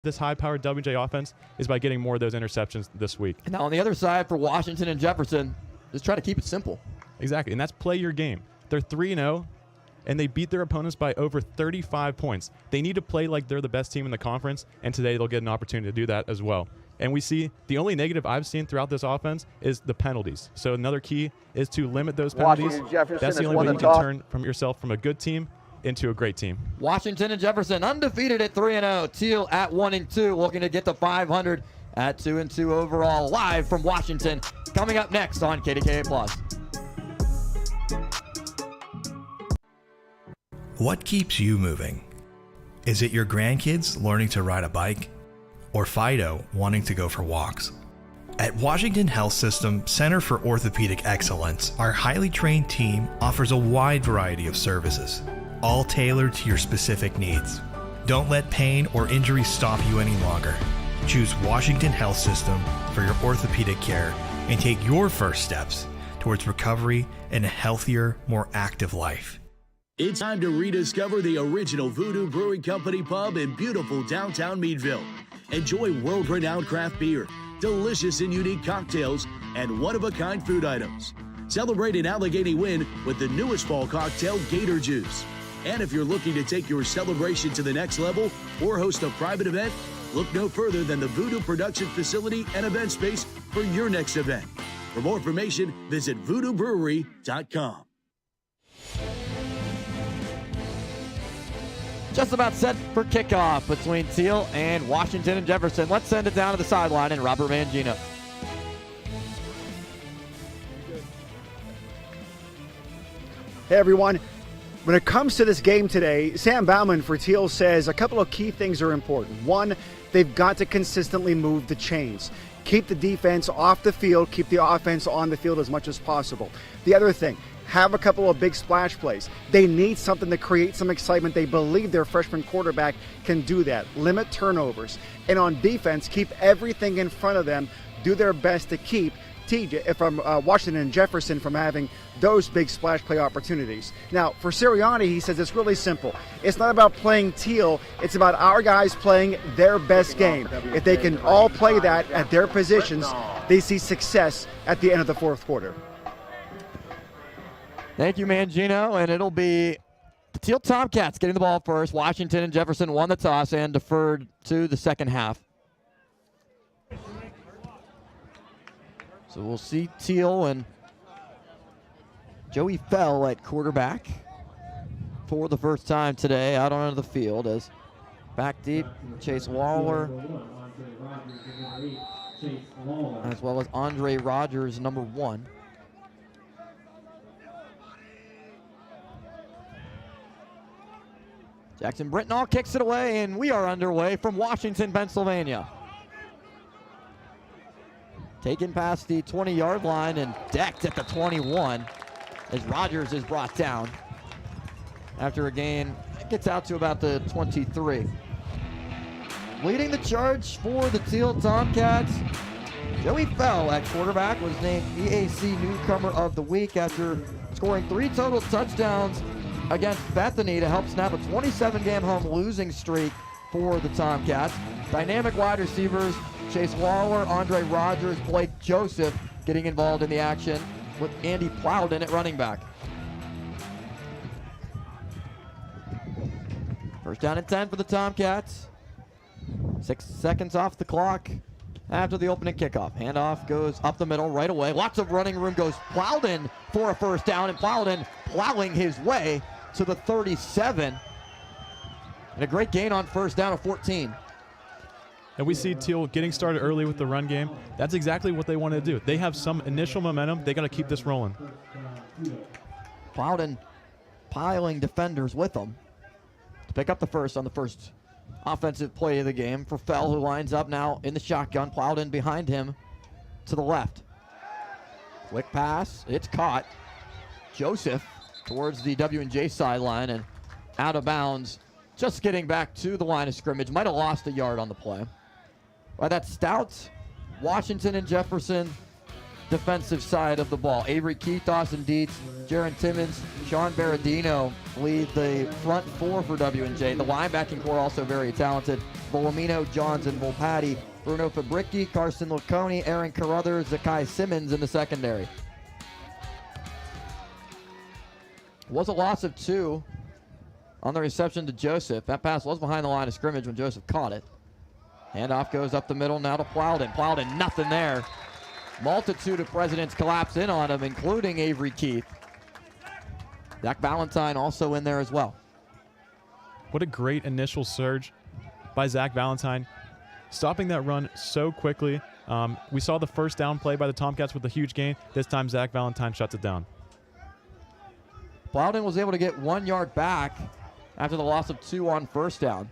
this high-powered W&J offense is by getting more of those interceptions this week. And now on the other side for Washington and Jefferson, just try to keep it simple. Exactly, and that's play your game. They're 3-0, and they beat their opponents by over 35 points. They need to play like they're the best team in the conference, and today they'll get an opportunity to do that as well. And we see the only negative I've seen throughout this offense is the penalties. So another key is to limit those penalties. That's the only way you can turn from yourself from a good team into a great team. Washington and Jefferson undefeated at 3-0. Thiel at 1-2, looking to get to 500 at 2-2 overall. Live from Washington, coming up next on KDKA Plus. What keeps you moving? Is it your grandkids learning to ride a bike? Or Fido wanting to go for walks? At Washington Health System Center for Orthopedic Excellence, our highly trained team offers a wide variety of services, all tailored to your specific needs. Don't let pain or injury stop you any longer. Choose Washington Health System for your orthopedic care and take your first steps towards recovery and a healthier, more active life. It's time to rediscover the original Voodoo Brewing Company pub in beautiful downtown Meadville. Enjoy world-renowned craft beer, delicious and unique cocktails, and one-of-a-kind food items. Celebrate an Allegheny win with the newest fall cocktail, Gator Juice. And if you're looking to take your celebration to the next level or host a private event, look no further than the Voodoo Production Facility and Event Space for your next event. For more information, visit VoodooBrewery.com. Just about set for kickoff between Thiel and Washington and Jefferson. Let's send it down to the sideline and Robert Mangino. Hey everyone, when it comes to this game today, Sam Bauman for Thiel says a couple of key things are important. One, they've got to consistently move the chains. Keep the defense off the field, keep the offense on the field as much as possible. The other thing, have a couple of big splash plays. They need something to create some excitement. They believe their freshman quarterback can do that. Limit turnovers. And on defense, keep everything in front of them. Do their best to keep Washington and Jefferson from having those big splash play opportunities. Now, for Sirianni, he says it's really simple. It's not about playing Thiel. It's about our guys playing their best game. If they can all play that at their positions, they see success at the end of the fourth quarter. Thank you, Mangino, and it'll be the Thiel Tomcats getting the ball first. Washington and Jefferson won the toss and deferred to the second half. So we'll see Thiel and Joey Fell at quarterback for the first time today out onto the field as back deep, Chase Waller, as well as Andre Rogers, number 1. Jackson Brittenall kicks it away, and we are underway from Washington, Pennsylvania. Taken past the 20-yard line and decked at the 21 as Rogers is brought down. After a gain, it gets out to about the 23. Leading the charge for the Thiel Tomcats, Joey Fell at quarterback was named EAC Newcomer of the Week after scoring 3 total touchdowns against Bethany to help snap a 27-game home losing streak for the Tomcats. Dynamic wide receivers, Chase Waller, Andre Rogers, Blake Joseph getting involved in the action with Andy Plowden at running back. First down and 10 for the Tomcats. 6 seconds off the clock after the opening kickoff. Handoff goes up the middle right away. Lots of running room, goes Plowden for a first down, and Plowden plowing his way to the 37. And a great gain on first down of 14. And we see Thiel getting started early with the run game. That's exactly what they want to do. They have some initial momentum. They got to keep this rolling. Plowden piling defenders with them to pick up the first on the first offensive play of the game for Fell, who lines up now in the shotgun. Plowden behind him to the left. Quick pass. It's caught. Joseph towards the W&J sideline and out of bounds. Just getting back to the line of scrimmage. Might have lost a yard on the play. Well, that's Stout, Washington and Jefferson defensive side of the ball. Avery Keith, Dawson Dietz, Jaron Timmons, Sean Berardino lead the front 4 for W&J. The linebacking core also very talented. Volumino, Johns, and Volpatti. Bruno Fabricki, Carson Laconi, Aaron Carruthers, Zakai Simmons in the secondary. Was a loss of 2 on the reception to Joseph. That pass was behind the line of scrimmage when Joseph caught it. Handoff goes up the middle now to Plowden. Plowden, nothing there. Multitude of Presidents collapse in on him, including Avery Keith. Zach Valentine also in there as well. What a great initial surge by Zach Valentine, stopping that run so quickly. We saw the first down play by the Tomcats with a huge gain. This time, Zach Valentine shuts it down. Plowden was able to get 1 yard back after the loss of 2 on first down.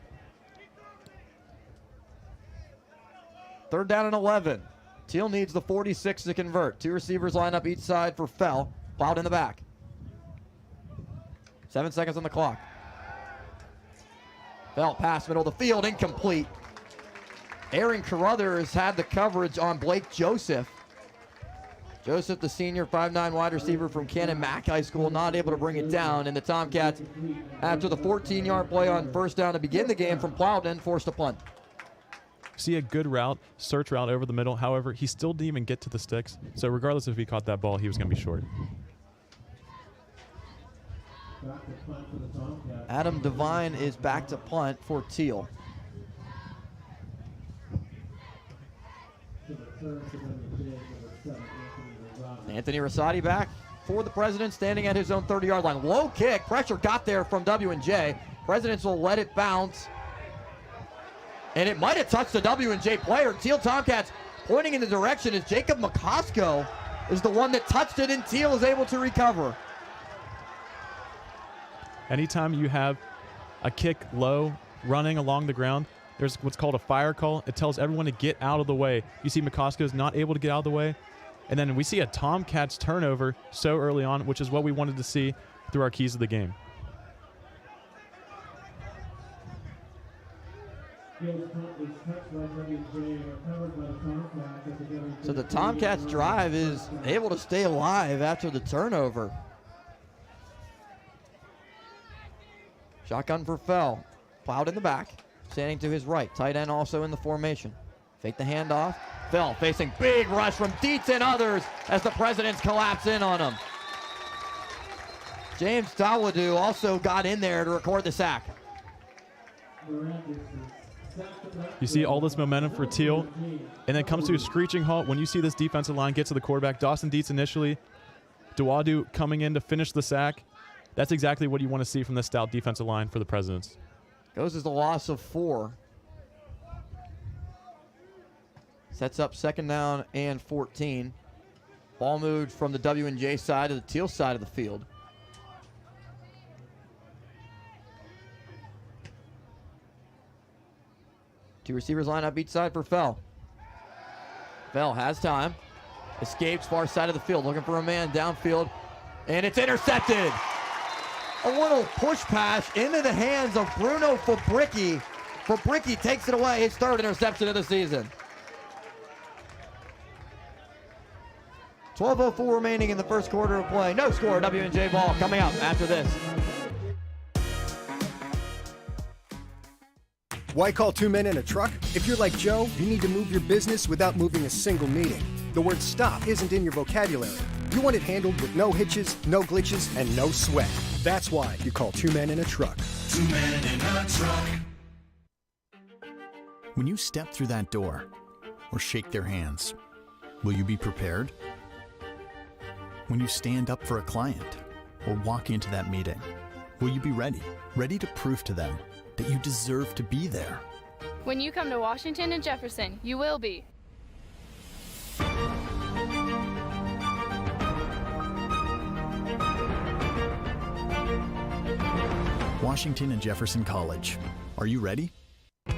3rd down and 11. Thiel needs the 46 to convert. 2 receivers line up each side for Fell. Plowden in the back. 7 seconds on the clock. Fell pass middle of the field, incomplete. Aaron Carruthers had the coverage on Blake Joseph. Joseph, the senior 5'9" wide receiver from Cannon Mac High School, not able to bring it down. And the Tomcats, after the 14-yard play on first down to begin the game from Plowden, forced a punt. See a good route, search route over the middle. However, he still didn't even get to the sticks. So regardless if he caught that ball, he was going to be short. Adam Devine is back to punt for Thiel. Anthony Rosati back for the Presidents, standing at his own 30-yard line. Low kick, pressure got there from W&J. Presidents will let it bounce. And it might have touched the W&J player. Thiel Tomcats pointing in the direction as Jacob McCosco is the one that touched it, and Thiel is able to recover. Anytime you have a kick low running along the ground, there's what's called a fire call. It tells everyone to get out of the way. You see McCosco's not able to get out of the way. And then we see a Tomcats turnover so early on, which is what we wanted to see through our keys of the game. So the Tomcats drive is able to stay alive after the turnover. Shotgun for Fell. Plowed in the back. Standing to his right. Tight end also in the formation. Fake the handoff. Fell facing big rush from Dietz and others as the Presidents collapse in on him. James Tawadu also got in there to record the sack. You see all this momentum for Thiel, and then it comes to a screeching halt when you see this defensive line get to the quarterback. Dawson Dietz initially, Tawadu coming in to finish the sack. That's exactly what you want to see from this stout defensive line for the Presidents. Goes as the loss of 4. Sets up 2nd down and 14. Ball moved from the W&J side to the Thiel side of the field. Two receivers line up each side for Fell. Fell has time. Escapes far side of the field, looking for a man downfield. And it's intercepted. A little push pass into the hands of Bruno Fabricki. Fabricki takes it away, his 3rd interception of the season. 12:04 remaining in the first quarter of play. No score, W&J ball coming up after this. Why call 2 men in a truck? If you're like Joe, you need to move your business without moving a single meeting. The word stop isn't in your vocabulary. You want it handled with no hitches, no glitches, and no sweat. That's why you call 2 men in a truck. 2 men in a truck. When you step through that door or shake their hands, will you be prepared? When you stand up for a client or walk into that meeting, will you be ready? Ready to prove to them that you deserve to be there? When you come to Washington and Jefferson, you will be. Washington and Jefferson College. Are you ready?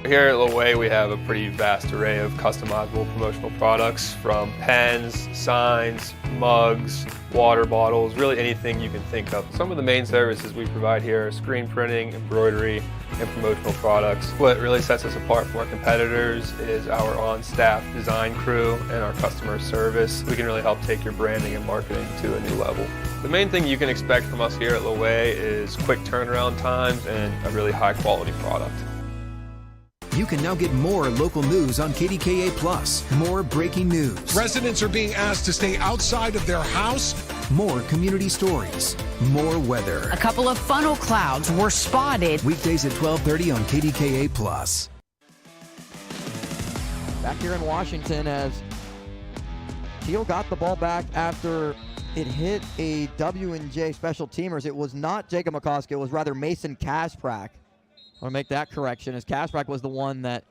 Here at Little Way, we have a pretty vast array of customizable promotional products, from pens, signs, mugs, water bottles, really anything you can think of. Some of the main services we provide here are screen printing, embroidery, and promotional products. What really sets us apart from our competitors is our on-staff design crew and our customer service. We can really help take your branding and marketing to a new level. The main thing you can expect from us here at Little Way is quick turnaround times and a really high quality product. You can now get more local news on KDKA Plus. More breaking news. Residents are being asked to stay outside of their house. More community stories. More weather. A couple of funnel clouds were spotted. Weekdays at 12:30 on KDKA Plus. Back here in Washington as Thiel got the ball back after it hit a W&J special teamers. It was not Jacob McCoskey, it was rather Mason Kasprak. I want to make that correction, as Kasprak was the one that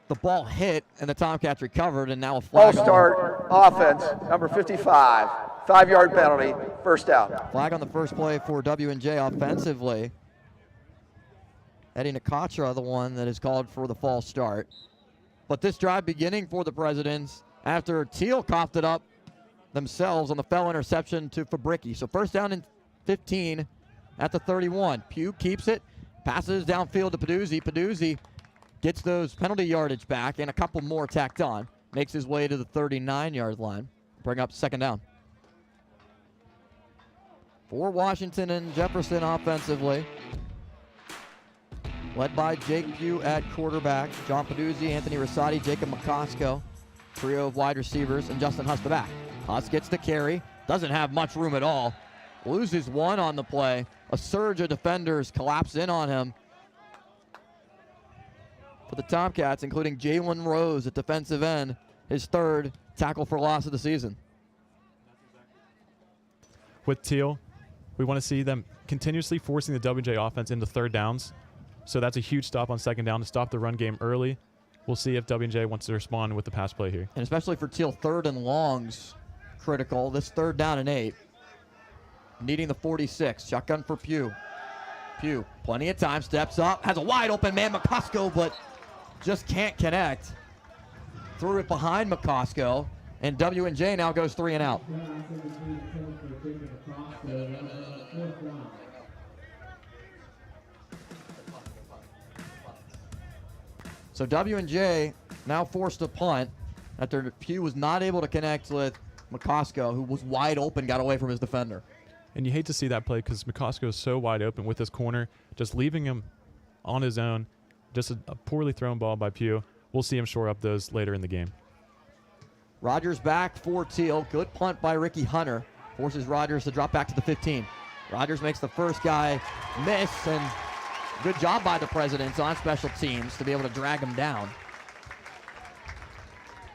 the ball hit and the Tomcats recovered, and now a flag. Ball start, offense, number 55, 5-yard penalty, first down. Flag on the first play for W&J offensively. Eddie Nakatra, the one that is called for the false start. But this drive beginning for the Presidents after Thiel coughed it up themselves on the fell interception to Fabricki. So first down and 15 at the 31. Pugh keeps it, passes downfield to Peduzzi. Peduzzi gets those penalty yardage back and a couple more tacked on. Makes his way to the 39-yard line. Bring up second down. For Washington and Jefferson offensively. Led by Jake Pugh at quarterback. John Peduzzi, Anthony Rosati, Jacob McCoskey. Trio of wide receivers, and Justin Huss the back. Huss gets the carry. Doesn't have much room at all. Loses one on the play. A surge of defenders collapse in on him. For the Tomcats, including Jalen Rose at defensive end, his third tackle for loss of the season. With Thiel, we want to see them continuously forcing the W&J offense into third downs. So that's a huge stop on second down to stop the run game early. We'll see if W&J wants to respond with the pass play here. And especially for Thiel, third and longs critical. This third down and 8. Needing the 46. Shotgun for Pugh. Pugh, plenty of time, steps up, has a wide open man, McCoskey, but just can't connect. Threw it behind McCoskey, and W&J now goes 3 and out. So W&J now forced to punt after Pugh was not able to connect with McCoskey, who was wide open, got away from his defender. And you hate to see that play because McCoskey is so wide open with his corner, just leaving him on his own. Just a poorly thrown ball by Pugh. We'll see him shore up those later in the game. Rogers back for Thiel. Good punt by Ricky Hunter. Forces Rogers to drop back to the 15. Rogers makes the first guy miss, and good job by the Presidents on special teams to be able to drag him down.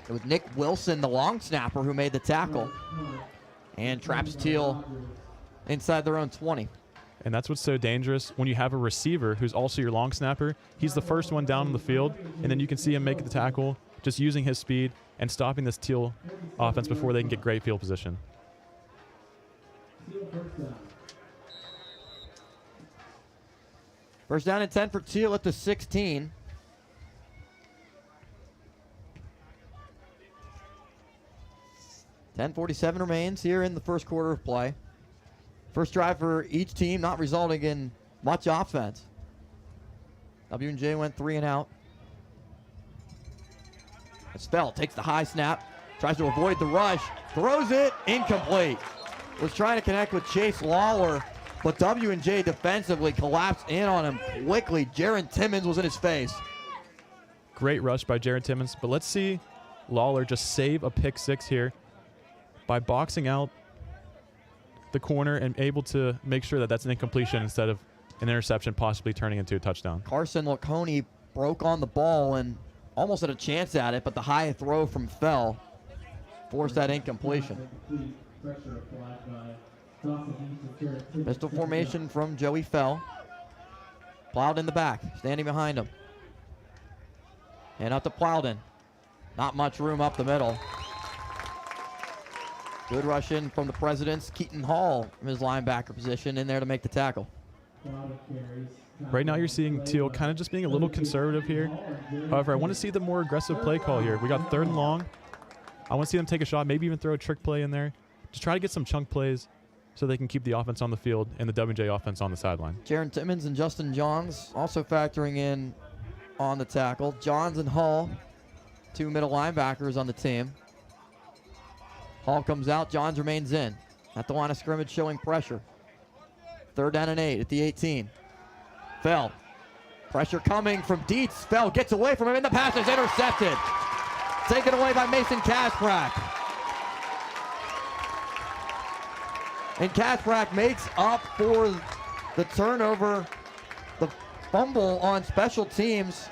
It was Nick Wilson, the long snapper, who made the tackle and traps Thiel inside their own 20. And that's what's so dangerous when you have a receiver who's also your long snapper. He's the first one down on the field, and then you can see him make the tackle, just using his speed and stopping this Thiel offense before they can get great field position. First down and 10 for Thiel at the 16. .10:47 remains here in the first quarter of play. First drive for each team, not resulting in much offense. W&J went 3 and out. Spell takes the high snap, tries to avoid the rush, throws it, incomplete. Was trying to connect with Chase Lawler, but W&J defensively collapsed in on him quickly. Jaron Timmons was in his face. Great rush by Jaron Timmons, but let's see Lawler just save a pick six here by boxing out the corner and able to make sure that that's an incompletion instead of an interception possibly turning into a touchdown. Carson Laconi broke on the ball and almost had a chance at it, but the high throw from Fell forced that incompletion. Pistol formation from Joey Fell. Plowed in the back, standing behind him. And up to Plowden. Not much room up the middle. Good rush in from the Presidents. Keaton Hall from his linebacker position in there to make the tackle. Right now you're seeing Thiel kind of just being a little conservative here. However, I want to see the more aggressive play call here. We got third and long. I want to see them take a shot, maybe even throw a trick play in there. Just try to get some chunk plays so they can keep the offense on the field and the W&J offense on the sideline. Jaron Timmons and Justin Johns also factoring in on the tackle. Johns and Hall, 2 middle linebackers on the team. Hall comes out, Johns remains in. At the line of scrimmage showing pressure. Third down and 8 at the 18. Fell Pressure coming from Dietz. Fell gets away from him, and the pass is intercepted. Taken away by Mason Kasprak. And Kasprak makes up for the turnover, the fumble on special teams,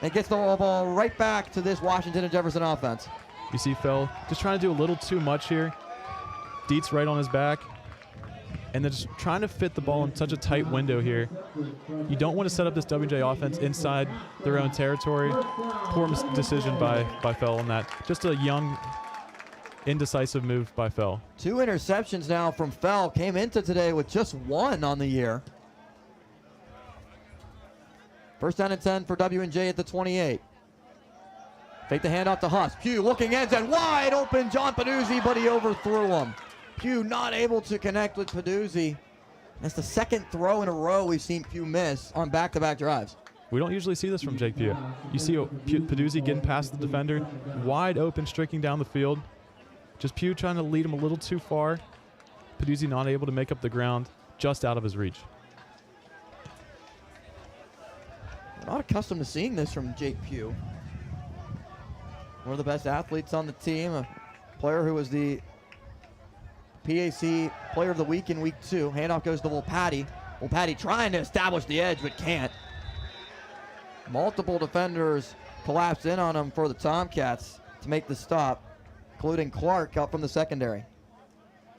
and gets the ball right back to this Washington and Jefferson offense. You see Fell just trying to do a little too much here. Dietz right on his back. And they're just trying to fit the ball in such a tight window here. You don't want to set up this WJ offense inside their own territory. Poor decision by Fell on that. Just a young, indecisive move by Fell. 2 interceptions now from Fell. Came into today with just 1 on the year. First down and 10 for W&J at the 28. Fake the handoff to Huss. Pugh looking ends and wide open John Peduzzi, but he overthrew him. Pugh not able to connect with Peduzzi. That's the second throw in a row we've seen Pugh miss on back-to-back drives. We don't usually see this from Jake Pugh. You see Peduzzi getting past the defender, wide open, streaking down the field. Just Pugh trying to lead him a little too far. Peduzzi not able to make up the ground, just out of his reach. We're not accustomed to seeing this from Jake Pugh. One of the best athletes on the team, a player who was the PAC Player of the Week in Week 2. Handoff goes to Volpatti. Volpatti trying to establish the edge, but can't. Multiple defenders collapse in on him for the Tomcats to make the stop, including Clark up from the secondary.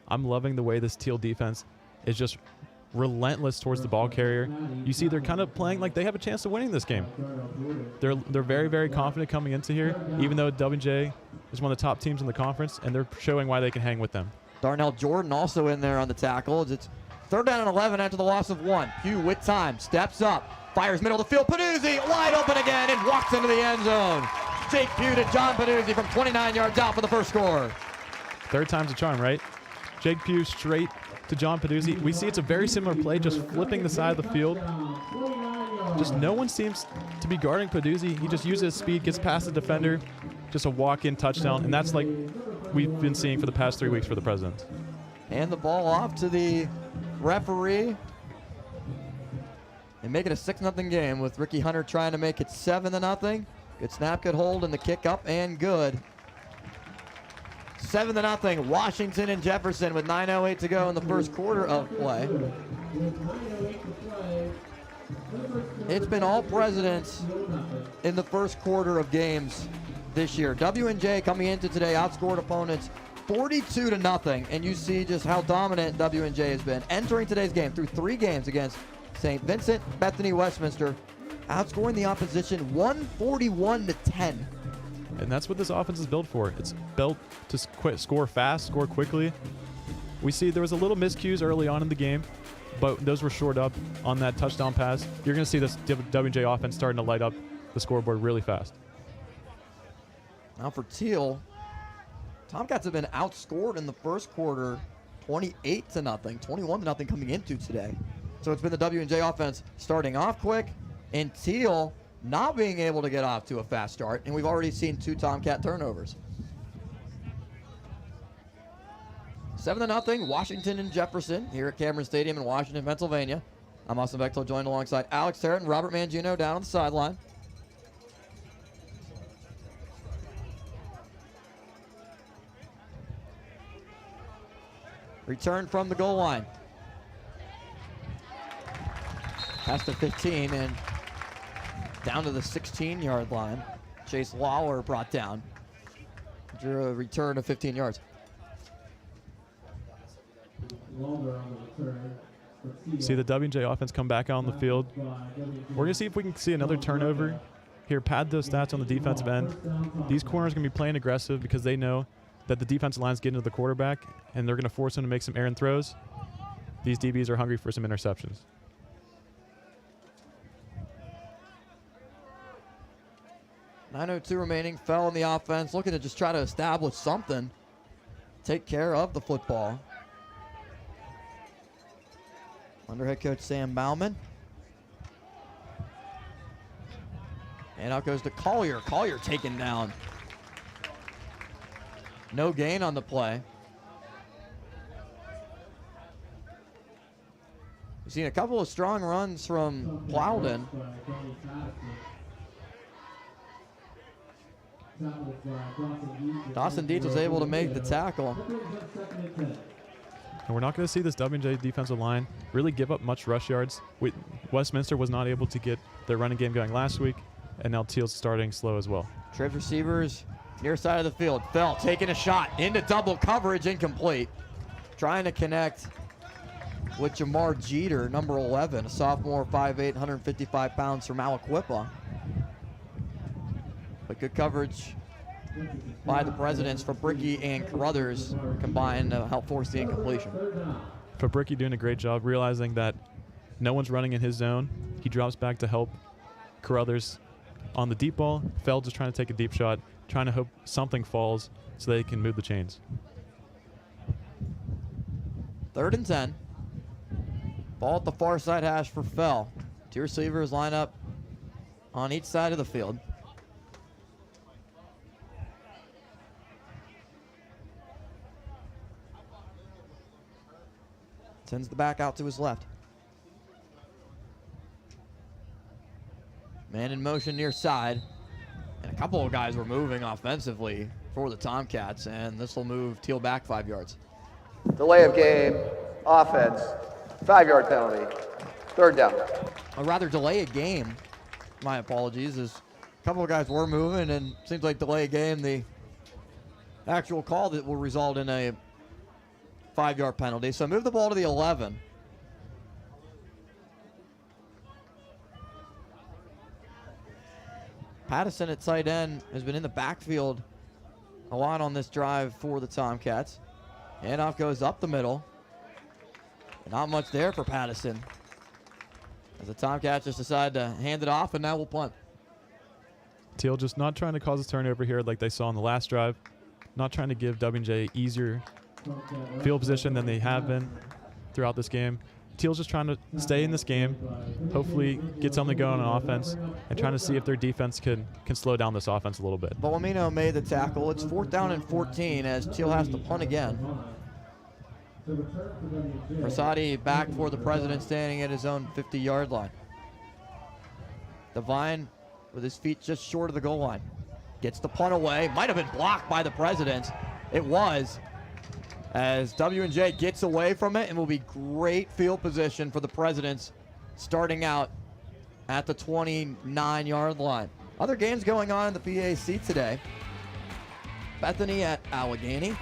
I'm loving the way this Thiel defense is just relentless towards the ball carrier. You see they're kind of playing like they have a chance of winning this game. They're very, very confident coming into here, even though W&J is one of the top teams in the conference, and they're showing why they can hang with them. Darnell Jordan also in there on the tackles. It's 3rd down and 11 after the loss of 1. Pugh with time, steps up, fires middle of the field. Peduzzi wide open again and walks into the end zone. Jake Pugh to John Peduzzi from 29 yards out for the first score. 3rd time's a charm, right? Jake Pugh straight to John Peduzzi. We see it's a very similar play, just flipping the side of the field. Just no one seems to be guarding Peduzzi. He just uses his speed, gets past the defender, just a walk-in touchdown, and that's like we've been seeing for the past 3 weeks for the Presidents. And the ball off to the referee. And make it a 6-0 game with Ricky Hunter trying to make it 7-0. Good snap, good hold, and the kick up and good. 7-0 Washington and Jefferson with 9:08 to go in the first quarter of play. It's been all Presidents in the first quarter of games this year. W&J coming into today outscored opponents 42-0, and you see just how dominant W&J has been entering today's game through 3 games against St. Vincent, Bethany, Westminster, outscoring the opposition 141-10. And that's what this offense is built for. It's built to score fast, score quickly. We see there was a little miscues early on in the game, but those were shored up on that touchdown pass. You're going to see this W&J offense starting to light up the scoreboard really fast. Now for Thiel, Tomcats have been outscored in the first quarter 28-0, 21-0 coming into today. So it's been the W&J offense starting off quick, and Thiel not being able to get off to a fast start, and we've already seen 2 Tomcat turnovers. 7-0 Washington and Jefferson here at Cameron Stadium in Washington, Pennsylvania. I'm Austin Bechtel, joined alongside Alex Terrett and Robert Mangino down on the sideline. Return from the goal line. Past the 15 and down to the 16-yard line. Chase Lawler brought down. Drew a return of 15 yards. See the W&J offense come back out on the field. We're going to see if we can see another turnover here, pad those stats on the defensive end. These corners are going to be playing aggressive because they know that the defensive line's getting to the quarterback, and they're going to force him to make some errant throws. These DBs are hungry for some interceptions. .902 remaining. Fell in the offense, looking to just try to establish something. Take care of the football. Under head coach Sam Bauman. And out goes to Collier. Collier taken down. No gain on the play. seen a couple of strong runs from Plowden. Dawson Dietz was able to make the tackle. And we're not going to see this W&J defensive line really give up much rush yards. Westminster was not able to get their running game going last week, and now Thiel's starting slow as well. Trip receivers near side of the field. Fell taking a shot into double coverage, incomplete. Trying to connect with Jamar Jeter, number 11, a sophomore, 5'8", 155 pounds from Aliquippa. But good coverage by the Presidents. Fabricki and Carruthers combined to help force the incompletion. Fabricki doing a great job realizing that no one's running in his zone. He drops back to help Carruthers on the deep ball. Fell just trying to take a deep shot, trying to hope something falls so they can move the chains. 3rd and 10. Ball at the far side hash for Fell. 2 receivers line up on each side of the field. Sends the back out to his left. Man in motion near side. And a couple of guys were moving offensively for the Tomcats, and this will move Thiel back 5 yards. Delay of game, offense, 5-yard penalty, 3rd down. A rather delay a game, my apologies, as a couple of guys were moving, and seems like delay a game, the actual call that will result in a 5-yard penalty. So move the ball to the 11. Pattison at tight end has been in the backfield a lot on this drive for the Tomcats. Handoff goes up the middle. Not much there for Pattison, as the Tomcats just decide to hand it off, and now we'll punt. Thiel just not trying to cause a turnover here like they saw on the last drive. Not trying to give W&J easier field position than they have been throughout this game. Thiel's just trying to stay in this game, hopefully get something going on offense, and trying to see if their defense can slow down this offense a little bit. Bolomino made the tackle. It's 4th down and 14 as Thiel has to punt again. Rosati back for the President, standing at his own 50-yard line. Devine with his feet just short of the goal line. Gets the punt away. Might have been blocked by the President. It was, as W&J gets away from it, and will be great field position for the Presidents starting out at the 29-yard line. Other games going on in the PAC today. Bethany at Allegheny.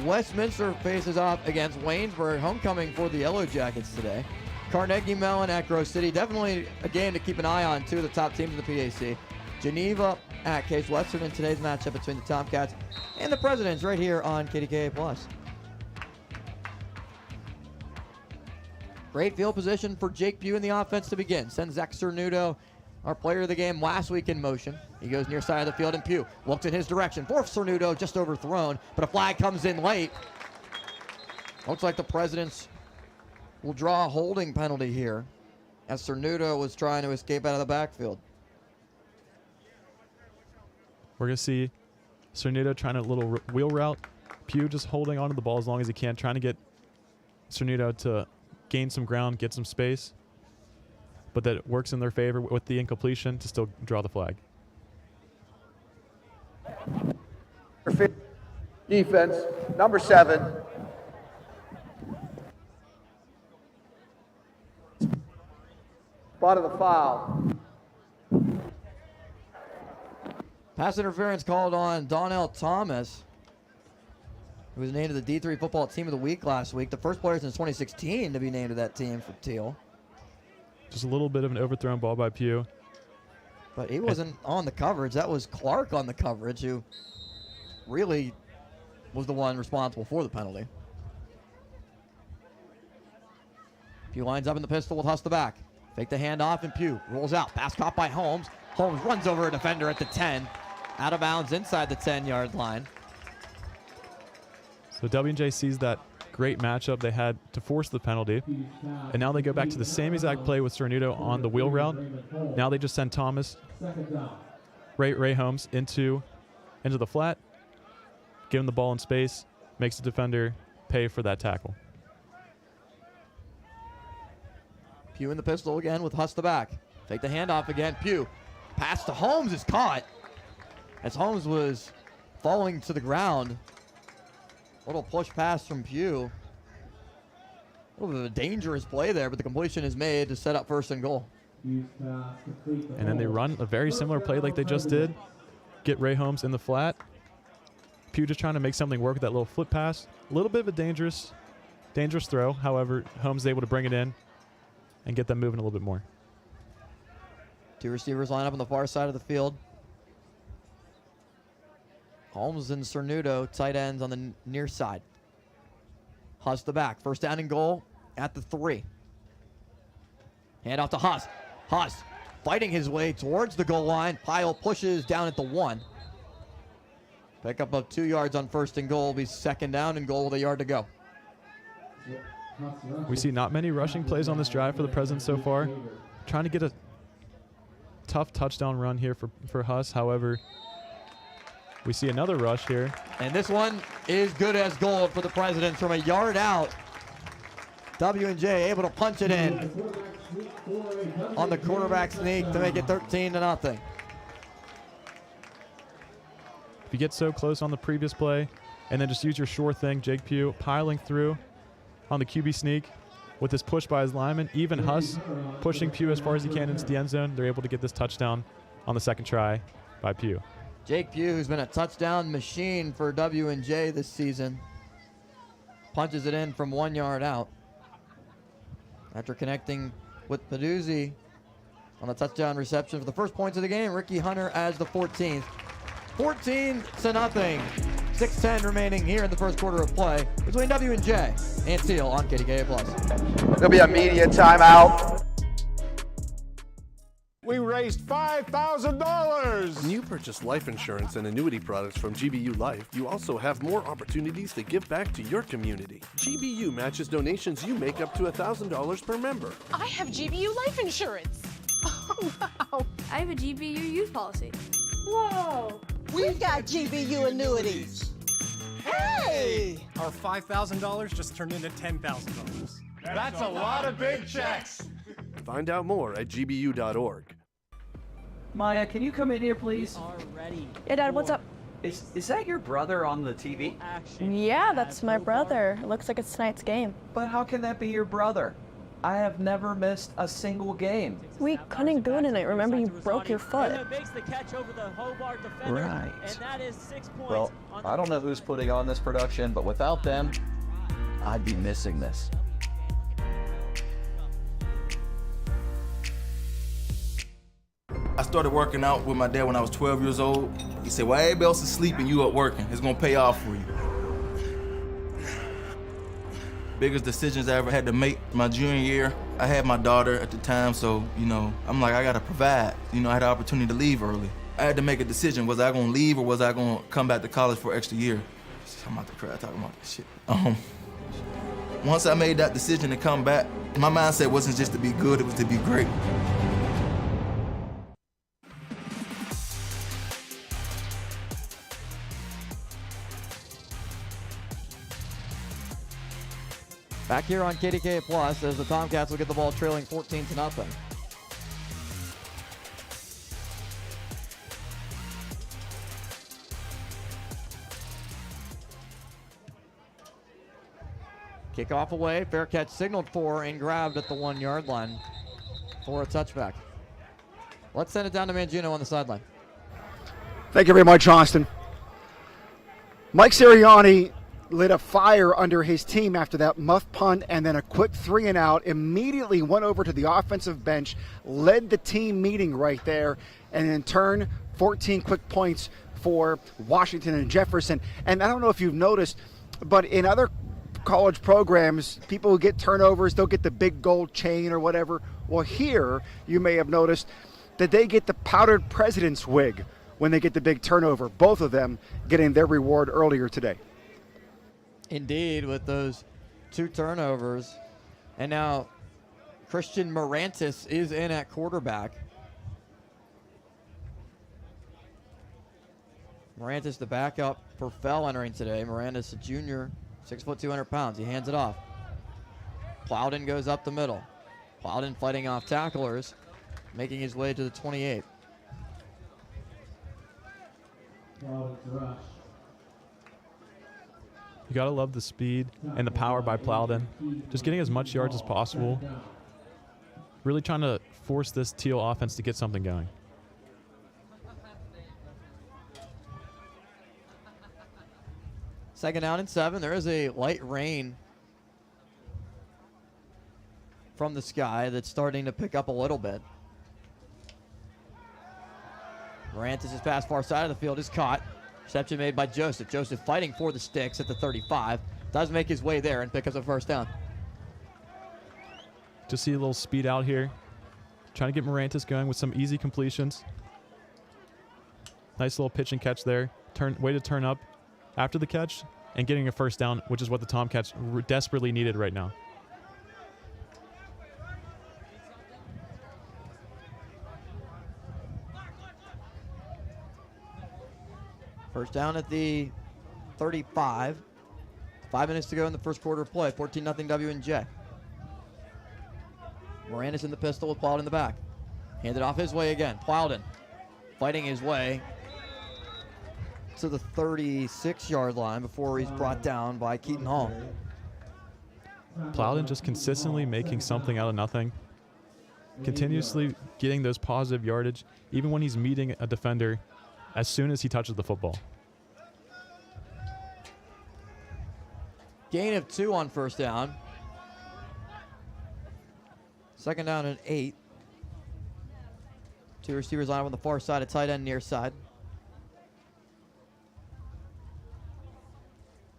Westminster faces off against Waynesburg, homecoming for the Yellow Jackets today. Carnegie Mellon at Grove City, definitely a game to keep an eye on, 2 of the top teams in the PAC. Geneva at Case Western in today's matchup between the Tomcats and the Presidents right here on KDKA+. Great field position for Jake Pugh in the offense to begin. Sends Zach Cernuto, our player of the game last week, in motion. He goes near side of the field, and Pugh looks in his direction for Cernuto, just overthrown, but a flag comes in late. Looks like the Presidents will draw a holding penalty here, as Cernuto was trying to escape out of the backfield. We're going to see Cernuto trying a little wheel route. Pugh just holding onto the ball as long as he can, trying to get Cernuto to gain some ground, get some space. But that works in their favor with the incompletion to still draw the flag. Defense, number 7. Spot of the foul. Pass interference called on Donnell Thomas, who was named to the D3 Football Team of the Week last week. The first player since 2016 to be named to that team for Thiel. Just a little bit of an overthrown ball by Pugh. But he wasn't on the coverage. That was Clark on the coverage, who really was the one responsible for the penalty. Pugh lines up in the pistol with Huss the back. Fake the handoff, and Pugh rolls out. Pass caught by Holmes. Holmes runs over a defender at the 10. Out of bounds inside the 10-yard line. So W&J sees that great matchup they had to force the penalty. And now they go back to the same exact play with Cernuto on the wheel route. Now they just send Thomas, Ray Holmes into the flat, give him the ball in space, makes the defender pay for that tackle. Pugh in the pistol again with Huss the back. Take the handoff again. Pugh. Pass to Holmes is caught as Holmes was falling to the ground. Little push pass from Pugh. A little bit of a dangerous play there, but the completion is made to set up 1st and goal. And then they run a very similar play like they just did. Get Ray Holmes in the flat. Pugh just trying to make something work with that little flip pass. A little bit of a dangerous throw. However, Holmes is able to bring it in and get them moving a little bit more. 2 receivers line up on the far side of the field. Holmes and Cernuto, tight ends on the near side. Huss the back. 1st down and goal at the 3. Hand off to Huss. Huss fighting his way towards the goal line. Pyle pushes down at the 1. Pickup of 2 yards on 1st and goal. Will be 2nd down and goal with a yard to go. We see not many rushing plays on this drive for the Presidents so far. Trying to get a tough touchdown run here for Huss. However, we see another rush here. And this one is good as gold for the Presidents from a yard out. W&J able to punch it in on the quarterback sneak to make it 13-0. If you get so close on the previous play and then just use your sure thing, Jake Pugh piling through on the QB sneak with this push by his lineman. Even Huss pushing Pugh as far as he can into the end zone. They're able to get this touchdown on the 2nd try by Pugh. Jake Pugh, who's been a touchdown machine for W&J this season, punches it in from 1 yard out after connecting with Peduzzi on the touchdown reception for the first points of the game. Ricky Hunter as the 14th. 14-0. 6:10 remaining here in the first quarter of play between W&J and Thiel on KDKA+. There'll be a media timeout. We raised $5,000. When you purchase life insurance and annuity products from GBU Life, you also have more opportunities to give back to your community. GBU matches donations you make up to $1,000 per member. I have GBU life insurance. Oh, wow. I have a GBU youth policy. Whoa. We've got GBU annuities. Hey! Our $5,000 just turned into $10,000. That's a lot of big checks. Find out more at gbu.org. Maya, can you come in here, please? Already. Yeah, Dad, what's up? Is that your brother on the TV? Yeah, that's my brother. It looks like it's tonight's game. But how can that be your brother? I have never missed a single game. We couldn't go tonight. Remember, you broke your foot. Right. Well, I don't know who's putting on this production, but without them, I'd be missing this. I started working out with my dad when I was 12 years old. He said, "Well, everybody else is sleeping, you up working. It's gonna pay off for you." Biggest decisions I ever had to make my junior year. I had my daughter at the time, so, I'm like, I gotta provide. I had the opportunity to leave early. I had to make a decision. Was I gonna leave or was I gonna come back to college for an extra year? I'm about to cry talking about this shit. Once I made that decision to come back, my mindset wasn't just to be good, it was to be great. Back here on KDKA Plus as the Tomcats will get the ball trailing 14-0. Kickoff away, fair catch signaled for and grabbed at the 1 yard line for a touchback. Let's send it down to Mangino on the sideline. Thank you very much, Austin. Mike Sirianni lit a fire under his team after that muff punt and then a quick 3-and-out. Immediately went over to the offensive bench, led the team meeting right there, and in turn, 14 quick points for Washington and Jefferson. And I don't know if you've noticed, but in other college programs, people who get turnovers, they'll get the big gold chain or whatever. Well, here, you may have noticed that they get the powdered president's wig when they get the big turnover. Both of them getting their reward earlier today. Indeed, with those 2 turnovers. And now Christian Morantis is in at quarterback. Morantis, the backup for Fell entering today. Morantis, a junior, 6 foot 200 pounds. He hands it off. Plowden goes up the middle. Plowden fighting off tacklers, making his way to the 28. You got to love the speed and the power by Plowden. Just getting as much yards as possible. Really trying to force this Thiel offense to get something going. Second down and 7. There is a light rain from the sky that's starting to pick up a little bit. Morantis' pass far side of the field is caught. Reception made by Joseph. Joseph fighting for the sticks at the 35. Does make his way there and pick up a first down. Just see a little speed out here. Trying to get Morantis going with some easy completions. Nice little pitch and catch there. Way to turn up after the catch and getting a first down, which is what the Tomcats desperately needed right now. First down at the 35. 5 minutes to go in the first quarter of play. 14-0 W&J. Morantis in the pistol with Plowden in the back. Handed off his way again. Plowden fighting his way to the 36-yard line before he's brought down by Keaton Hall. Plowden just consistently making something out of nothing. Continuously getting those positive yardage, even when he's meeting a defender as soon as he touches the football. Gain of 2 on first down. Second down and 8. 2 receivers line up on the far side, a tight end near side.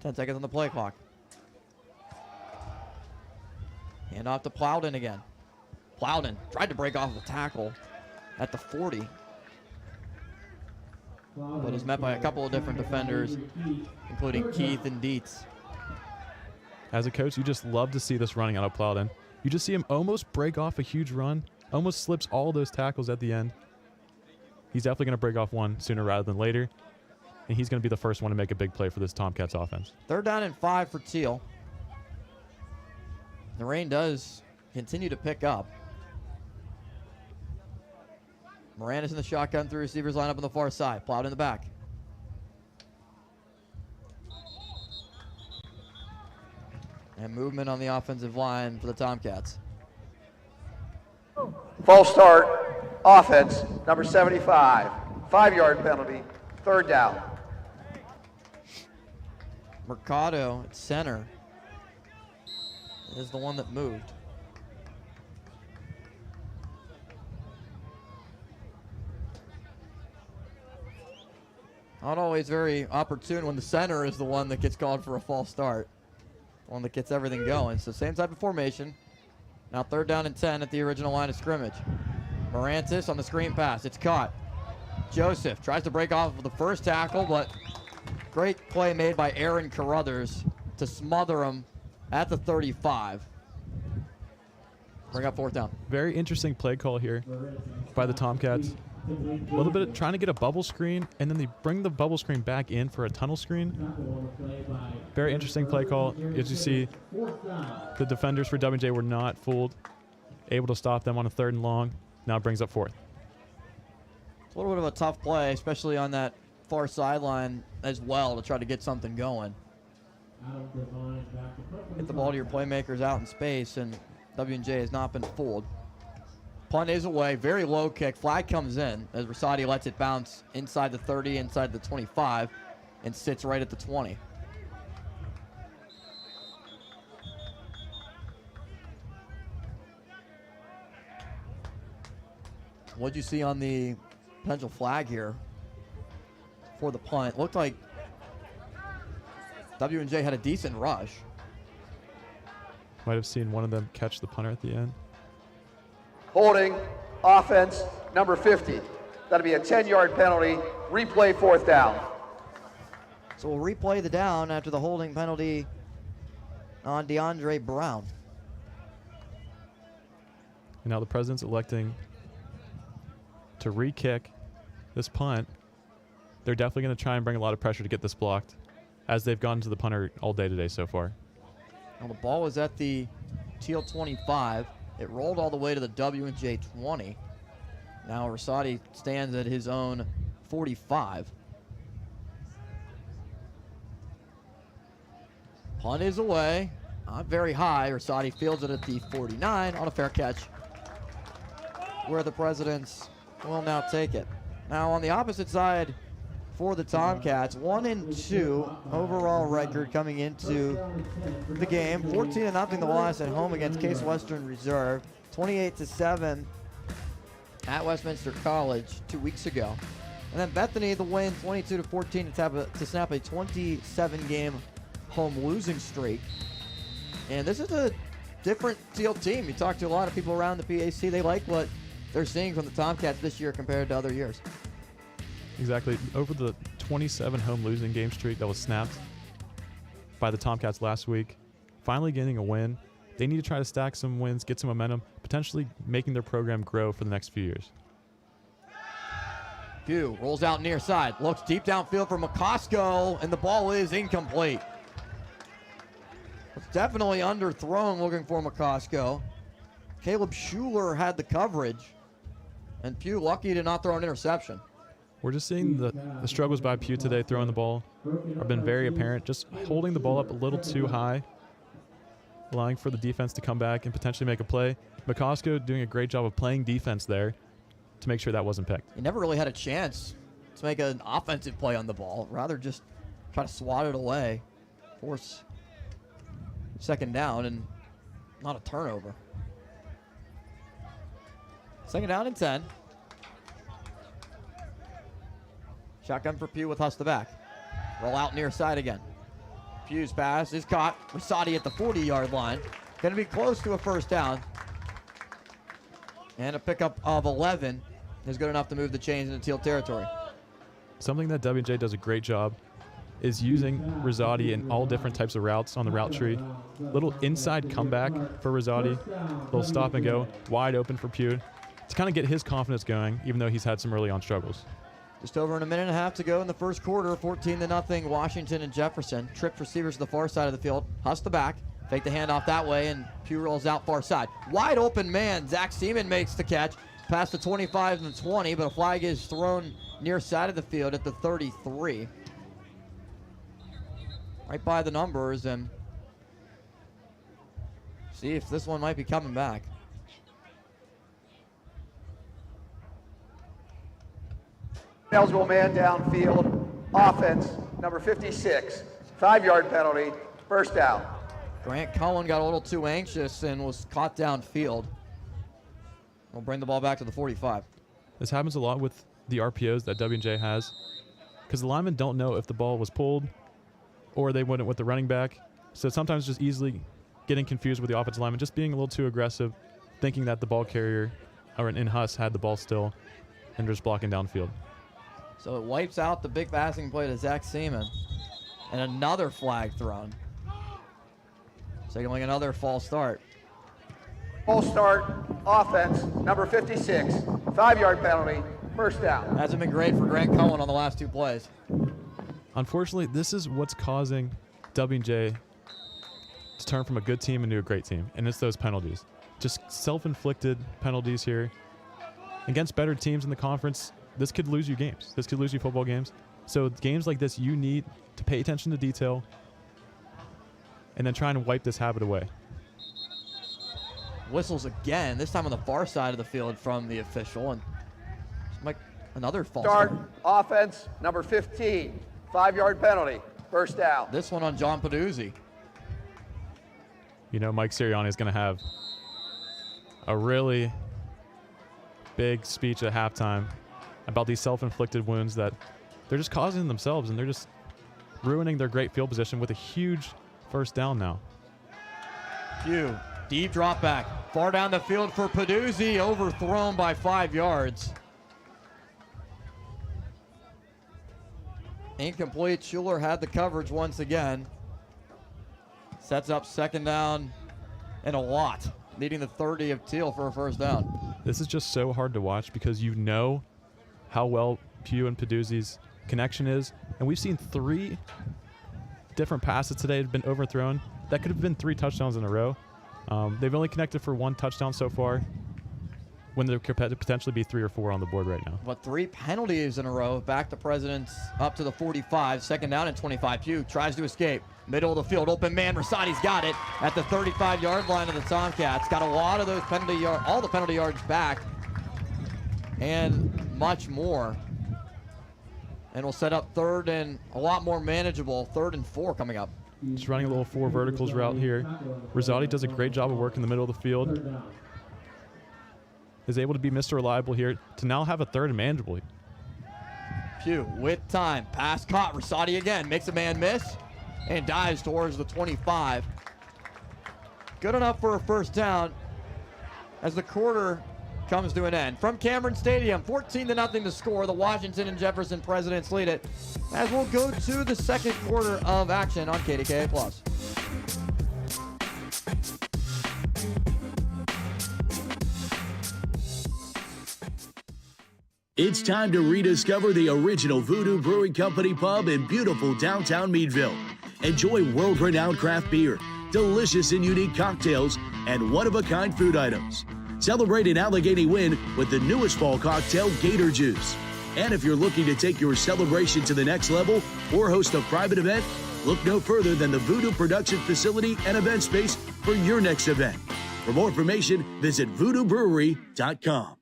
10 seconds on the play clock. Hand off to Plowden again. Plowden tried to break off the tackle at the 40. But is met by a couple of different defenders, including Keith and Dietz. As a coach, you just love to see this running out of Plowden. You just see him almost break off a huge run, almost slips all those tackles at the end. He's definitely going to break off one sooner rather than later, and he's going to be the first one to make a big play for this Tomcats offense. Third down and 5 for Thiel. The rain does continue to pick up. Morantis in the shotgun, 3 receivers line up on the far side. Plowed in the back. And movement on the offensive line for the Tomcats. False start, offense, number 75. 5-yard penalty, third down. Mercado at center is the one that moved. Not always very opportune when the center is the one that gets called for a false start. One that gets everything going. So same type of formation. Now third down and 10 at the original line of scrimmage. Morantis on the screen pass. It's caught. Joseph tries to break off of the first tackle, but great play made by Aaron Carruthers to smother him at the 35. Bring up fourth down. Very interesting play call here by the Tomcats. A little bit of trying to get a bubble screen, and then they bring the bubble screen back in for a tunnel screen. Very interesting play call. As you see, the defenders for W&J were not fooled. Able to stop them on a 3rd and long. Now it brings up 4th. It's a little bit of a tough play, especially on that far sideline as well, to try to get something going. Get the ball to your playmakers out in space, and W&J has not been fooled. Punt is away, very low kick. Flag comes in as Rosati lets it bounce inside the 30, inside the 25, and sits right at the 20. What'd you see on the potential flag here for the punt? Looked like W&J had a decent rush. Might have seen one of them catch the punter at the end. Holding, offense, number 50. That'll be a 10-yard penalty. Replay, fourth down. So we'll replay the down after the holding penalty on DeAndre Brown. And now the president's electing to re-kick this punt. They're definitely going to try and bring a lot of pressure to get this blocked, as they've gone to the punter all day today so far. Well, the ball was at the Thiel 25. It rolled all the way to the W&J 20. Now Rosati stands at his own 45. Punt is away. Not very high. Rosati fields it at the 49 on a fair catch, where the Presidents will now take it. Now on the opposite side for the Tomcats, 1-2 overall record coming into the game. 14-0 the loss at home against Case Western Reserve. 28-7 at Westminster College 2 weeks ago. And then Bethany the win, 22-14 to snap a 27-game home losing streak. And this is a different Thiel team. You talk to a lot of people around the PAC. They like what they're seeing from the Tomcats this year compared to other years. Exactly. Over the 27 home losing game streak that was snapped by the Tomcats last week, finally getting a win. They need to try to stack some wins, get some momentum, potentially making their program grow for the next few years. Pugh rolls out near side, looks deep downfield for McCosco, and the ball is incomplete. It's definitely underthrown looking for McCosco. Caleb Schuler had the coverage, and Pugh lucky to not throw an interception. We're just seeing the struggles by Pugh today throwing the ball have been very apparent. Just holding the ball up a little too high, allowing for the defense to come back and potentially make a play. McCosco doing a great job of playing defense there to make sure that wasn't picked. He never really had a chance to make an offensive play on the ball. Rather just try to swat it away, force second down, and not a turnover. Second down and 10. Shotgun for Pugh with Huss the back. Roll out near side again. Pugh's pass is caught. Rosati at the 40-yard line. Going to be close to a first down. And a pickup of 11 is good enough to move the chains into Thiel territory. Something that W&J does a great job is using Rosati in all different types of routes on the route tree. Little inside comeback for Rosati. Little stop and go. Wide open for Pugh to kind of get his confidence going, even though he's had some early on struggles. Just over a minute and a half to go in the first quarter. 14-0 Washington and Jefferson. Tripped receivers to the far side of the field. Huss the back. Fake the handoff that way, and Pugh rolls out far side. Wide open man. Zach Seaman makes the catch. Past the 25 and the 20, but a flag is thrown near side of the field at the 33. Right by the numbers, and see if this one might be coming back. Eligible man downfield, offense, number 56, 5-yard penalty, first down. Grant Cullen got a little too anxious and was caught downfield. We'll bring the ball back to the 45. This happens a lot with the RPOs that W&J has, because the linemen don't know if the ball was pulled or they wouldn't with the running back. So sometimes just easily getting confused with the offensive lineman, just being a little too aggressive, thinking that the ball carrier or in Huss had the ball still and just blocking downfield. So it wipes out the big passing play to Zach Seaman. And another flag thrown. Signaling another false start. False start, offense, number 56, 5-yard penalty, first down. Hasn't been great for Grant Cullen on the last two plays. Unfortunately, this is what's causing W&J to turn from a good team into a great team, and it's those penalties. Just self-inflicted penalties here. Against better teams in the conference, this could lose you games. This could lose you football games. So games like this, you need to pay attention to detail and then try and wipe this habit away. Whistles again, this time on the far side of the field from the official, and like another false start. Offense, number 15, 5-yard penalty, first down. This one on John Peduzzi. You know, Mike Sirianni is going to have a really big speech at halftime about these self-inflicted wounds that they're just causing themselves, and they're just ruining their great field position with a huge first down now. Pugh, deep drop back, far down the field for Peduzzi, overthrown by 5 yards. Incomplete. Schuler had the coverage once again. Sets up second down and a lot, needing the 30 of Thiel for a first down. This is just so hard to watch because you know how well Pugh and Peduzzi's connection is. And we've seen 3 different passes today that have been overthrown. That could have been 3 touchdowns in a row. They've only connected for 1 touchdown so far, when there could potentially be 3 or 4 on the board right now. But 3 penalties in a row. Back the Presidents up to the 45. 2nd down and 25. Pugh tries to escape. Middle of the field. Open man. Rosati's got it at the 35-yard line of the Tomcats. Got a lot of those penalty yards, all the penalty yards back, and much more. And we'll set up 3rd and a lot more manageable. 3rd and 4 coming up. Just running a little 4 verticals route here. Rosati does a great job of work in the middle of the field. Is able to be Mr. Reliable here to now have a 3rd and manageable. Pugh with time. Pass caught. Rosati again. Makes a man miss and dives towards the 25. Good enough for a 1st down as the quarter comes to an end. From Cameron Stadium, 14-0 the score. The Washington and Jefferson Presidents lead it as we'll go to the 2nd quarter of action on KDKA+. It's time to rediscover the original Voodoo Brewing Company pub in beautiful downtown Meadville. Enjoy world-renowned craft beer, delicious and unique cocktails, and one-of-a-kind food items. Celebrate an Allegheny win with the newest fall cocktail, Gator Juice. And if you're looking to take your celebration to the next level or host a private event, look no further than the Voodoo Production Facility and Event Space for your next event. For more information, visit VoodooBrewery.com.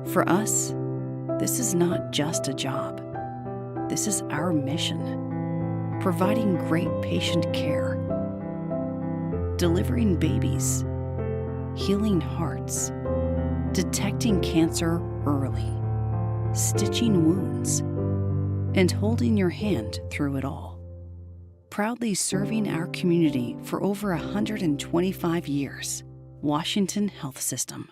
For us, this is not just a job. This is our mission. Providing great patient care. Delivering babies. Healing hearts. Detecting cancer early. Stitching wounds. And holding your hand through it all. Proudly serving our community for over 125 years. Washington Health System.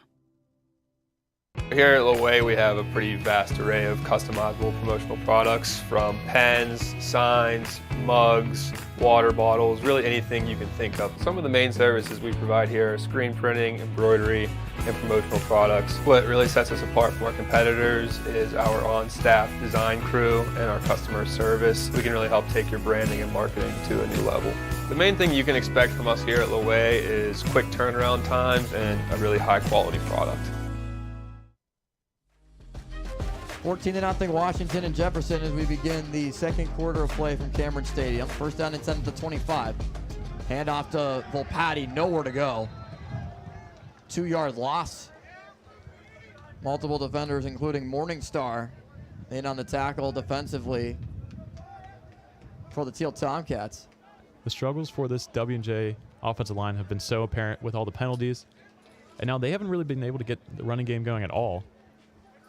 Here at Loway, we have a pretty vast array of customizable promotional products, from pens, signs, mugs, water bottles, really anything you can think of. Some of the main services we provide here are screen printing, embroidery, and promotional products. What really sets us apart from our competitors is our on-staff design crew and our customer service. We can really help take your branding and marketing to a new level. The main thing you can expect from us here at Loway is quick turnaround times and a really high-quality product. 14-0 Washington and Jefferson as we begin the 2nd quarter of play from Cameron Stadium. 1st down and 10 to 25. Handoff to Volpatti, nowhere to go. 2-yard loss. Multiple defenders, including Morningstar, in on the tackle defensively for the Thiel Tomcats. The struggles for this W&J offensive line have been so apparent with all the penalties, and now they haven't really been able to get the running game going at all.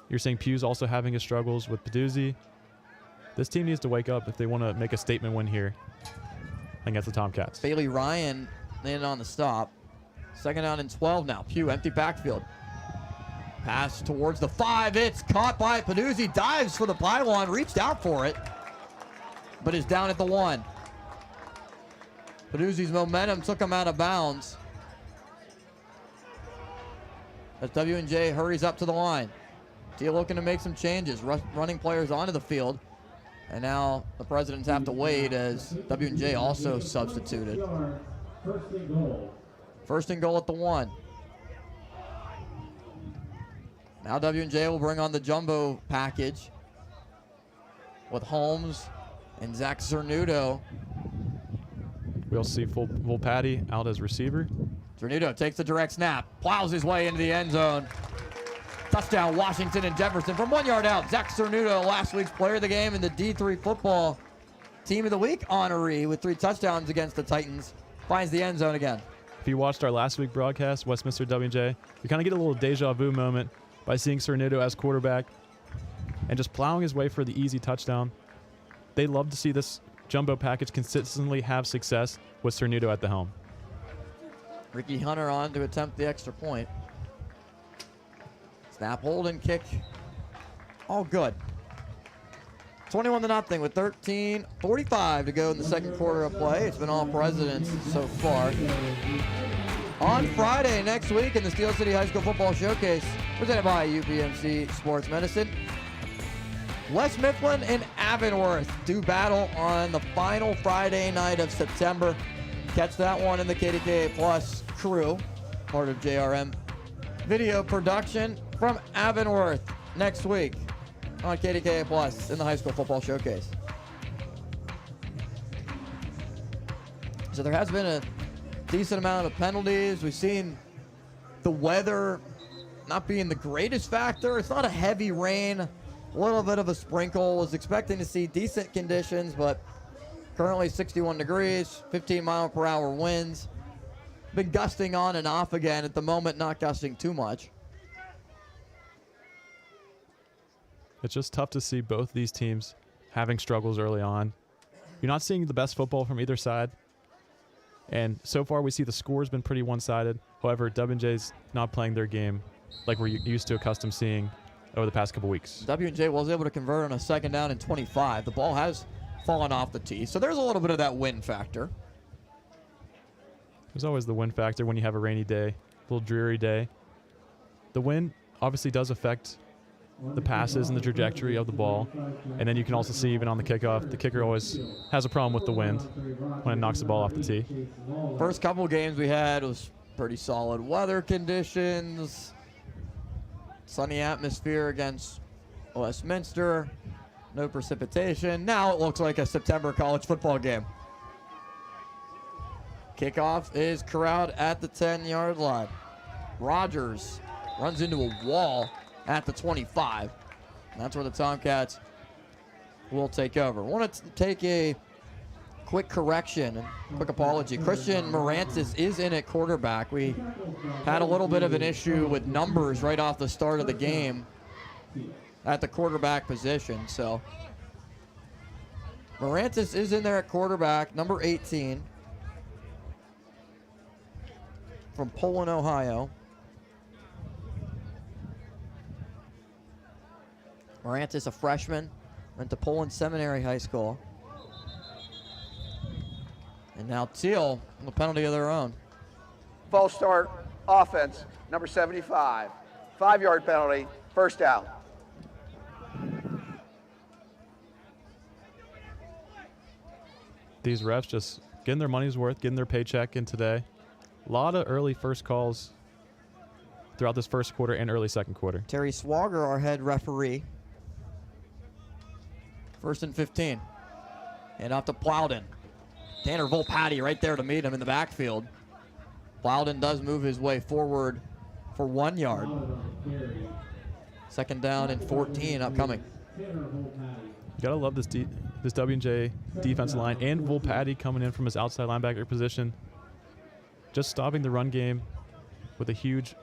You're saying Pugh's also having his struggles with Peduzzi. This team needs to wake up if they want to make a statement win here against the Tomcats. Bailey Ryan in on the stop. 2nd down and 12 now. Pugh, empty backfield. Pass towards the 5. It's caught by Peduzzi. Dives for the pylon. Reached out for it, but is down at the 1. Peduzzi's momentum took him out of bounds as W&J hurries up to the line. Thiel looking to make some changes, running players onto the field. And now the Presidents have to wait as W&J also substituted. 1st and goal at the 1. Now W&J will bring on the jumbo package with Holmes and Zach Cernuto. We'll see Volpatti out as receiver. Cernuto takes the direct snap, plows his way into the end zone. Touchdown, Washington and Jefferson from 1 yard out. Zach Cernuto, last week's player of the game and the D3 football team of the week honoree with 3 touchdowns against the Titans, finds the end zone again. If you watched our last week broadcast, Westminster W&J, you kind of get a little deja vu moment by seeing Cernuto as quarterback and just plowing his way for the easy touchdown. They love to see this jumbo package consistently have success with Cernuto at the helm. Ricky Hunter on to attempt the extra point. Snap, hold, and kick. All good. 21-0 with 13:45 to go in the 2nd quarter of play. It's been all Presidents so far. On Friday next week in the Steel City High School Football Showcase, presented by UPMC Sports Medicine, West Mifflin and Avonworth do battle on the final Friday night of September. catch that one in the KDKA Plus crew, part of JRM video production from Avonworth next week on KDKA Plus in the High School Football Showcase. So there has been a decent amount of penalties. We've seen the weather not being the greatest factor. It's not a heavy rain, a little bit of a sprinkle. Was expecting to see decent conditions, but currently 61 degrees, 15-mile-per-hour winds. Been gusting on and off again. At the moment, not gusting too much. It's just tough to see both these teams having struggles early on. You're not seeing the best football from either side. And so far, we see the score's been pretty one-sided. However, W&J's not playing their game like we're used to accustomed seeing over the past couple weeks. W&J was able to convert on a 2nd down and 25. The ball has fallen off the tee, so there's a little bit of that win factor. There's always the win factor when you have a rainy day, a little dreary day. The wind obviously does affect the passes and the trajectory of the ball. And then you can also see even on the kickoff, the kicker always has a problem with the wind when it knocks the ball off the tee. First couple games we had was pretty solid weather conditions. Sunny atmosphere against Westminster. No precipitation. Now it looks like a September college football game. Kickoff is corralled at the 10-yard line. Rogers runs into a wall at the 25. And that's where the Tomcats will take over. I want to take a quick correction and quick apology. Christian Morantis is in at quarterback. We had a little bit of an issue with numbers right off the start of the game at the quarterback position. So Morantis is in there at quarterback, number 18 from Poland, Ohio. Morantis, a freshman, went to Poland Seminary High School. And now Thiel on the penalty of their own. False start, offense, number 75. 5-yard penalty, 1st down. These refs just getting their money's worth, getting their paycheck in today. A lot of early first calls throughout this first quarter and early second quarter. Terry Swager, our head referee. 1st and 15. And off to Plowden. Tanner Volpatti right there to meet him in the backfield. Plowden does move his way forward for 1 yard. 2nd down and 14 upcoming. You gotta love this this W&J defensive line and Volpatti coming in from his outside linebacker position. Just stopping the run game with a huge,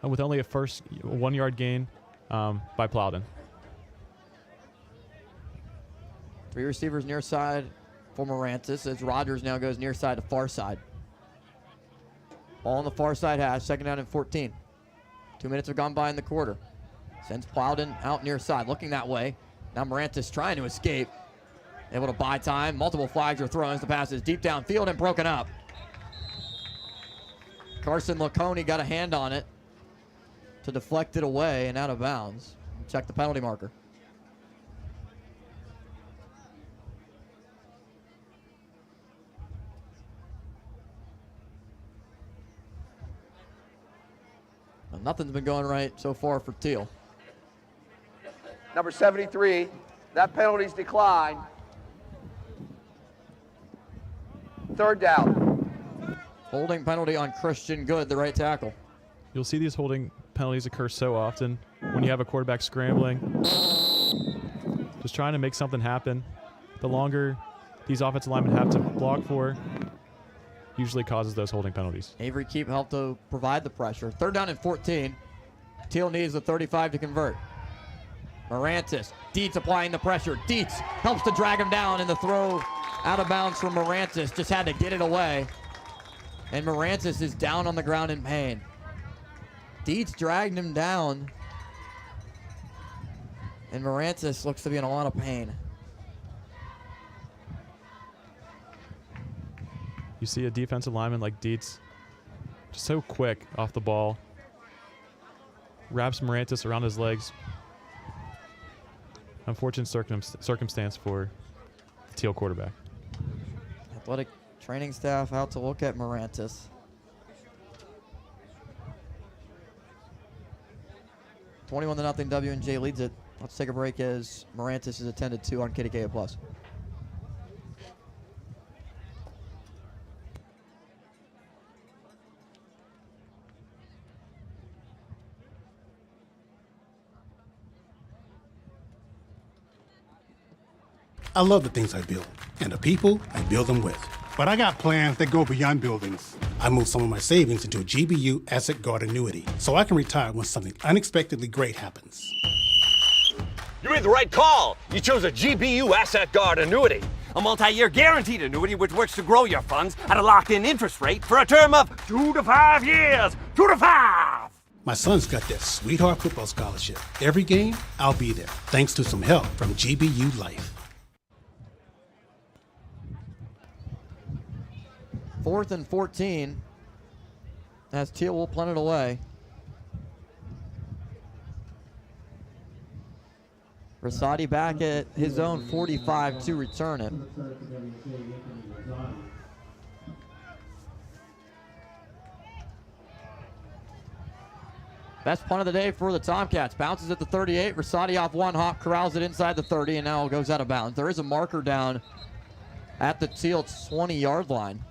with only a first 1 yard gain by Plowden. 3 receivers near side for Morantis as Rogers now goes near side to far side. Ball on the far side hash, 2nd down and 14. 2 minutes have gone by in the quarter. Sends Plowden out near side, looking that way. Now Morantis trying to escape. Able to buy time. Multiple flags are thrown as the pass is deep downfield and broken up. Carson Laconi got a hand on it to deflect it away and out of bounds. Check the penalty marker. Well, nothing's been going right so far for Thiel. Number 73, that penalty's declined. 3rd down. Holding penalty on Christian Good, the right tackle. You'll see these holding penalties occur so often when you have a quarterback scrambling, just trying to make something happen. The longer these offensive linemen have to block for, usually causes those holding penalties. Avery Keep helped to provide the pressure. 3rd down and 14. Thiel needs the 35 to convert. Morantis, Dietz applying the pressure. Dietz helps to drag him down, and the throw out of bounds from Morantis. Just had to get it away. And Morantis is down on the ground in pain. Dietz dragged him down. And Morantis looks to be in a lot of pain. You see a defensive lineman like Dietz, just so quick off the ball. Wraps Morantis around his legs. Unfortunate circumstance for the Thiel quarterback. Athletic Training staff out to look at Morantis. $21-0 W&J leads it. Let's take a break as Morantis is attended to on KDKA Plus. I love the things I build and the people I build them with. But I got plans that go beyond buildings. I moved some of my savings into a GBU Asset Guard annuity so I can retire when something unexpectedly great happens. You made the right call. You chose a GBU Asset Guard annuity, a multi-year guaranteed annuity which works to grow your funds at a locked-in interest rate for a term of 2 to 5 years. 2 to 5! My son's got that sweetheart football scholarship. Every game, I'll be there, thanks to some help from GBU Life. 4th and 14 as Thiel will punt it away. Rosati back at his own 45 to return it. Best punt of the day for the Tomcats. Bounces at the 38. Rosati off one hop, corrals it inside the 30, and now it goes out of bounds. There is a marker down at the Thiel 20-yard line.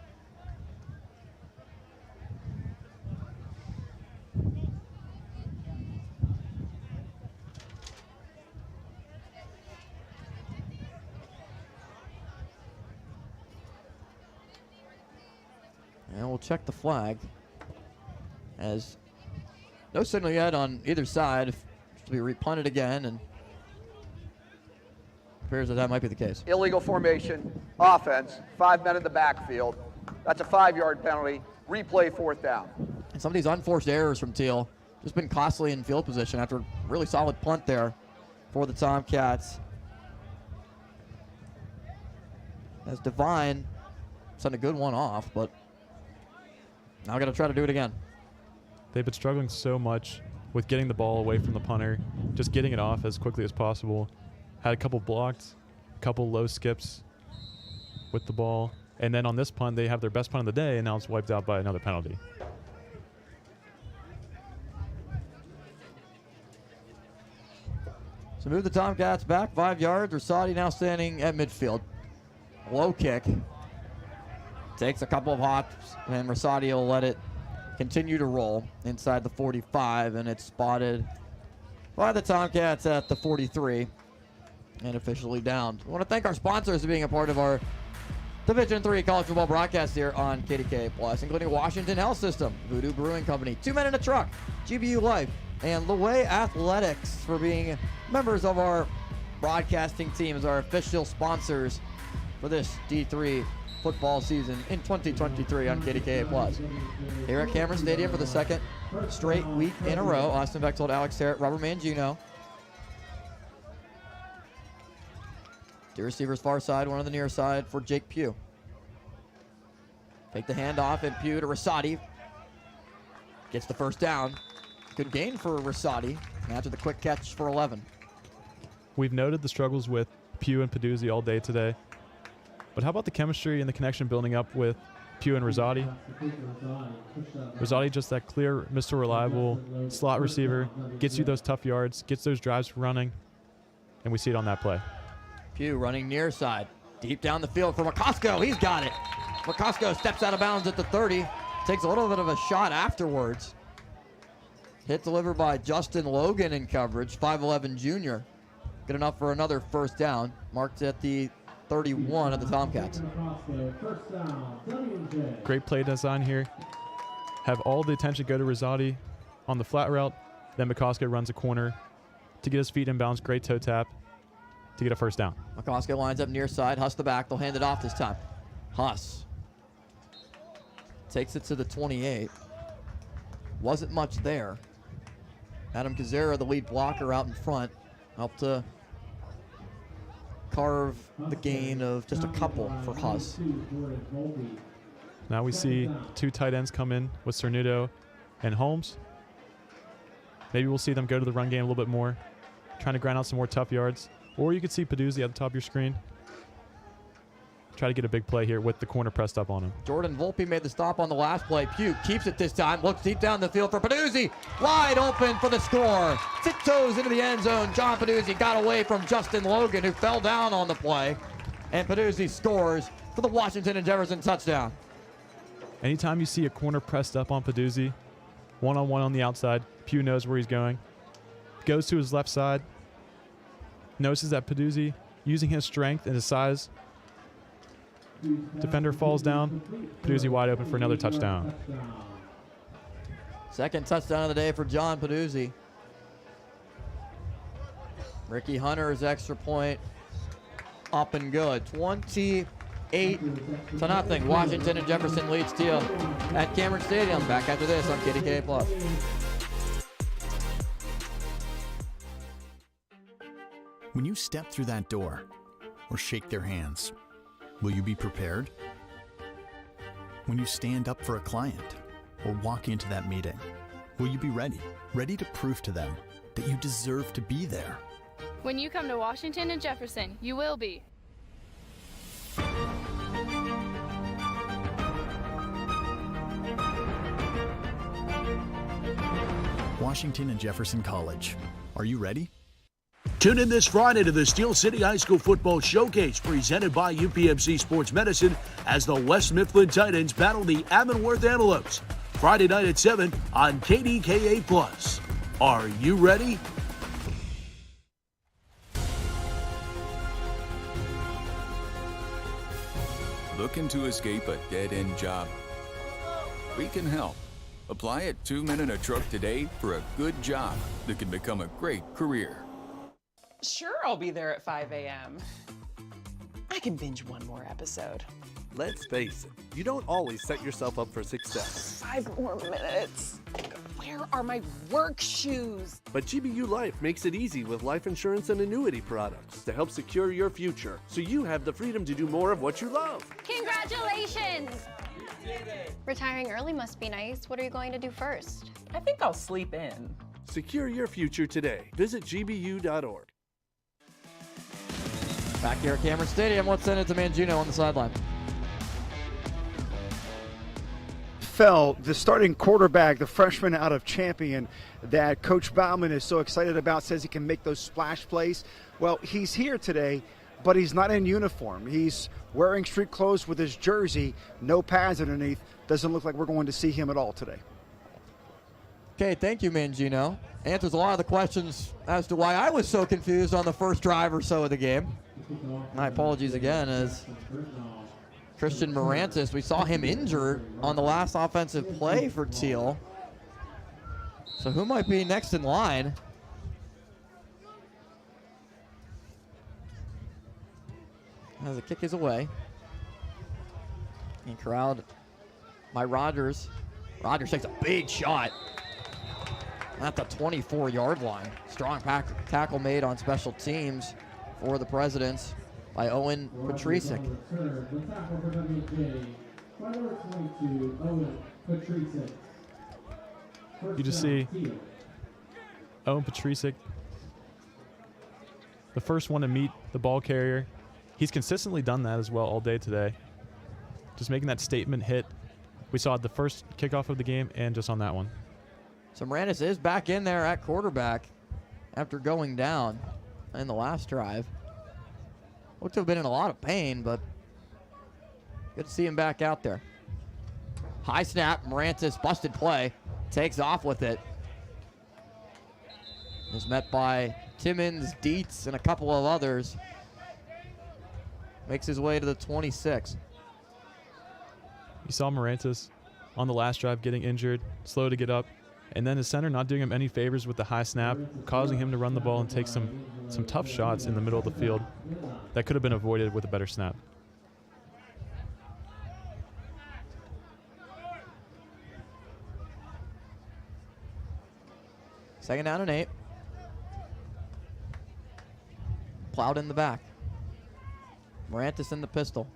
And we'll check the flag as no signal yet on either side. To be repunted again, and appears that might be the case. Illegal formation, offense, 5 men in the backfield. That's a 5-yard penalty. Replay 4th down. And some of these unforced errors from Thiel just been costly in field position after a really solid punt there for the Tomcats. As Devine sent a good one off, but now got to try to do it again. They've been struggling so much with getting the ball away from the punter, just getting it off as quickly as possible. Had a couple blocked, a couple low skips with the ball. And then on this punt, they have their best punt of the day, and now it's wiped out by another penalty. So move the Tomcats back 5 yards. Rosati now standing at midfield. Low kick. Takes a couple of hops, and Rosati will let it continue to roll inside the 45, and it's spotted by the Tomcats at the 43 and officially down. I want to thank our sponsors for being a part of our Division III college football broadcast here on KDKA Plus, including Washington Health System, Voodoo Brewing Company, 2 Men in a Truck, GBU Life, and Leway Athletics for being members of our broadcasting team as our official sponsors for this D3 football season in 2023 on KDKA Plus. Here at Cameron Stadium for the second straight week in a row. Austin Bechtold, Alex Terrett, Robert Mangino. Two receivers far side, one on the near side for Jake Pugh. Take the handoff, and Pugh to Rosati. Gets the first down. Good gain for Rosati after the quick catch for 11. We've noted the struggles with Pugh and Peduzzi all day today. But how about the chemistry and the connection building up with Pugh and Rosati? Rosati just that clear, Mr. Reliable slot receiver, gets you those tough yards, gets those drives running, and we see it on that play. Pugh running near side, deep down the field for McCosco. He's got it. McCosco steps out of bounds at the 30, takes a little bit of a shot afterwards. Hit delivered by Justin Logan in coverage, 5'11 junior. Good enough for another first down, marked at the 31 of the Tomcats. Great play design here. Have all the attention go to Rosati on the flat route. Then McCosco runs a corner to get his feet in bounds. Great toe tap to get a first down. McCosco lines up near side. Huss the back. They'll hand it off this time. Huss takes it to the 28. Wasn't much there. Adam Kazera, the lead blocker out in front, helped to carve the gain of just a couple for Huss. Now we see two tight ends come in with Cernudo and Holmes. Maybe we'll see them go to the run game a little bit more, trying to grind out some more tough yards. Or you could see Peduzzi at the top of your screen. try to get a big play here with the corner pressed up on him. Jordan Volpe made the stop on the last play. Pugh keeps it this time. Looks deep down the field for Peduzzi. Wide open for the score. Tiptoes into the end zone. John Peduzzi got away from Justin Logan, who fell down on the play. And Peduzzi scores for the Washington and Jefferson touchdown. Anytime you see a corner pressed up on Peduzzi, one-on-one on the outside, Pugh knows where he's going. Goes to his left side. Notices that Peduzzi, using his strength and his size, defender falls down. Peduzzi wide open for another touchdown. Second touchdown of the day for John Peduzzi. Ricky Hunter's extra point up and good. 28-0. Washington and Jefferson leads Thiel at Cameron Stadium. Back after this on KDKA Plus. When you step through that door or shake their hands, will you be prepared? When you stand up for a client or walk into that meeting, will you be ready? Ready to prove to them that you deserve to be there? When you come to Washington and Jefferson, you will be. Washington and Jefferson College. Are you ready? Tune in this Friday to the Steel City High School Football Showcase presented by UPMC Sports Medicine as the West Mifflin Titans battle the Ammonworth Antelopes. Friday night at 7 on KDKA+. Are you ready? Looking to escape a dead-end job? We can help. Apply at 2 Men in a Truck today for a good job that can become a great career. Sure, I'll be there at 5 a.m. I can binge one more episode. Let's face it, you don't always set yourself up for success. 5 more minutes. Where are my work shoes? But GBU Life makes it easy with life insurance and annuity products to help secure your future, so you have the freedom to do more of what you love. Congratulations! Retiring early must be nice. What are you going to do first? I think I'll sleep in. Secure your future today. Visit gbu.org. Back here at Cameron Stadium, let's send it to Mangino on the sideline. Fell, the starting quarterback, the freshman out of Champion that Coach Bauman is so excited about, says he can make those splash plays. Well, he's here today, but he's not in uniform. He's wearing street clothes with his jersey, no pads underneath. Doesn't look like we're going to see him at all today. Okay, thank you, Mangino. Answers a lot of the questions as to why I was so confused on the first drive or so of the game. My apologies again, as Christian Morantis, we saw him injured on the last offensive play for Thiel. So who might be next in line? As the kick is away. And corralled by Rogers. Rogers takes a big shot at the 24-yard line. Strong tackle made on special teams for the Presidents by Owen Patricic. You just see Owen Patricic, the first one to meet the ball carrier. He's consistently done that as well all day today. Just making that statement hit. We saw it the first kickoff of the game and just on that one. So Morantis is back in there at quarterback after going down in the last drive. Looked to have been in a lot of pain, but good to see him back out there. High snap, Morantis busted play, takes off with it. Is met by Timmons, Dietz, and a couple of others. Makes his way to the 26. You saw Morantis on the last drive getting injured, slow to get up, and then his center not doing him any favors with the high snap, causing him to run the ball and take some tough shots in the middle of the field that could have been avoided with a better snap. Second down and 8. Plowed in the back. Morantis in the pistol.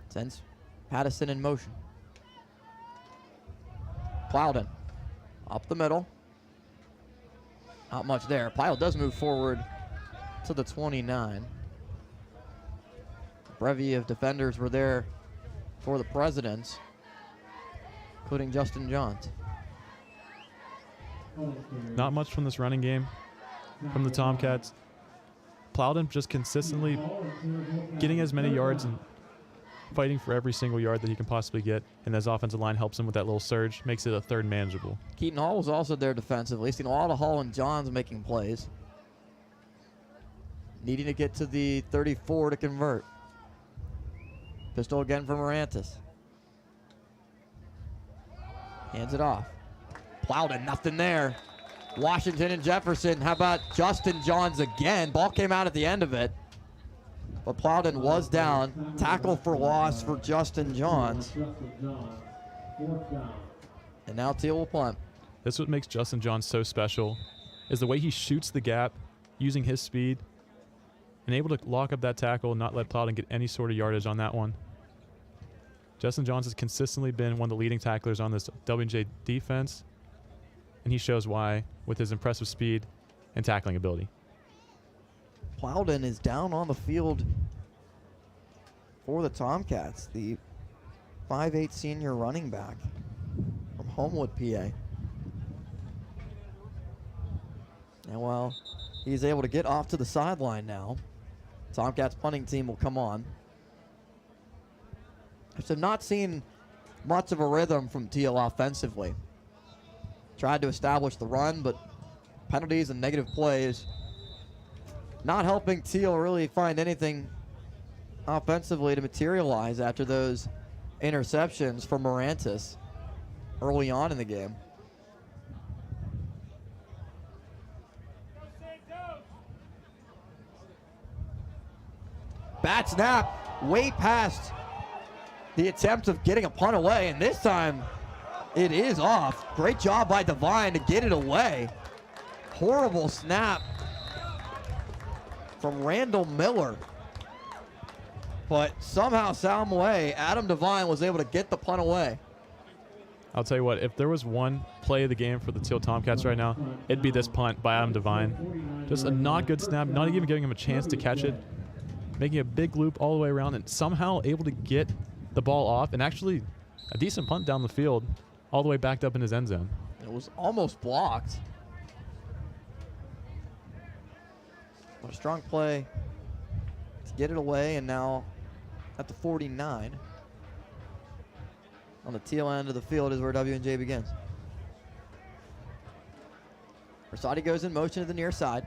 Sends Pattison in motion. Plowden up the middle. Not much there. Pyle does move forward to the 29. Bevy of defenders were there for the Presidents, including Justin Johns. Not much from this running game from the Tomcats. Plowden just consistently getting as many yards and fighting for every single yard that he can possibly get, and his offensive line helps him with that little surge, makes it a third manageable. Keaton Hall was also there defensively. Seen a lot of Hall and Johns making plays. Needing to get to the 34 to convert. Pistol again for Morantis. Hands it off. Plowden, nothing there. Washington and Jefferson. How about Justin Johns again? Ball came out at the end of it, but Plowden was down. Tackle for loss for Justin Johns. And now Thiel will punt. This is what makes Justin Johns so special, is the way he shoots the gap using his speed and able to lock up that tackle and not let Plowden get any sort of yardage on that one. Justin Johns has consistently been one of the leading tacklers on this W&J defense, and he shows why with his impressive speed and tackling ability. Plowden is down on the field for the Tomcats, the 5'8" senior running back from Homewood, PA. And while he's able to get off to the sideline now, Tomcats punting team will come on. So not seen much of a rhythm from Thiel offensively. Tried to establish the run, but penalties and negative plays not helping Thiel really find anything offensively to materialize after those interceptions from Morantis early on in the game. Bat snap, way past the attempt of getting a punt away, and this time it is off. Great job by Devine to get it away. Horrible snap from Randall Miller. But somehow, some way, Adam Devine was able to get the punt away. I'll tell you what, if there was one play of the game for the Thiel Tomcats right now, it'd be this punt by Adam Devine. Just a not good snap, not even giving him a chance to catch it, making a big loop all the way around and somehow able to get the ball off, and actually a decent punt down the field all the way backed up in his end zone. It was almost blocked. What a strong play to get it away, and now at the 49. On the Thiel end of the field is where W&J begins. Versati goes in motion to the near side.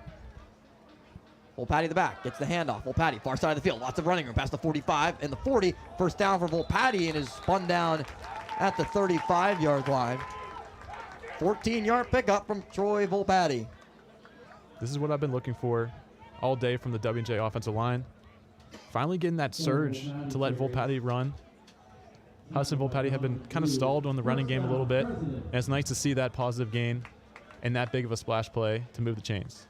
Volpatti the back, gets the handoff. Volpatti, far side of the field, lots of running room past the 45 and the 40. First down for Volpatti, and is spun down at the 35-yard line. 14-yard pickup from Troy Volpatti. This is what I've been looking for all day from the W&J offensive line. Finally getting that surge to let Volpatti run. Hudson Volpatti have been kind of stalled on the running game a little bit, and it's nice to see that positive gain and that big of a splash play to move the chains.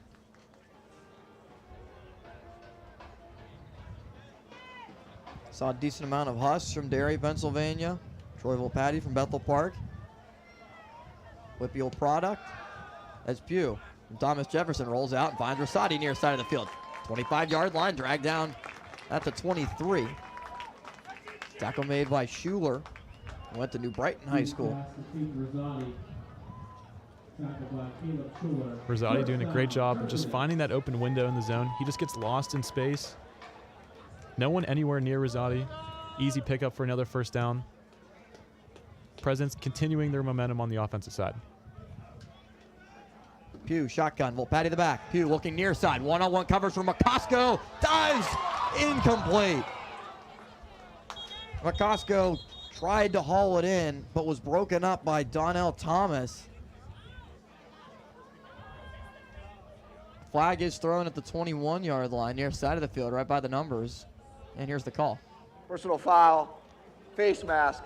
Saw a decent amount of Huss from Derry, Pennsylvania. Troy Volpatti from Bethel Park. Whippeal product as Pugh. Thomas Jefferson rolls out and finds Rosati near side of the field. 25-yard line, dragged down at the 23. Tackle made by Schuler. Went to New Brighton High School. Rosati doing a great job of just finding that open window in the zone. He just gets lost in space. No one anywhere near Rosati. Easy pickup for another first down. Presidents continuing their momentum on the offensive side. Pugh, shotgun, Volpatti the back. Pugh looking near side. One-on-one coverage from McCosco. Dives, incomplete. McCosco tried to haul it in, but was broken up by Donnell Thomas. Flag is thrown at the 21-yard line, near side of the field, right by the numbers. And here's the call. Personal foul, face mask,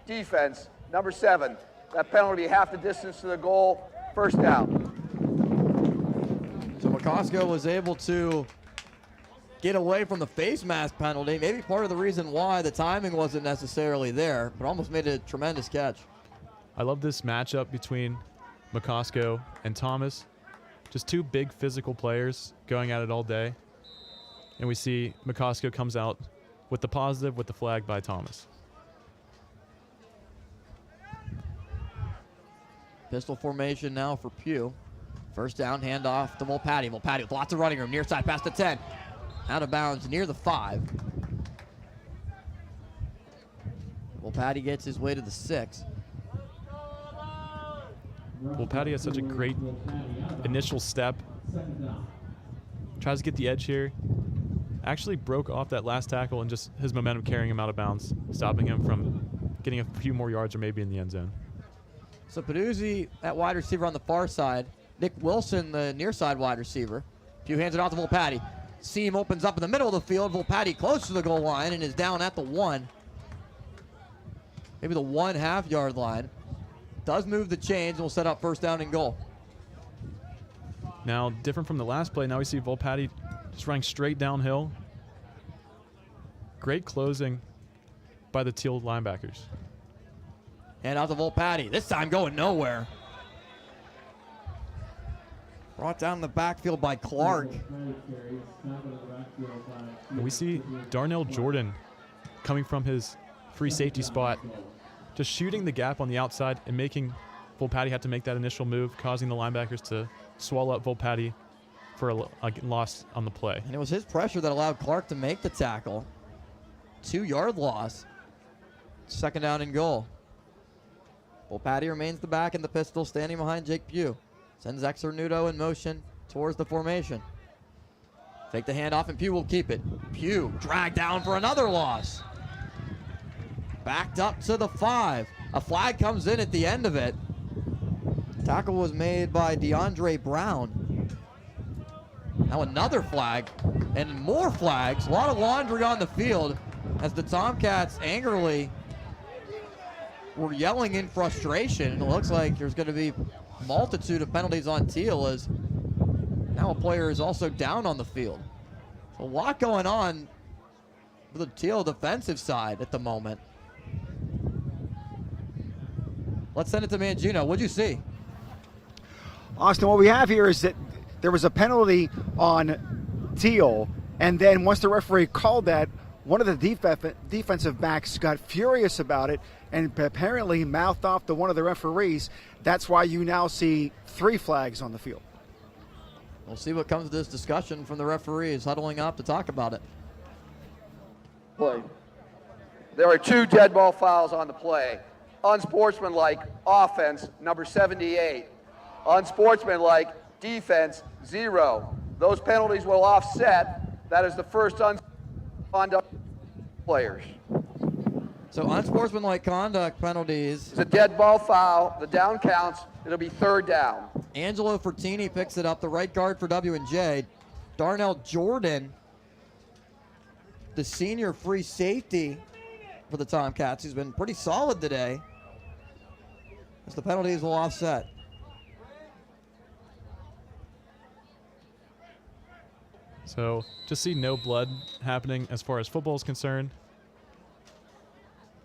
defense, number 7. That penalty will be half the distance to the goal, first down. So McCosco was able to get away from the face mask penalty. Maybe part of the reason why the timing wasn't necessarily there, but almost made a tremendous catch. I love this matchup between McCosco and Thomas. Just two big physical players going at it all day. And we see McCosco comes out with the positive with the flag by Thomas. Pistol formation now for Pugh. First down, handoff to Volpatti. Volpatti with lots of running room. Near side past the 10. Out of bounds near the 5. Volpatti gets his way to the 6. Volpatti has such a great initial step. Tries to get the edge here. Actually broke off that last tackle and just his momentum carrying him out of bounds, stopping him from getting a few more yards or maybe in the end zone. So Peduzzi at wide receiver on the far side. Nick Wilson, the near side wide receiver. Pugh hands it off to Volpatti. Seam opens up in the middle of the field. Volpatti close to the goal line and is down at the 1. Maybe the 1.5 yard line. Does move the chains and will set up first down and goal. Now, different from the last play, now we see Volpatti just running straight downhill. Great closing by the Thiel linebackers. And out to Volpatti. This time going nowhere. Brought down the backfield by Clark. And we see Darnell Jordan coming from his free safety spot, just shooting the gap on the outside and making Volpatti have to make that initial move, causing the linebackers to swallow up Volpatti for a loss on the play. And it was his pressure that allowed Clark to make the tackle. 2-yard loss. Second down and goal. Volpatti remains the back in the pistol, standing behind Jake Pugh. Sends Exernudo in motion towards the formation. Take the handoff and Pugh will keep it. Pugh dragged down for another loss. Backed up to the 5. A flag comes in at the end of it. Tackle was made by DeAndre Brown. Now another flag and more flags. A lot of laundry on the field as the Tomcats angrily were yelling in frustration. And it looks like there's going to be a multitude of penalties on Thiel as now a player is also down on the field. So a lot going on with the Thiel defensive side at the moment. Let's send it to Mangino. What'd you see? Austin, what we have here is that there was a penalty on Thiel, and then once the referee called that, one of the defensive backs got furious about it and apparently mouthed off to one of the referees. That's why you now see 3 flags on the field. We'll see what comes of this discussion from the referees huddling up to talk about it. Play. There are 2 dead ball fouls on the play. Unsportsmanlike offense, number 78. Unsportsmanlike defense, 0. Those penalties will offset. That is the first conduct players. So unsportsmanlike conduct penalties. It's a dead ball foul. The down counts. It'll be 3rd down. Angelo Fertini picks it up, the right guard for W&J. Darnell Jordan, the senior free safety for the Tomcats, who's been pretty solid today, as the penalties will offset. So just see no blood happening as far as football is concerned.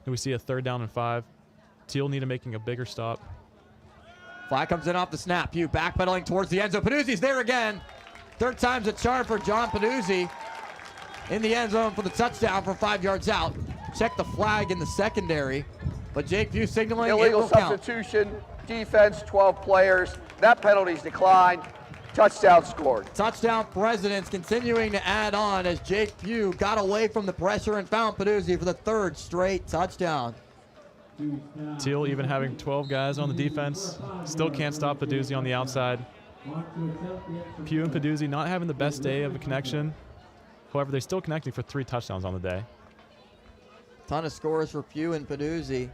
And we see a 3rd down and 5. Thiel need to making a bigger stop. Flag comes in off the snap. Pugh backpedaling towards the end zone. Peduzzi's there again. 3rd time's a charm for John Peduzzi in the end zone for the touchdown from 5 yards out. Check the flag in the secondary, but Jake Pugh signaling illegal it will count. substitution, defense, 12 players. That penalty's declined. Touchdown scored. Touchdown Presidents continuing to add on as Jake Pugh got away from the pressure and found Peduzzi for the 3rd straight touchdown. Thiel even having 12 guys on the defense, still can't stop Peduzzi on the outside. Pugh and Peduzzi not having the best day of a connection. However, they're still connecting for 3 touchdowns on the day. Ton of scores for Pugh and Peduzzi.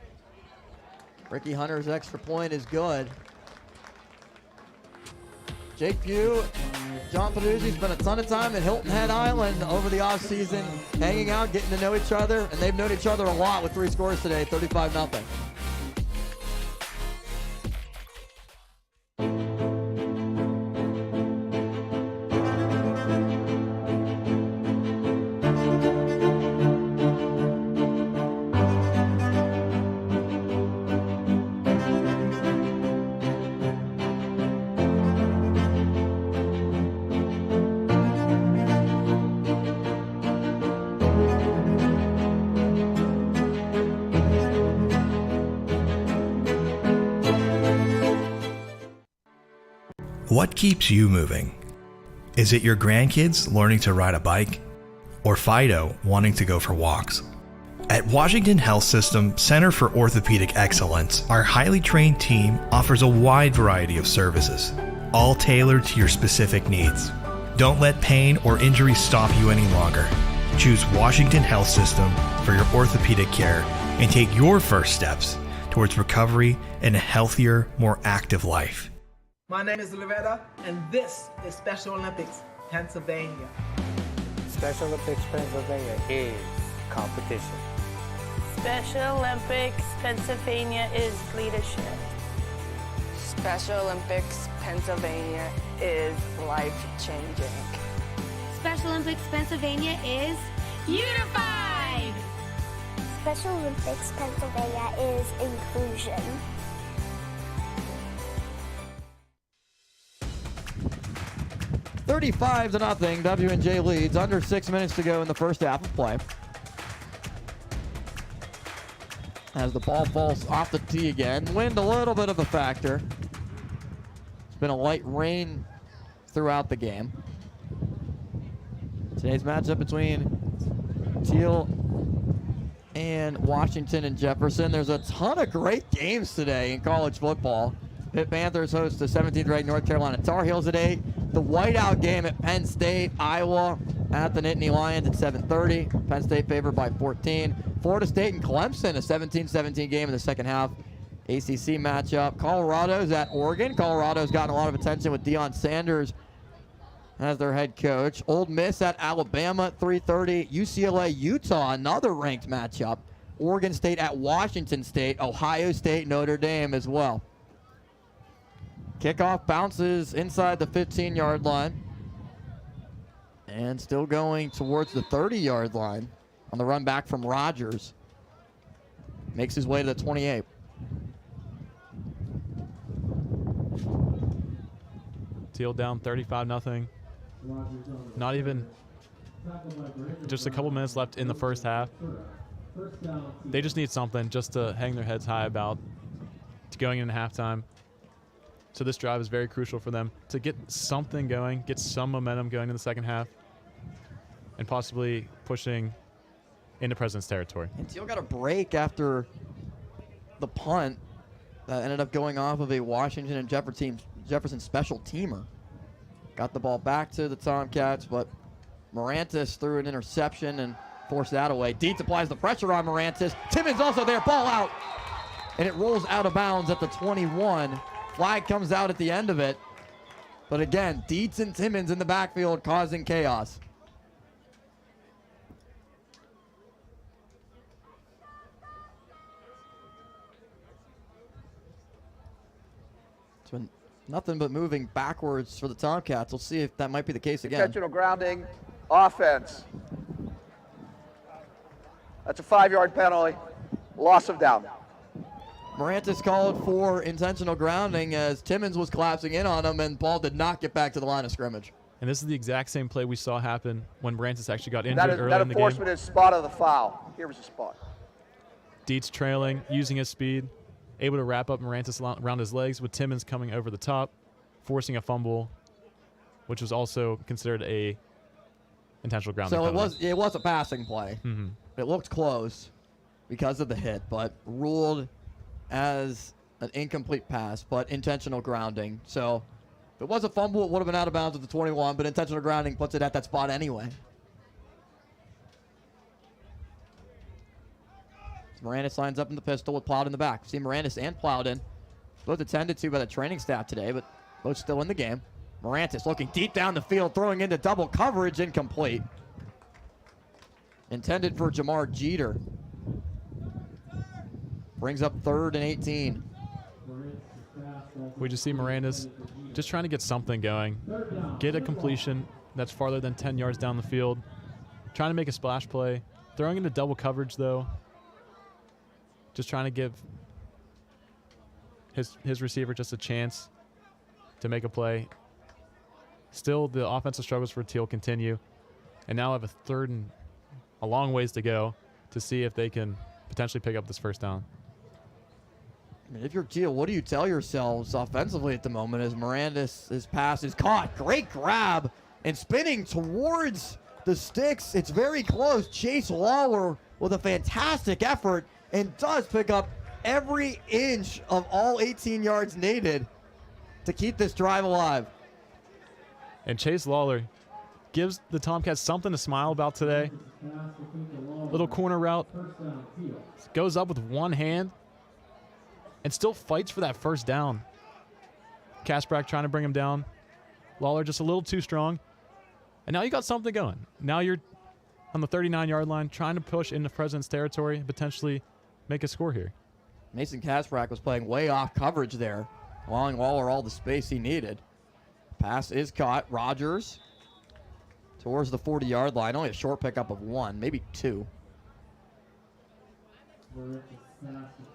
Ricky Hunter's extra point is good. Jake Pugh, John Peduzzi spent a ton of time at Hilton Head Island over the offseason, hanging out, getting to know each other, and they've known each other a lot with 3 scores today, 35-0. What keeps you moving? Is it your grandkids learning to ride a bike? Or Fido wanting to go for walks? At Washington Health System Center for Orthopedic Excellence, our highly trained team offers a wide variety of services, all tailored to your specific needs. Don't let pain or injury stop you any longer. Choose Washington Health System for your orthopedic care and take your first steps towards recovery and a healthier, more active life. My name is Loretta, and this is Special Olympics Pennsylvania. Special Olympics Pennsylvania is competition. Special Olympics Pennsylvania is leadership. Special Olympics Pennsylvania is life-changing. Special Olympics Pennsylvania is unified. Special Olympics Pennsylvania is inclusion. $35-0. W&J leads. Under 6 minutes to go in the first half of play. As the ball falls off the tee again. Wind a little bit of a factor. It's been a light rain throughout the game. Today's matchup between Thiel and Washington and Jefferson. There's a ton of great games today in college football. Pitt Panthers host the 17th ranked North Carolina Tar Heels at 8. The whiteout game at Penn State, Iowa at the Nittany Lions at 7:30. Penn State favored by 14. Florida State and Clemson, a 17-17 game in the second half. ACC matchup. Colorado's at Oregon. Colorado's gotten a lot of attention with Deion Sanders as their head coach. Ole Miss at Alabama at 3:30. UCLA, Utah, another ranked matchup. Oregon State at Washington State. Ohio State, Notre Dame as well. Kickoff bounces inside the 15-yard line. And still going towards the 30-yard line on the run back from Rogers. Makes his way to the 28. Thiel down 35-0. Not even just a couple minutes left in the first half. They just need something just to hang their heads high about going into halftime. So this drive is very crucial for them to get something going, get some momentum going in the second half, and possibly pushing into President's territory. And Thiel got a break after the punt that ended up going off of a Washington and Jefferson special teamer. Got the ball back to the Tomcats, but Morantis threw an interception and forced that away. Dietz applies the pressure on Morantis. Timmons also there, ball out. And it rolls out of bounds at the 21. Flag comes out at the end of it. But again, Dietz and Timmons in the backfield causing chaos. It's been nothing but moving backwards for the Tomcats. We'll see if that might be the case again. Intentional grounding, offense. That's a 5-yard penalty, loss of down. Morantis called for intentional grounding as Timmons was collapsing in on him, and ball did not get back to the line of scrimmage. And this is the exact same play we saw happen when Morantis actually got injured early in the game. That enforcement is spot of the foul. Here was the spot. Dietz trailing, using his speed, able to wrap up Morantis around his legs with Timmons coming over the top, forcing a fumble, which was also considered a intentional grounding. So it was a passing play. Mm-hmm. It looked close because of the hit, but ruled as an incomplete pass, but intentional grounding. So if it was a fumble, it would have been out of bounds at the 21, but intentional grounding puts it at that spot anyway. Morantis lines up in the pistol with Plowden in the back. See Morantis and Plowden both attended to by the training staff today, but both still in the game. Morantis looking deep down the field, throwing into double coverage, incomplete. Intended for Jamar Jeter. Brings up 3rd and 18. We just see Morantis just trying to get something going. Get a completion that's farther than 10 yards down the field. Trying to make a splash play. Throwing into double coverage, though. Just trying to give his receiver just a chance to make a play. Still, the offensive struggles for Thiel continue. And now have a 3rd and a long ways to go to see if they can potentially pick up this first down. I mean, if you're Thiel, what do you tell yourselves offensively at the moment as Mirandis' pass is caught? Great grab and spinning towards the sticks. It's very close. Chase Lawler with a fantastic effort and does pick up every inch of all 18 yards needed to keep this drive alive. And Chase Lawler gives the Tomcats something to smile about today. Little corner route. Goes up with one hand and still fights for that first down. Kasprak trying to bring him down. Lawler just a little too strong. And now you got something going. Now you're on the 39-yard line trying to push into President's territory and potentially make a score here. Mason Kasprak was playing way off coverage there, allowing Lawler all the space he needed. Pass is caught. Rogers towards the 40-yard line. Only a short pickup of 1, maybe 2.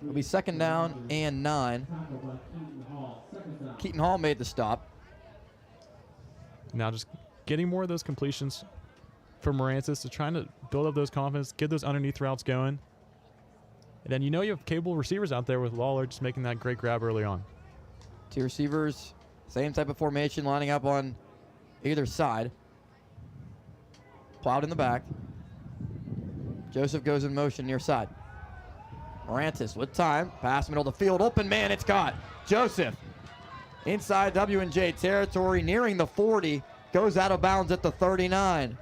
It'll be 2nd down and 9. Keaton Hall made the stop. Now just getting more of those completions for Morantis to trying to build up those confidence, get those underneath routes going. And then you know you have capable receivers out there with Lawler just making that great grab early on. 2 receivers, same type of formation lining up on either side. Plowed in the back. Joseph goes in motion near side. Morantis with time. Pass middle of the field. Open man. It's caught. Joseph inside W&J territory nearing the 40. Goes out of bounds at the 39.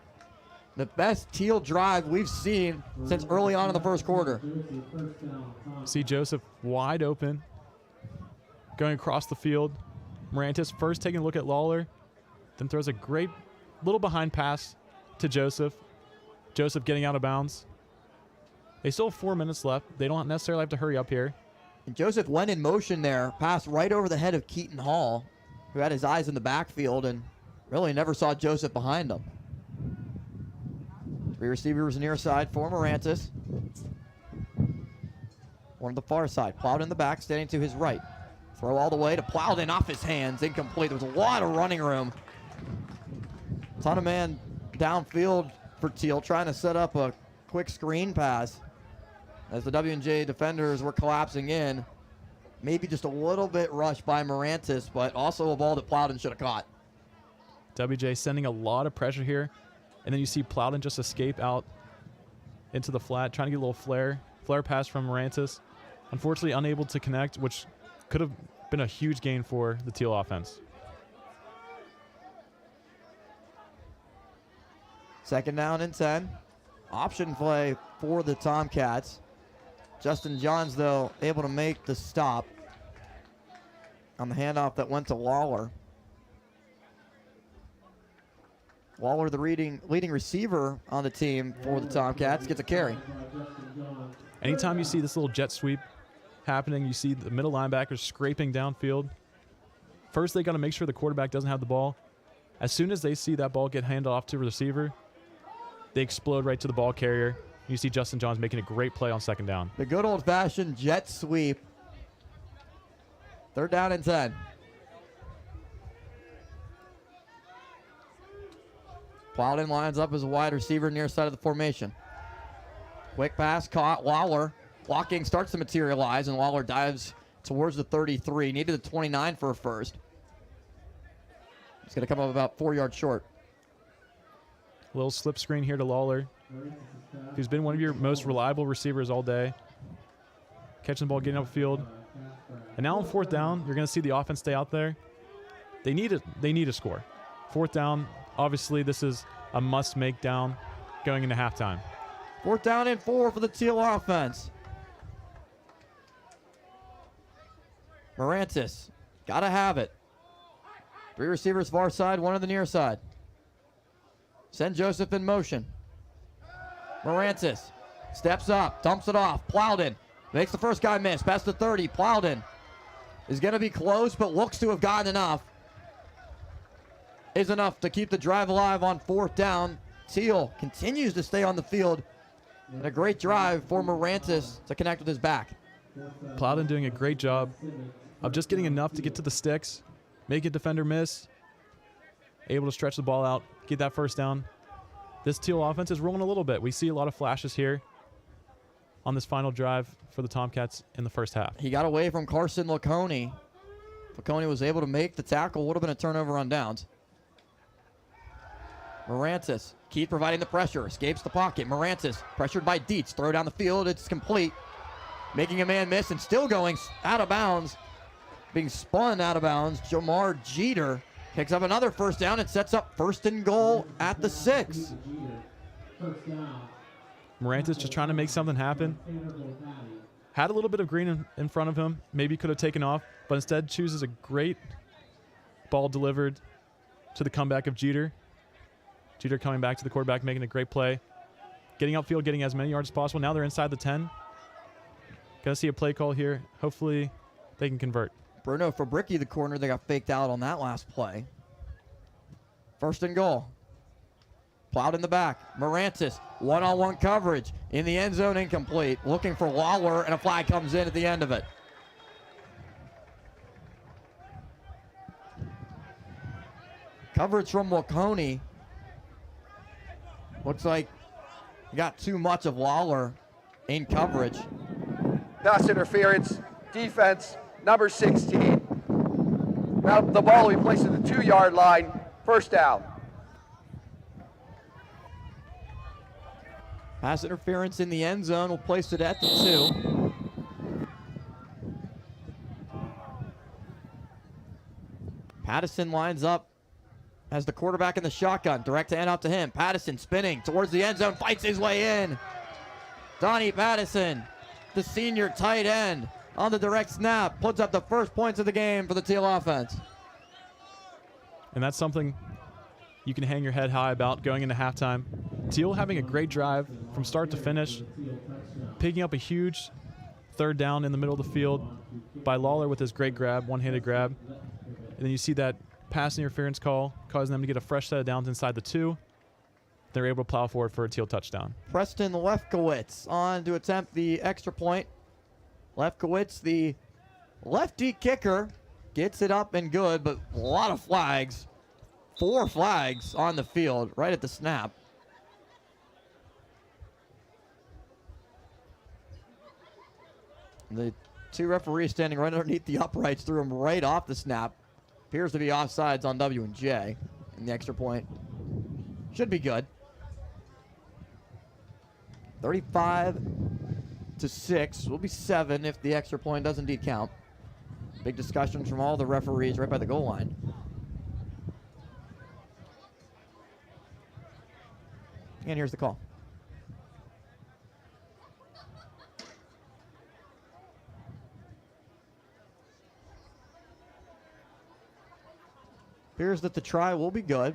The best Thiel drive we've seen since early on in the first quarter. See Joseph wide open. Going across the field. Morantis first taking a look at Lawler. Then throws a great little behind pass to Joseph. Joseph getting out of bounds. They still have 4 minutes left. They don't necessarily have to hurry up here. And Joseph went in motion there, passed right over the head of Keaton Hall, who had his eyes in the backfield and really never saw Joseph behind him. 3 receivers near side for Morantis. One on the far side. Plowden in the back, standing to his right. Throw all the way to Plowden, off his hands, incomplete. There was a lot of running room. Ton of man downfield for Thiel, trying to set up a quick screen pass as the W&J defenders were collapsing in. Maybe just a little bit rushed by Morantis, but also a ball that Plowden should have caught. WJ sending a lot of pressure here. And then you see Plowden just escape out into the flat, trying to get a little flare pass from Morantis. Unfortunately, unable to connect, which could have been a huge gain for the Thiel offense. 2nd down and 10. Option play for the Tomcats. Justin Johns, though, able to make the stop on the handoff that went to Lawler. Lawler, the leading receiver on the team for the Tomcats, gets a carry. Anytime you see this little jet sweep happening, you see the middle linebackers scraping downfield. First, they got to make sure the quarterback doesn't have the ball. As soon as they see that ball get handed off to the receiver, they explode right to the ball carrier. You see Justin Johns making a great play on 2nd down. The good old-fashioned jet sweep. 3rd down and 10. Plowden lines up as a wide receiver near side of the formation. Quick pass caught. Lawler blocking starts to materialize, and Lawler dives towards the 33. Needed the 29 for a first. He's going to come up about 4 yards short. Little slip screen here to Lawler, who's been one of your most reliable receivers all day. Catching the ball, getting upfield. And now on 4th down, you're going to see the offense stay out there. They need a score. 4th down, obviously this is a must-make down going into halftime. 4th down and 4 for the Thiel offense. Morantis, got to have it. 3 receivers far side, 1 on the near side. Send Joseph in motion. Morantis steps up, dumps it off. Plowden makes the first guy miss. Past the 30. Plowden is going to be close, but looks to have gotten enough. Is enough to keep the drive alive on 4th down. Thiel continues to stay on the field. And a great drive for Morantis to connect with his back. Plowden doing a great job of just getting enough to get to the sticks, make a defender miss, able to stretch the ball out, get that 1st down. This Thiel offense is rolling a little bit. We see a lot of flashes here. on this final drive for the Tomcats in the first half. He got away from Carson Laconey. Laconey was able to make the tackle. Would have been a turnover on downs. Morantis, Keith providing the pressure, escapes the pocket. Morantis, pressured by Dietz, throw down the field, it's complete. Making a man miss and still going out of bounds. Being spun out of bounds, Jamar Jeter picks up another first down and sets up 1st and goal at the 6. Morantis just trying to make something happen. Had a little bit of green in front of him. Maybe could have taken off, but instead chooses a great ball delivered to the comeback of Jeter. Jeter coming back to the quarterback, making a great play. Getting upfield, getting as many yards as possible. Now they're inside the 10. Got to see a play call here. Hopefully they can convert. Bruno Fabricki, the corner, they got faked out on that last play. 1st and goal. Plowed in the back. Morantis, one-on-one coverage. In the end zone, incomplete. Looking for Lawler, and a flag comes in at the end of it. Coverage from Laconey. Looks like he got too much of Lawler in coverage. Pass interference, defense, number 16. Now the ball will be placed at the 2-yard line, 1st down. Pass interference in the end zone. We'll place it at the 2. Pattison lines up as the quarterback in the shotgun. Direct hand out to him. Pattison spinning towards the end zone. Fights his way in. Donnie Pattison, the senior tight end, on the direct snap. Puts up the first points of the game for the Thiel offense. And that's something you can hang your head high about going into halftime. Thiel having a great drive from start to finish, picking up a huge 3rd down in the middle of the field by Lawler with his great grab, one-handed grab. And then you see that pass interference call causing them to get a fresh set of downs inside the 2. They're able to plow forward for a Thiel touchdown. Preston Lefkowitz on to attempt the extra point. Lefkowitz, the lefty kicker, gets it up and good, but a lot of flags. 4 flags on the field right at the snap. The 2 referees standing right underneath the uprights threw him right off the snap. Appears to be offsides on W&J. And the extra point should be good. 35-6. Will be 7 if the extra point does indeed count. Big discussions from all the referees right by the goal line. And here's the call. Appears that the try will be good.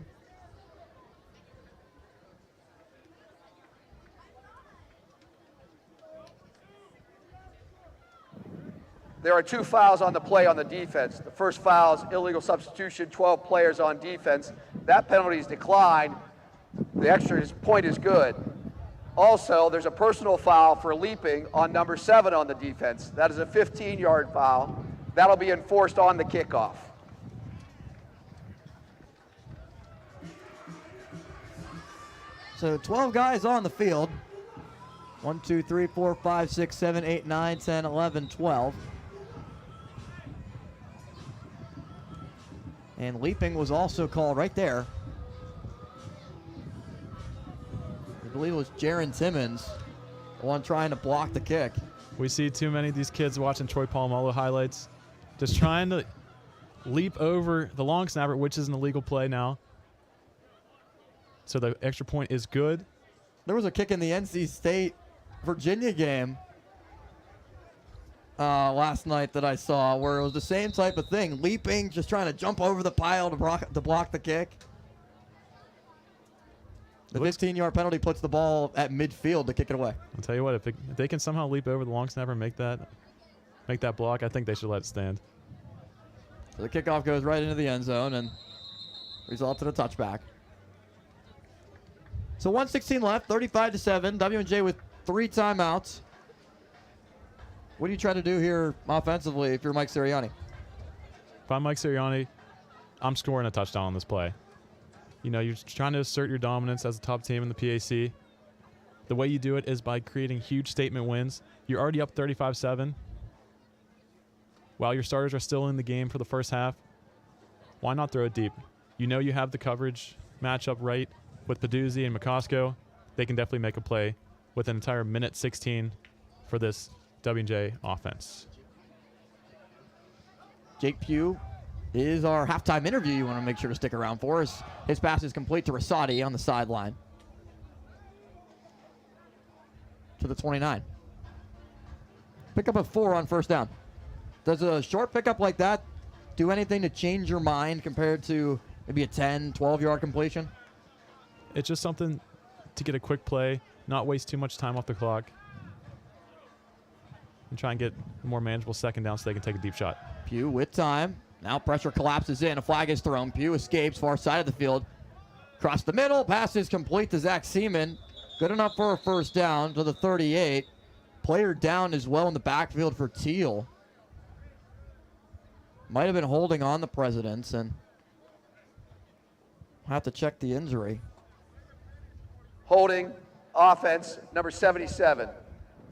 There are 2 fouls on the play on the defense. The first foul is illegal substitution, 12 players on defense. That penalty is declined. The extra point is good. Also, there's a personal foul for leaping on number 7 on the defense. That is a 15-yard foul. That'll be enforced on the kickoff. So 12 guys on the field. 1, 2, 3, 4, 5, 6, 7, 8, 9, 10, 11, 12. And leaping was also called right there. I believe it was Jaron Timmons, the one trying to block the kick. We see too many of these kids watching Troy Polamalu highlights, just trying to leap over the long snapper, which is an illegal play now. So the extra point is good. There was a kick in the NC State-Virginia game last night that I saw where it was the same type of thing. Leaping, just trying to jump over the pile to block the kick. The 15-yard penalty puts the ball at midfield to kick it away. I'll tell you what, if they can somehow leap over the long snapper and make that block, I think they should let it stand. So the kickoff goes right into the end zone and results in a touchback. So 1:16 left, 35-7. W&J with 3 timeouts. What do you try to do here offensively if you're Mike Sirianni? If I'm Mike Sirianni, I'm scoring a touchdown on this play. You know, you're trying to assert your dominance as a top team in the PAC. The way you do it is by creating huge statement wins. You're already up 35-7. While your starters are still in the game for the first half, why not throw it deep? You know you have the coverage matchup right with Peduzzi and McCosco. They can definitely make a play with an entire minute 16 for this W&J offense. Jake Pugh is our halftime interview you want to make sure to stick around for. His pass is complete to Rosati on the sideline. To the 29. Pick up a 4 on first down. Does a short pickup like that do anything to change your mind compared to maybe a 10, 12-yard completion? It's just something to get a quick play, not waste too much time off the clock, and try and get a more manageable second down so they can take a deep shot. Pugh with time. Now pressure collapses in. A flag is thrown. Pugh escapes far side of the field. Across the middle. Pass is complete to Zach Seaman. Good enough for a first down to the 38. Player down as well in the backfield for Thiel. Might have been holding on the Presidents, and have to check the injury. Holding, offense, number 77.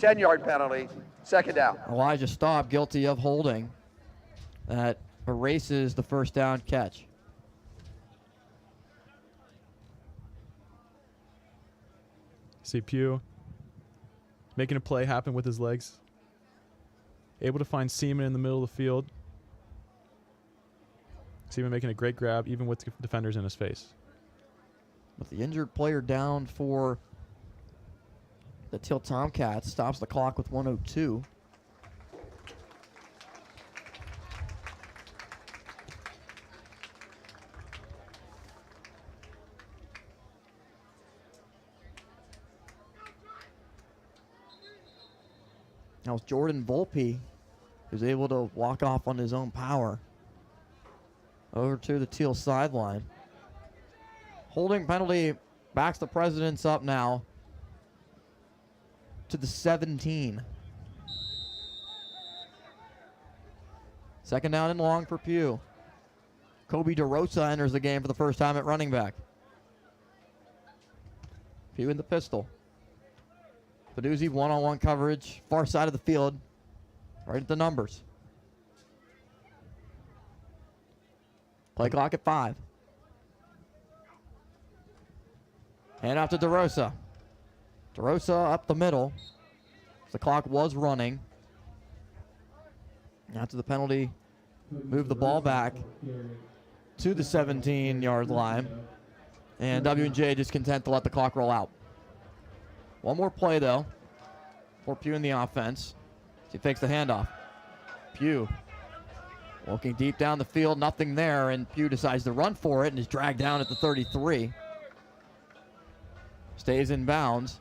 10-yard penalty, second down. Elijah Staub guilty of holding. That erases the first down catch. See Pugh making a play happen with his legs. Able to find Seaman in the middle of the field. Seaman making a great grab even with defenders in his face. With the injured player down for the Thiel Tomcats, stops the clock with 1:02. Now it's Jordan Volpe who's able to walk off on his own power over to the Thiel sideline. Holding penalty backs the Presidents up now to the 17. Second down and long for Pugh. Kobe DeRosa enters the game for the first time at running back. Pugh in the pistol. Peduzzi one-on-one coverage, far side of the field, right at the numbers. Play clock at 5. Hand off to DeRosa. DeRosa up the middle. The clock was running. After the penalty, move the ball back to the 17-yard line. And W&J just content to let the clock roll out. One more play, though, for Pugh in the offense. He fakes the handoff. Pugh walking deep down the field, nothing there, and Pugh decides to run for it and is dragged down at the 33. Stays in bounds.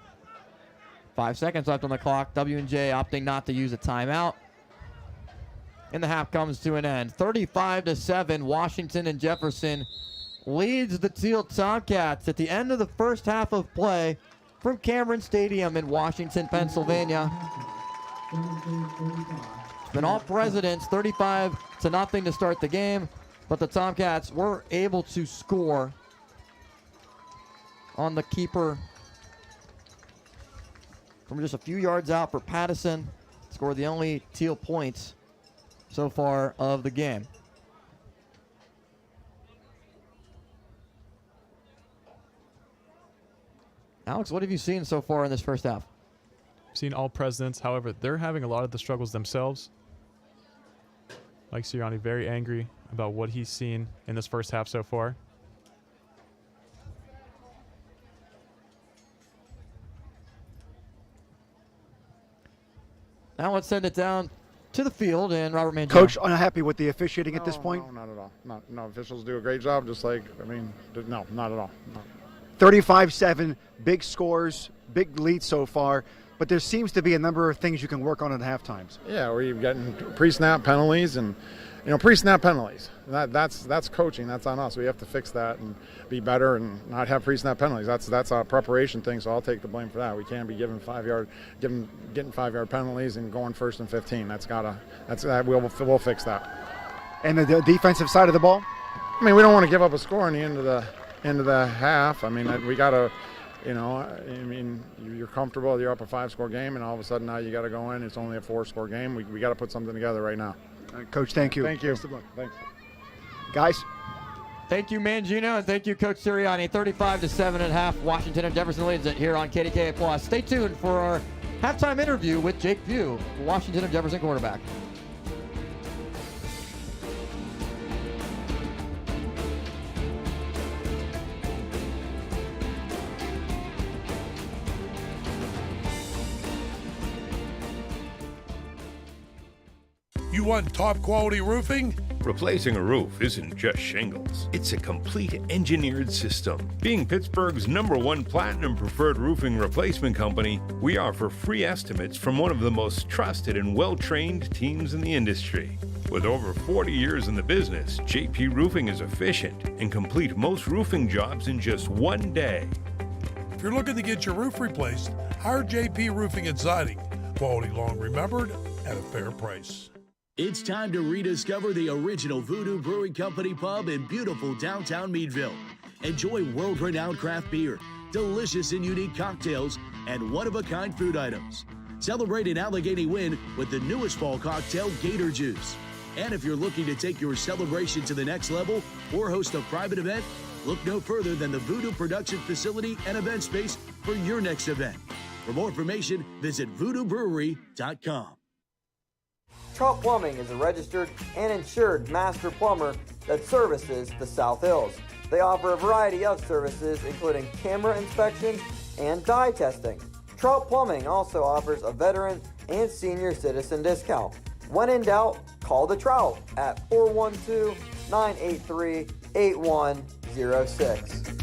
5 seconds left on the clock. W&J opting not to use a timeout. And the half comes to an end. 35-7, Washington and Jefferson leads the Thiel Tomcats at the end of the first half of play from Cameron Stadium in Washington, Pennsylvania. It's been all Presidents, 35-0 to start the game, but the Tomcats were able to score on the keeper from just a few yards out for Pattison. Scored the only Thiel points so far of the game. Alex, what have you seen so far in this first half? Seen all Presidents. However, they're having a lot of the struggles themselves. Mike Sirianni very angry about what he's seen in this first half so far. Now let's send it down to the field, and Robert Mangino. Coach, unhappy with the officiating at this point? No, not at all. No, officials do a great job, just like, no, not at all. No. 35-7, big scores, big lead so far, but there seems to be a number of things you can work on at halftimes. Yeah, where you've gotten pre-snap penalties and, pre-snap penalties. That's coaching. That's on us. We have to fix that and be better and not have pre-snap penalties. That's a preparation thing, so I'll take the blame for that. We can't be getting 5-yard penalties and going 1st and 15. We'll fix that. And the defensive side of the ball? We don't want to give up a score in the end of the half. We got to You know, I mean, you're comfortable with your up a 5-score game, and all of a sudden now you got to go in. It's only a 4-score game. We got to put something together right now. All right, Coach, thank you. Thank you. Best of luck. Thanks. Guys. Thank you, Mangino, and thank you, Coach Sirianni. 35-7 at half. Washington and Jefferson leads it here on KDKA+. Stay tuned for our halftime interview with Jake Pugh, Washington and Jefferson quarterback. You want top quality roofing? Replacing a roof isn't just shingles. It's a complete engineered system. Being Pittsburgh's #1 Platinum Preferred Roofing Replacement Company, we offer free estimates from one of the most trusted and well-trained teams in the industry. With over 40 years in the business, JP Roofing is efficient and complete most roofing jobs in just one day. If you're looking to get your roof replaced, hire JP Roofing and Siding. Quality long remembered at a fair price. It's time to rediscover the original Voodoo Brewing Company pub in beautiful downtown Meadville. Enjoy world-renowned craft beer, delicious and unique cocktails, and one-of-a-kind food items. Celebrate an Allegheny win with the newest fall cocktail, Gator Juice. And if you're looking to take your celebration to the next level or host a private event, look no further than the Voodoo Production Facility and Event Space for your next event. For more information, visit VoodooBrewery.com. Trout Plumbing is a registered and insured master plumber that services the South Hills. They offer a variety of services, including camera inspections and dye testing. Trout Plumbing also offers a veteran and senior citizen discount. When in doubt, call the Trout at 412-983-8106.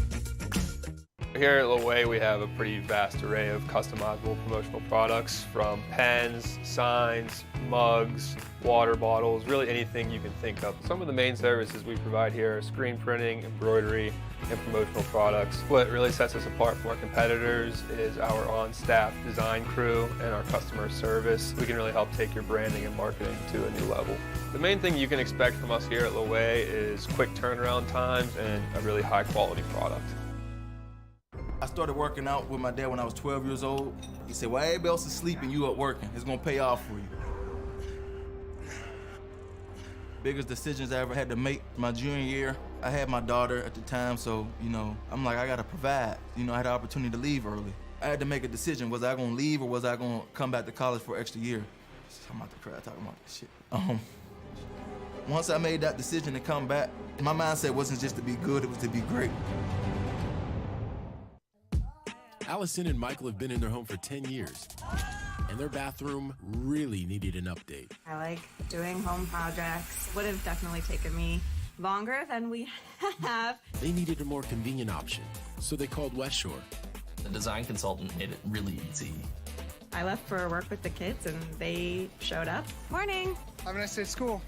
Here at Loway, we have a pretty vast array of customizable promotional products, from pens, signs, mugs, water bottles, really anything you can think of. Some of the main services we provide here are screen printing, embroidery, and promotional products. What really sets us apart from our competitors is our on-staff design crew and our customer service. We can really help take your branding and marketing to a new level. The main thing you can expect from us here at Loway is quick turnaround times and a really high quality product. I started working out with my dad when I was 12 years old. He said, while everybody else is sleeping, you up working. It's gonna pay off for you. Biggest decisions I ever had to make my junior year. I had my daughter at the time, so, I'm like, I gotta provide. I had the opportunity to leave early. I had to make a decision. Was I gonna leave or was I gonna come back to college for an extra year? I'm about to cry talking about this shit. Once I made that decision to come back, my mindset wasn't just to be good, it was to be great. Allison and Michael have been in their home for 10 years, and their bathroom really needed an update. I like doing home projects. Would have definitely taken me longer than we have. They needed a more convenient option, so they called West Shore. The design consultant made it really easy. I left for work with the kids, and they showed up. Morning. Have a nice day at school.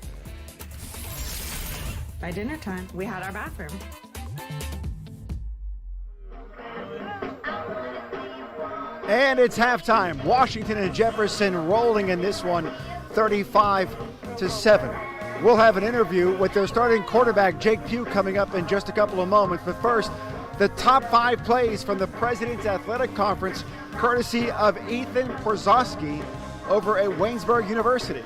By dinner time, we had our bathroom. And it's halftime. Washington and Jefferson rolling in this one, 35-7. We'll have an interview with their starting quarterback, Jake Pugh, coming up in just a couple of moments. But first, the top 5 plays from the President's Athletic Conference, courtesy of Ethan Porzowski over at Waynesburg University.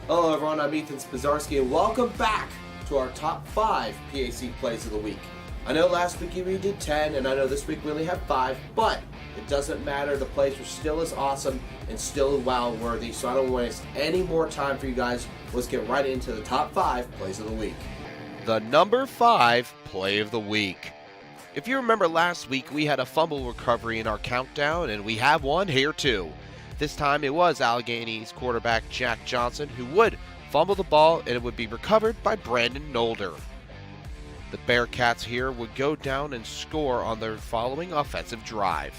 Hello everyone, I'm Ethan Spazarski, and welcome back to our top 5 PAC plays of the week. I know last week we did 10, and I know this week we only have 5, but it doesn't matter. The plays are still as awesome and still wow-worthy, so I don't waste any more time for you guys. Let's get right into the top 5 plays of the week. The number 5 play of the week. If you remember last week, we had a fumble recovery in our countdown, and we have one here too. This time it was Allegheny's quarterback Jack Johnson who would fumble the ball, and it would be recovered by Brandon Nolder. The Bearcats here would go down and score on their following offensive drive.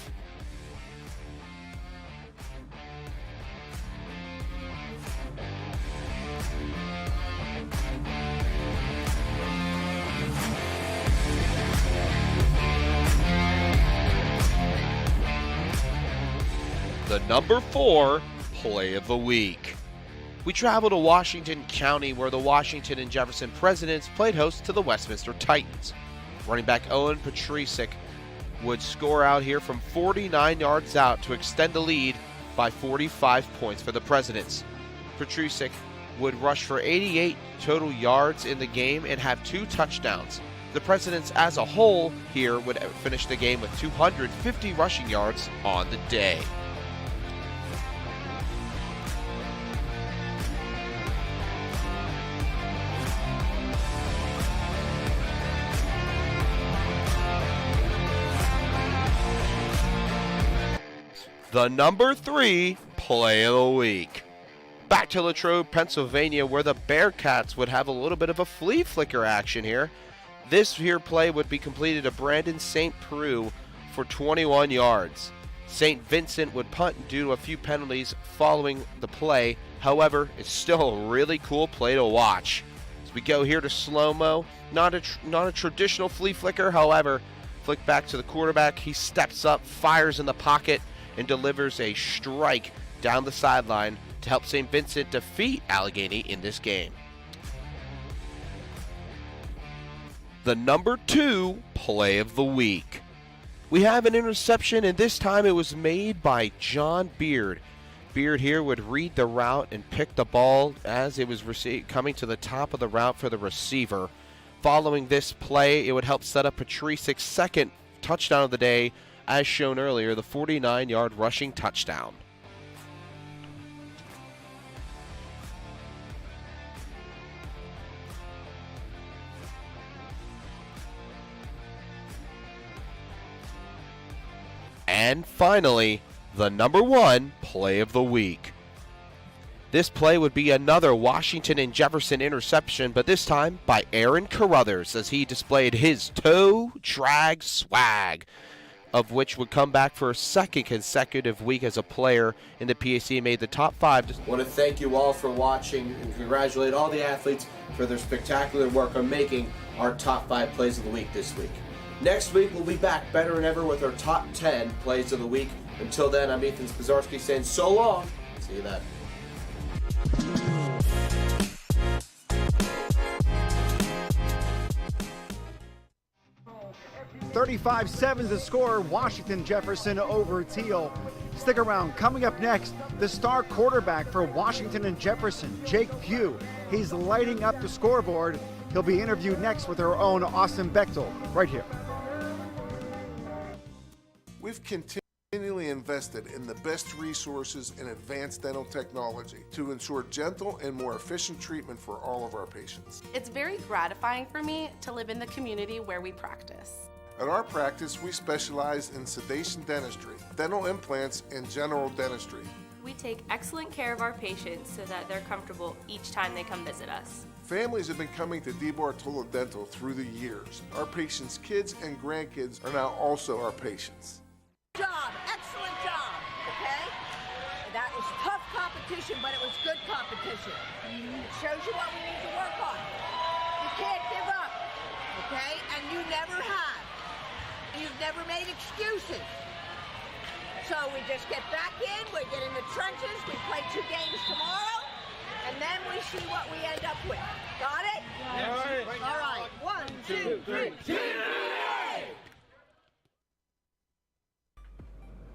The number 4 play of the week. We travel to Washington County, where the Washington and Jefferson Presidents played host to the Westminster Titans. Running back Owen Patricic would score out here from 49 yards out to extend the lead by 45 points for the Presidents. Patricic would rush for 88 total yards in the game and have 2 touchdowns. The Presidents as a whole here would finish the game with 250 rushing yards on the day. The number 3 play of the week. Back to Latrobe, Pennsylvania, where the Bearcats would have a little bit of a flea flicker action here. This here play would be completed to Brandon St. Preux for 21 yards. St. Vincent would punt due to a few penalties following the play. However, it's still a really cool play to watch. As we go here to slow-mo, not a traditional flea flicker. However, flick back to the quarterback. He steps up, fires in the pocket, and delivers a strike down the sideline to help St. Vincent defeat Allegheny in this game. The number 2 play of the week. We have an interception, and this time it was made by John Beard. Beard here would read the route and pick the ball as it was coming to the top of the route for the receiver. Following this play, it would help set up Patricic's second touchdown of the day, as shown earlier, the 49-yard rushing touchdown. And finally, the number 1 play of the week. This play would be another Washington and Jefferson interception, but this time by Aaron Carruthers, as he displayed his toe drag swag, of which would come back for a second consecutive week as a player in the PAC and made the top 5. I want to thank you all for watching and congratulate all the athletes for their spectacular work on making our top 5 plays of the week this week. Next week, we'll be back better than ever with our top 10 plays of the week. Until then, I'm Ethan Spazarski saying so long. See you then. 35-7 the score, Washington Jefferson over Thiel. Stick around. Coming up next, the star quarterback for Washington and Jefferson, Jake Pugh. He's lighting up the scoreboard. He'll be interviewed next with our own Austin Bechtel, right here. We've continually invested in the best resources in advanced dental technology to ensure gentle and more efficient treatment for all of our patients. It's very gratifying for me to live in the community where we practice. At our practice, we specialize in sedation dentistry, dental implants, and general dentistry. We take excellent care of our patients so that they're comfortable each time they come visit us. Families have been coming to DeBartolo Dental through the years. Our patients' kids and grandkids are now also our patients. Job, excellent job, okay? That was tough competition, but it was good competition. It shows you what we need to work on. You can't give up, okay? And you never have. You've never made excuses. So we just get back in, we get in the trenches, we play 2 games tomorrow, and then we see what we end up with. Got it? Yes. All right. 1, 2, 3.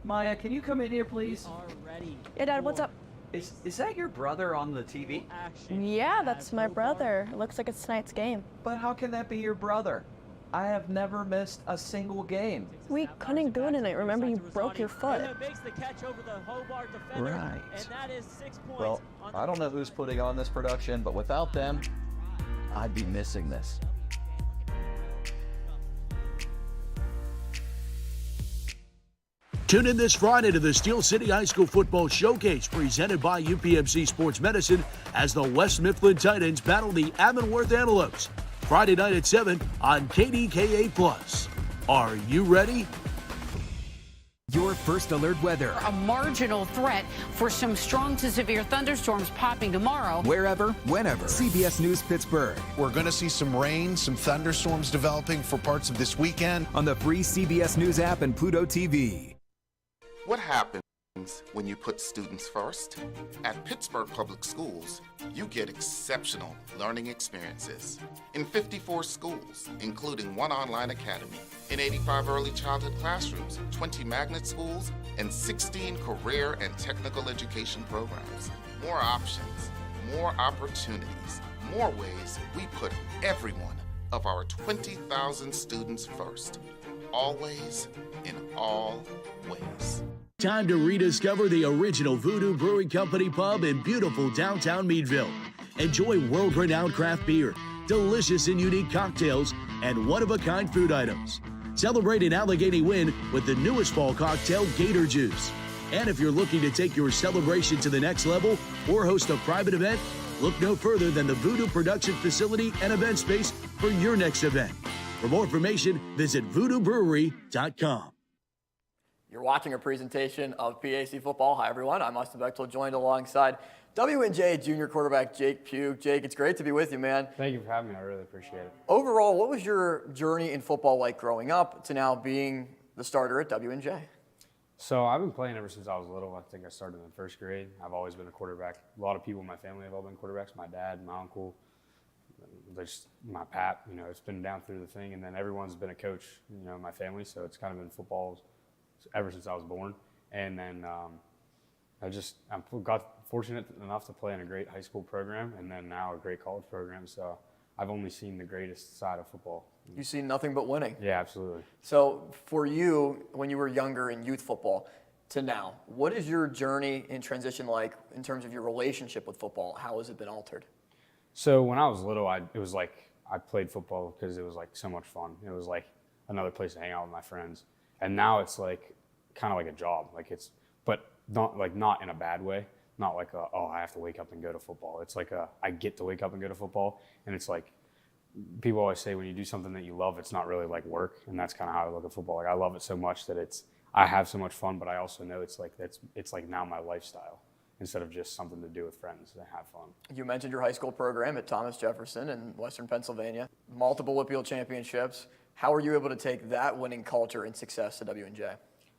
Maya, can you come in here, please? Already. Yeah, Dad, what's up? Is that your brother on the TV? Yeah, that's my brother. It looks like it's tonight's game. But how can that be your brother? I have never missed a single game. We couldn't go tonight. Remember, you broke your foot. Right. Well, I don't know who's putting on this production, but without them, I'd be missing this. Tune in this Friday to the Steel City High School Football Showcase presented by UPMC Sports Medicine as the West Mifflin Titans battle the Avonworth Antelopes. Friday night at 7 on KDKA+. Are you ready? Your first alert weather. A marginal threat for some strong to severe thunderstorms popping tomorrow. Wherever, whenever. CBS News Pittsburgh. We're going to see some rain, some thunderstorms developing for parts of this weekend. On the free CBS News app and Pluto TV. What happens happens when you put students first? At Pittsburgh Public Schools, you get exceptional learning experiences in 54 schools, including 1 online academy, in 85 early childhood classrooms, 20 magnet schools, and 16 career and technical education programs. More options, more opportunities, more ways we put every one of our 20,000 students first. Always, in all ways. Time to rediscover the original Voodoo Brewing Company pub in beautiful downtown Meadville. Enjoy world-renowned craft beer, delicious and unique cocktails, and one-of-a-kind food items. Celebrate an Allegheny win with the newest fall cocktail, Gator Juice. And if you're looking to take your celebration to the next level or host a private event, look no further than the Voodoo Production Facility and Event Space for your next event. For more information, visit VoodooBrewery.com. You're watching a presentation of PAC football. Hi, everyone. I'm Austin Bechtel, joined alongside W&J junior quarterback Jake Pugh. Jake, it's great to be with you, man. Thank you for having me. I really appreciate it. Overall, what was your journey in football like growing up to now being the starter at W&J? So I've been playing ever since I was little. I think I started in 1st grade. I've always been a quarterback. A lot of people in my family have all been quarterbacks. My dad, my uncle, just my pap. You know, it's been down through the thing. And then everyone's been a coach, you know, in my family. So it's kind of been football ever since I was born. And then I got fortunate enough to play in a great high school program and then now a great college program. So I've only seen the greatest side of football. You've seen nothing but winning. Yeah, absolutely. So for you, when you were younger in youth football to now, what is your journey in transition like in terms of your relationship with football? How has it been altered? So when I was little, it was like I played football because it was like so much fun. It was like another place to hang out with my friends. And now it's like kind of like a job. Like it's, but not in a bad way. Not like I have to wake up and go to football. It's like I get to wake up and go to football. And it's like, people always say when you do something that you love, it's not really like work. And that's kind of how I look at football. Like I love it so much that I have so much fun, but I also know it's like now my lifestyle instead of just something to do with friends to have fun. You mentioned your high school program at Thomas Jefferson in Western Pennsylvania, multiple Whitfield championships. How are you able to take that winning culture and success to W&J?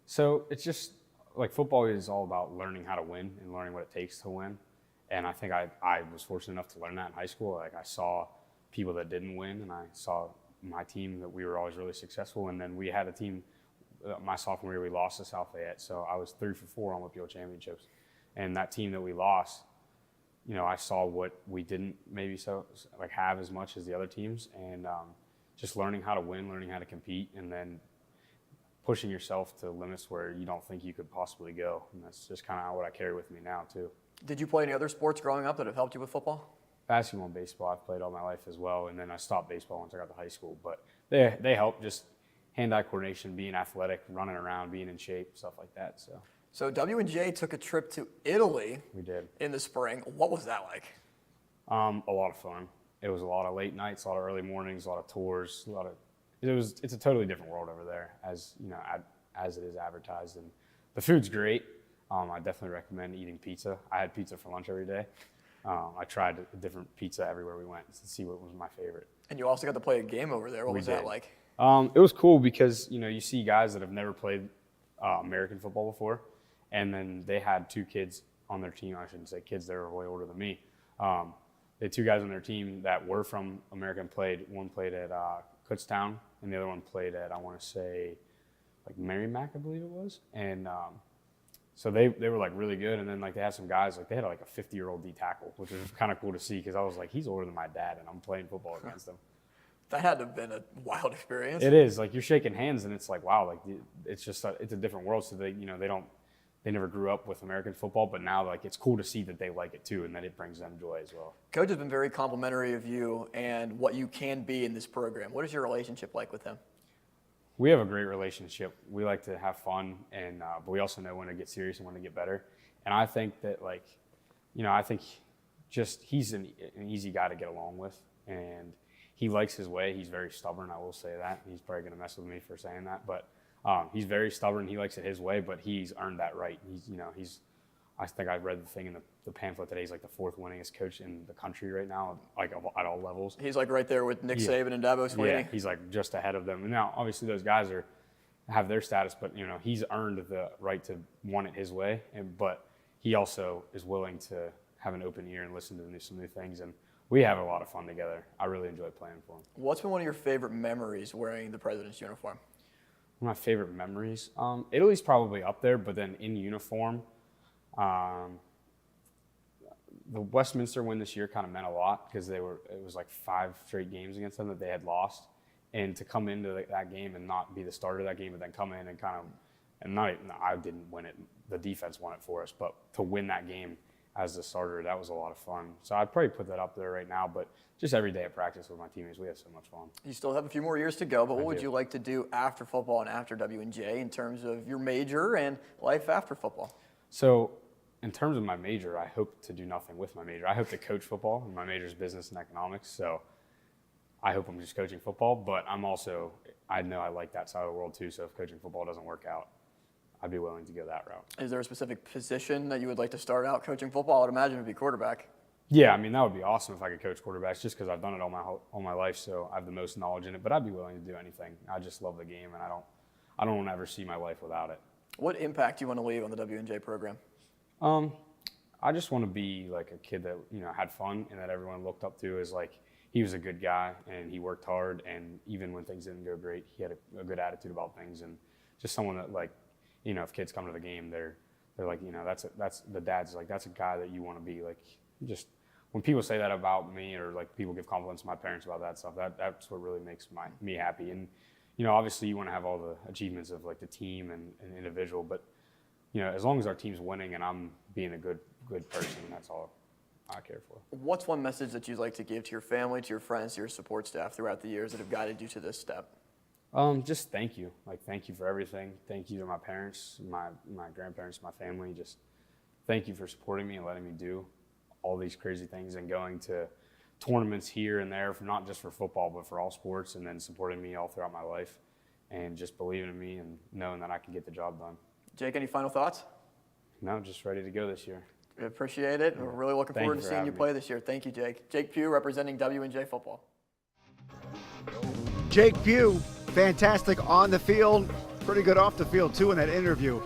So it's just like football is all about learning how to win and learning what it takes to win. And I think I was fortunate enough to learn that in high school. Like I saw people that didn't win, and I saw my team that we were always really successful. And then we had a team, my sophomore year, we lost to South Fayette. So I was 3 for 4 on Whitfield championships. And that team that we lost, you know, I saw what we didn't maybe have as much as the other teams. And just learning how to win, learning how to compete, and then pushing yourself to limits where you don't think you could possibly go. And that's just kind of what I carry with me now, too. Did you play any other sports growing up that have helped you with football? Basketball and baseball I've played all my life as well, and then I stopped baseball once I got to high school. But they help, just hand-eye coordination, being athletic, running around, being in shape, stuff like that. So W&J took a trip to Italy. We did. In the spring. What was that like? A lot of fun. It was a lot of late nights, a lot of early mornings, a lot of tours, it's a totally different world over there, as you know, as it is advertised, and the food's great. I definitely recommend eating pizza. I had pizza for lunch every day. I tried a different pizza everywhere we went to see what was my favorite. And you also got to play a game over there. What was that like? It was cool because, you know, you see guys that have never played American football before, and then they had 2 kids on their team. I shouldn't say kids, they were way older than me. They had 2 guys on their team that were from American. One played at Kutztown, and the other one played at, I want to say, like Merrimack, I believe it was. And so they were like really good. And then like they had some guys, like they had like a 50-year-old D tackle, which was kind of cool to see because I was like, he's older than my dad, and I'm playing football against him. That had to have been a wild experience. It is. Like you're shaking hands, and it's like, wow, like it's just it's a different world. So they never grew up with American football, but now like it's cool to see that they like it too, and that it brings them joy as well. Coach has been very complimentary of you and what you can be in this program. What is your relationship like with him? We have a great relationship. We like to have fun, and but we also know when to get serious and when to get better. And I think that I think just he's an easy guy to get along with, and he likes his way. He's very stubborn, I will say that. He's probably going to mess with me for saying that, but he's very stubborn. He likes it his way, but he's earned that right. I think I read the thing in the pamphlet today. He's like the 4th winningest coach in the country right now, like at all levels. He's like right there with Nick Saban and Dabo Swinney. Yeah, he's like just ahead of them. And now, obviously, those guys have their status, but he's earned the right to want it his way, but he also is willing to have an open ear and listen to some new things, and we have a lot of fun together. I really enjoy playing for him. What's been one of your favorite memories wearing the President's uniform? One of my favorite memories? Italy's probably up there, but then in uniform, the Westminster win this year kind of meant a lot because it was like 5 straight games against them that they had lost. And to come into that game and not be the starter of that game, but then come in and I didn't win it. The defense won it for us, but to win that game as the starter, that was a lot of fun. So I'd probably put that up there right now, but just every day at practice with my teammates, we have so much fun. You still have a few more years to go, but what would you like to do after football and after W&J in terms of your major and life after football? So in terms of my major, I hope to do nothing with my major. I hope to coach football, and my major is business and economics, so I hope I'm just coaching football, but I know I like that side of the world too, so if coaching football doesn't work out, I'd be willing to go that route. Is there a specific position that you would like to start out coaching football? I would imagine it would be quarterback. Yeah, that would be awesome if I could coach quarterbacks just because I've done it all my life, so I have the most knowledge in it, but I'd be willing to do anything. I just love the game, and I don't want to ever see my life without it. What impact do you want to leave on the W&J program? I just want to be like a kid that, had fun and that everyone looked up to as like, he was a good guy and he worked hard, and even when things didn't go great, he had a good attitude about things, and just someone that like, if kids come to the game, they're like, that's the dad's like, that's a guy that you want to be like. Just when people say that about me, or like people give compliments to my parents about that stuff, that's what really makes me happy. And obviously you want to have all the achievements of like the team and individual, but as long as our team's winning and I'm being a good person, that's all I care for. What's one message that you'd like to give to your family, to your friends, to your support staff throughout the years that have guided you to this step? Just thank you. Like, thank you for everything. Thank you to my parents, my grandparents, my family. Just thank you for supporting me and letting me do all these crazy things and going to tournaments here and there, not just for football, but for all sports, and then supporting me all throughout my life and just believing in me and knowing that I can get the job done. Jake, any final thoughts? No, just ready to go this year. We appreciate it. We're really looking forward to seeing you play this year. Thank you, Jake. Jake Pugh representing W&J football. Jake Pugh, fantastic on the field, pretty good off the field too in that interview.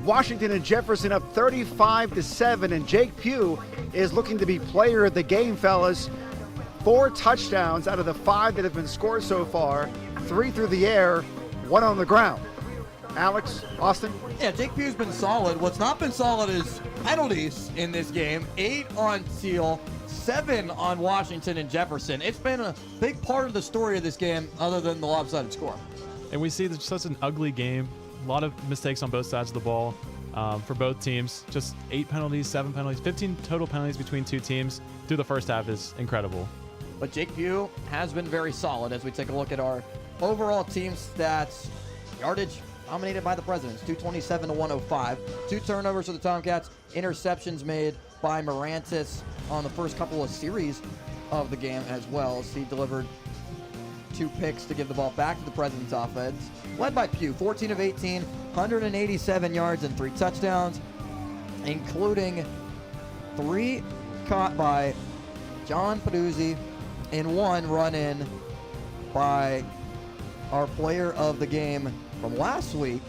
Washington and Jefferson up 35-7, and Jake Pugh is looking to be player of the game, fellas. 4 touchdowns out of the 5 that have been scored so far, 3 through the air, 1 on the ground. Alex, Austin? Yeah, Jake Pugh's been solid. What's not been solid is penalties in this game. 8 on Thiel, 7 on Washington and Jefferson. It's been a big part of the story of this game other than the lopsided score. And we see such an ugly game. A lot of mistakes on both sides of the ball for both teams. Just 8 penalties, 7 penalties, 15 total penalties between 2 teams through the first half is incredible. But Jake Pugh has been very solid as we take a look at our overall team stats. Yardage dominated by the Presidents, 227 to 105. 2 turnovers for the Tomcats. Interceptions made by Morantis on the first couple of series of the game as well, as he delivered 2 picks to give the ball back to the Presidents' offense. Led by Pugh, 14 of 18, 187 yards and 3 touchdowns, including 3 caught by John Peduzzi and 1 run in by our player of the game from last week.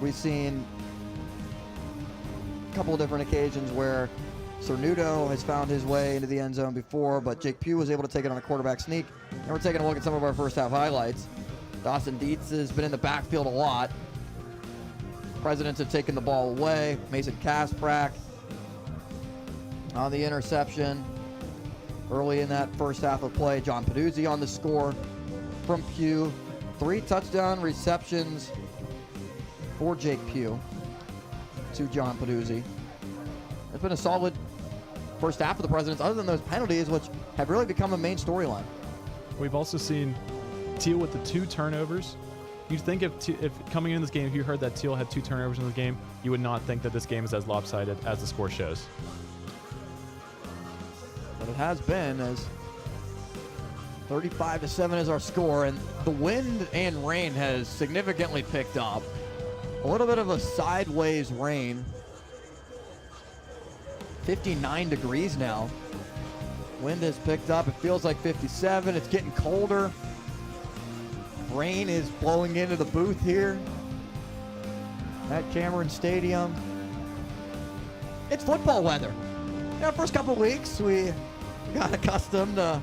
We've seen a couple of different occasions where Cernudo has found his way into the end zone before, but Jake Pugh was able to take it on a quarterback sneak. And we're taking a look at some of our first half highlights. Dawson Dietz has been in the backfield a lot. Presidents have taken the ball away. Mason Kasprak on the interception. Early in that first half of play, John Peduzzi on the score from Pugh. 3 touchdown receptions for Jake Pugh to John Peduzzi. It's been a solid first half of the Presidents, other than those penalties, which have really become a main storyline. We've also seen Thiel with the 2 turnovers. You'd think if coming into this game, if you heard that Thiel had 2 turnovers in the game, you would not think that this game is as lopsided as the score shows. But it has been, as 35-7 is our score, and the wind and rain has significantly picked up. A little bit of a sideways rain. 59 degrees now. Wind has picked up. It feels like 57. It's getting colder. Rain is blowing into the booth here at Cameron Stadium. It's football weather. First couple weeks, we got accustomed to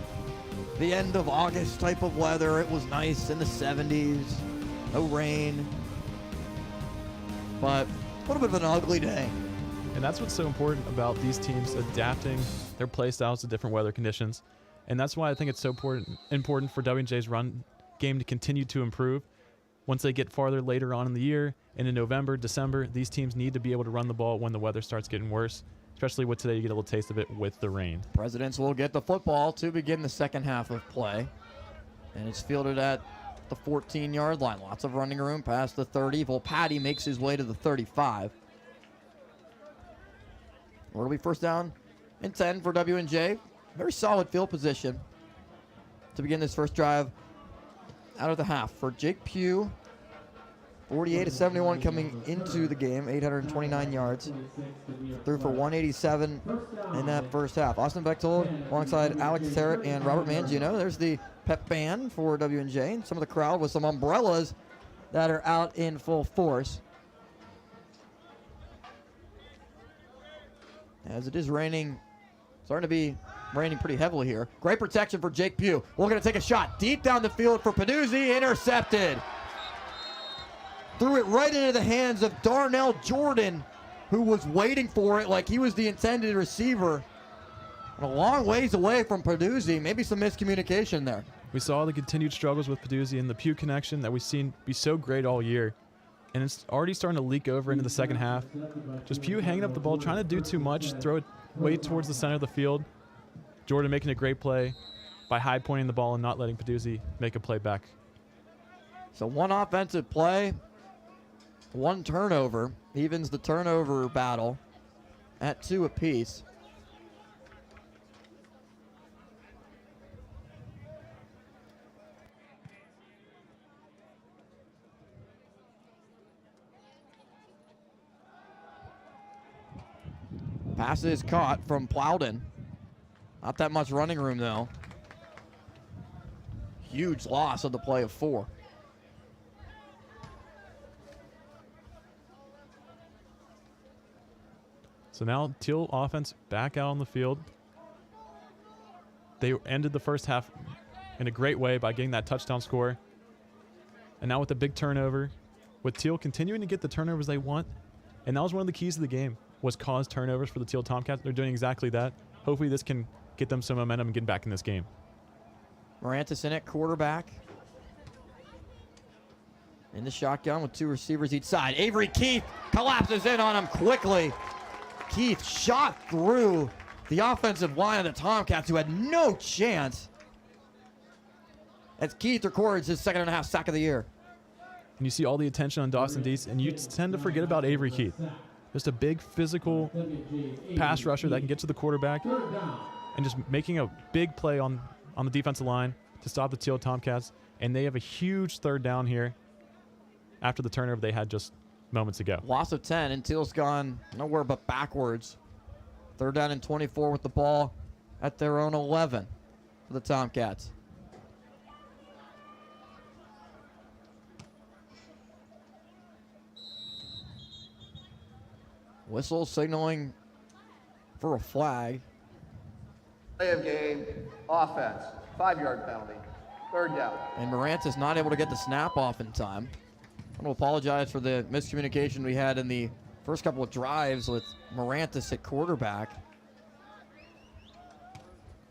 the end of August type of weather. It was nice in the 70s, no rain, but a little bit of an ugly day. And that's what's so important about these teams adapting their play styles to different weather conditions. And that's why I think it's so important for W&J's run game to continue to improve. Once they get farther later on in the year, and in November, December, these teams need to be able to run the ball when the weather starts getting worse, especially with today, you get a little taste of it with the rain. Presidents will get the football to begin the second half of play. And it's fielded at the 14-yard line. Lots of running room past the 30. Volpatti makes his way to the 35. It'll be first down and 10 for W&J. Very solid field position to begin this first drive out of the half. For Jake Pugh, 48-71 coming into the game, 829 yards. Threw for 187 in that first half. Austin Bechtold alongside Alex Terrett and Robert Mangino. There's the pep band for W&J. And some of the crowd with some umbrellas that are out in full force. As it is raining, starting to be raining pretty heavily here. Great protection for Jake Pugh. We're going to take a shot deep down the field for Peduzzi. Intercepted. Threw it right into the hands of Darnell Jordan, who was waiting for it like he was the intended receiver. And a long ways away from Peduzzi. Maybe some miscommunication there. We saw the continued struggles with Peduzzi and the Pugh connection that we've seen be so great all year. And it's already starting to leak over into the second half. Just Pugh hanging up the ball, trying to do too much, throw it way towards the center of the field. Jordan making a great play by high pointing the ball and not letting Peduzzi make a play back. So one offensive play, one turnover, evens the turnover battle at 2 apiece. Pass is caught from Plowden. Not that much running room, though. Huge loss of the play of 4. So now Thiel offense back out on the field. They ended the first half in a great way by getting that touchdown score. And now with the big turnover, with Thiel continuing to get the turnovers they want, and that was one of the keys to the game, was cause turnovers for the Thiel Tomcats. They're doing exactly that. Hopefully this can get them some momentum and get back in this game. Morantis in at quarterback. In the shotgun with 2 receivers each side. Avery Keith collapses in on him quickly. Keith shot through the offensive line of the Tomcats, who had no chance, as Keith records his 2.5 sack of the year. And you see all the attention on Dawson Deese, and you tend to forget about Avery Keith. Just a big physical pass rusher that can get to the quarterback and just making a big play on the defensive line to stop the Thiel Tomcats. And they have a huge third down here after the turnover they had just moments ago. Loss of 10, and Thiel's gone nowhere but backwards. Third down and 24 with the ball at their own 11 for the Tomcats. Whistle signaling for a flag. Play of game, offense, 5-yard penalty, third down. And Morantis not able to get the snap off in time. I want to apologize for the miscommunication we had in the first couple of drives with Morantis at quarterback.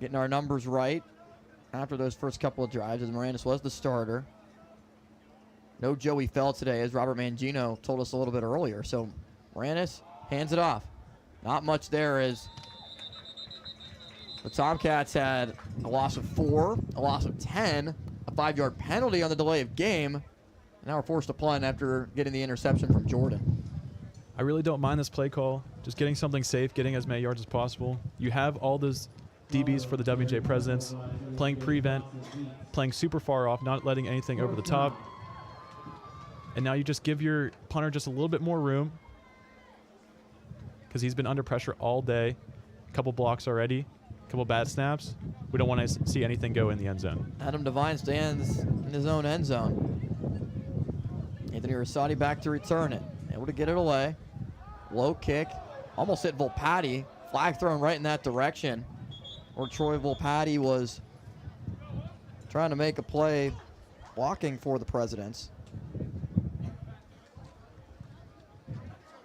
Getting our numbers right after those first couple of drives, as Morantis was the starter. No Joey Fell today, as Robert Mangino told us a little bit earlier. So Morantis hands it off. Not much there, as the Tomcats had a loss of 4, a loss of 10, a 5-yard penalty on the delay of game. And now we're forced to punt after getting the interception from Jordan. I really don't mind this play call. Just getting something safe, getting as many yards as possible. You have all those DBs for the W&J Presidents playing prevent, playing super far off, not letting anything over the top. And now you just give your punter just a little bit more room, because he's been under pressure all day. A couple blocks already, a couple bad snaps. We don't want to see anything go in the end zone. Adam Devine stands in his own end zone. Anthony Rosati back to return it. Able to get it away. Low kick. Almost hit Volpatti. Flag thrown right in that direction. Where Troy Volpatti was trying to make a play blocking for the Presidents.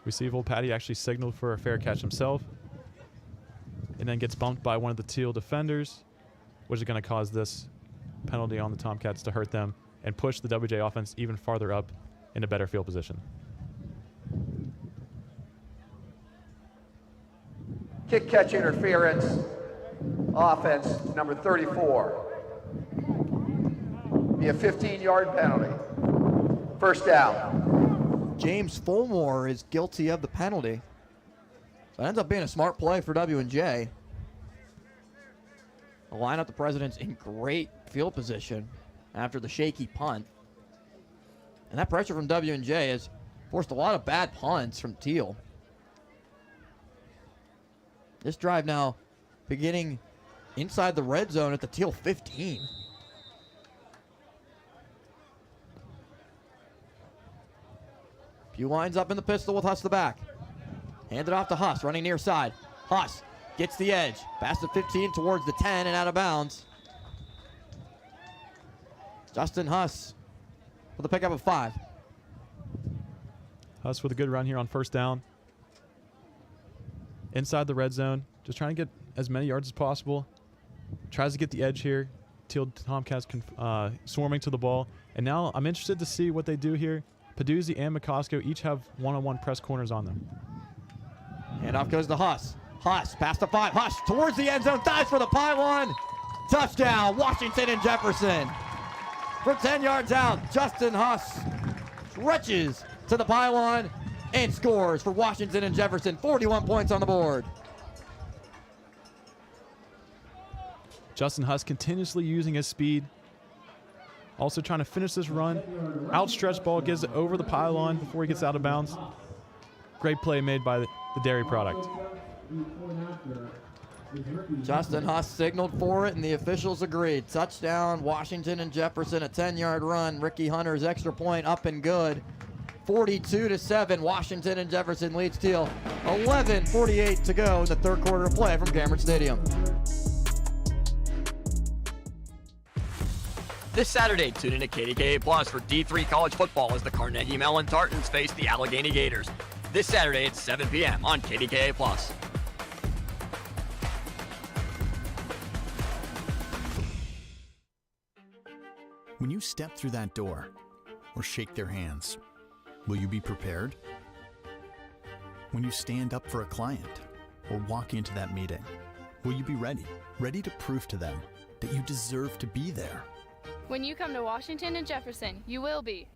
We see Volpatti actually signaled for a fair catch himself and then gets bumped by one of the Thiel defenders, which is going to cause this penalty on the Tomcats to hurt them and push the WJ offense even farther up in a better field position. Kick catch interference, offense number 34. Be a 15-yard penalty. First down. James Fulmore is guilty of the penalty. So it ends up being a smart play for W&J. The line up the Presidents in great field position after the shaky punt. And that pressure from W&J has forced a lot of bad punts from Thiel. This drive now beginning inside the red zone at the Thiel 15. Pugh lines up in the pistol with Huss the back. Hand it off to Huss, running near side. Huss gets the edge. Past the 15 towards the 10 and out of bounds. Justin Huss with a pickup of 5. Huss with a good run here on first down. Inside the red zone, just trying to get as many yards as possible. Tries to get the edge here. Thiel Tomcats swarming to the ball. And now I'm interested to see what they do here. Peduzzi and McCosco each have one-on-one press corners on them. Handoff goes to Huss. Huss past the 5. Huss towards the end zone. Dives for the pylon. Touchdown, Washington and Jefferson. From 10 yards out, Justin Huss stretches to the pylon and scores for Washington and Jefferson. 41 points on the board. Justin Huss continuously using his speed. Also trying to finish this run. Outstretched ball, gets it over the pylon before he gets out of bounds. Great play made by the dairy product. Justin Huss signaled for it, and the officials agreed. Touchdown, Washington and Jefferson, a 10-yard run. Ricky Hunter's extra point up and good. 42-7, Washington and Jefferson leads Thiel. 11:48 to go in the third quarter of play from Cameron Stadium. This Saturday, tune in to KDKA Plus for D3 college football as the Carnegie Mellon Tartans face the Allegheny Gators. This Saturday at 7 p.m. on KDKA Plus. When you step through that door or shake their hands, will you be prepared? When you stand up for a client or walk into that meeting, will you be ready to prove to them that you deserve to be there? When you come to Washington and Jefferson, you will be.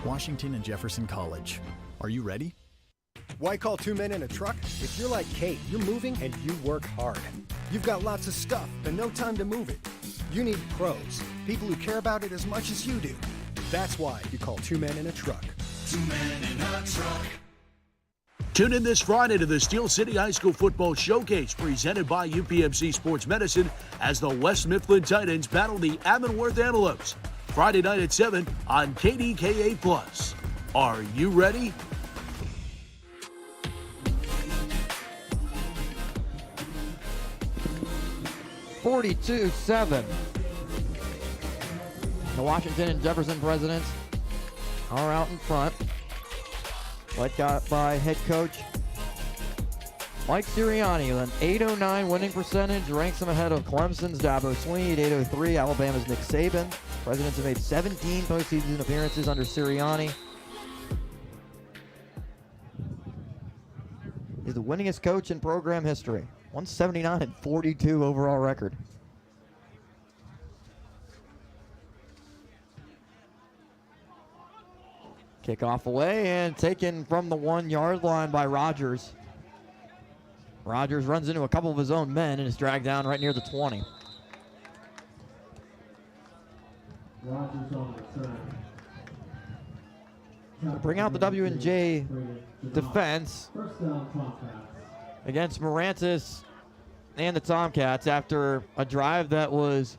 Washington and Jefferson College. Are you ready? Why call 2 men in a truck? If you're like Kate, you're moving and you work hard. You've got lots of stuff and no time to move it. You need pros, people who care about it as much as you do. That's why you call 2 men in a truck. 2 men in a truck. Tune in this Friday to the Steel City High School Football Showcase presented by UPMC Sports Medicine as the West Mifflin Titans battle the Avonworth Antelopes. Friday night at 7 on KDKA+. Are you ready? (42-7). The Washington and Jefferson Presidents are out in front. Led by head coach Mike Sirianni with an .809 winning percentage, ranks him ahead of Clemson's Dabo Swinney at .803, Alabama's Nick Saban. Presidents have made 17 postseason appearances under Sirianni. He's the winningest coach in program history. 179 and 42 overall record. Kickoff away and taken from the 1-yard line by Rogers. Rogers runs into a couple of his own men and is dragged down right near the 20. Bring out the W&J defense against Morantis and the Tomcats after a drive that was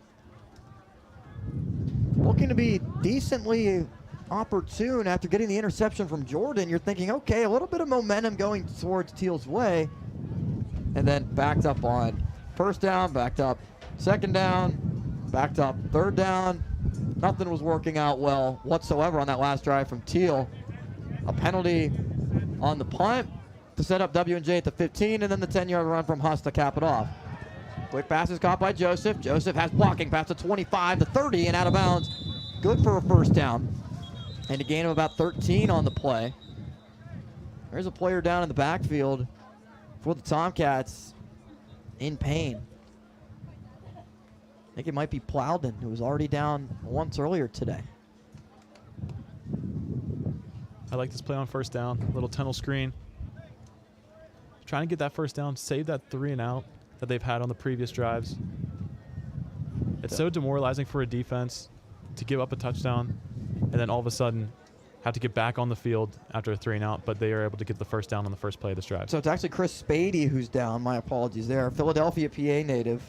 looking to be decently opportune after getting the interception from Jordan. You're thinking, okay, a little bit of momentum going towards Thiel's way, and then backed up on first down, backed up second down, backed up third down. Nothing was working out well whatsoever on that last drive from Thiel. A penalty on the punt to set up W&J at the 15, and then the 10-yard run from Huss to cap it off. Quick pass is caught by Joseph. Joseph has blocking past the 25, the 30, and out of bounds. Good for a first down. And a gain of about 13 on the play. There's a player down in the backfield for the Tomcats in pain. I think it might be Plowden, who was already down once earlier today. I like this play on first down. Little tunnel screen. Trying to get that first down, save that 3 and out that they've had on the previous drives. It's so demoralizing for a defense to give up a touchdown and then all of a sudden have to get back on the field after a 3 and out, but they are able to get the first down on the first play of this drive. So it's actually Chris Spady who's down. My apologies there. Philadelphia, PA native,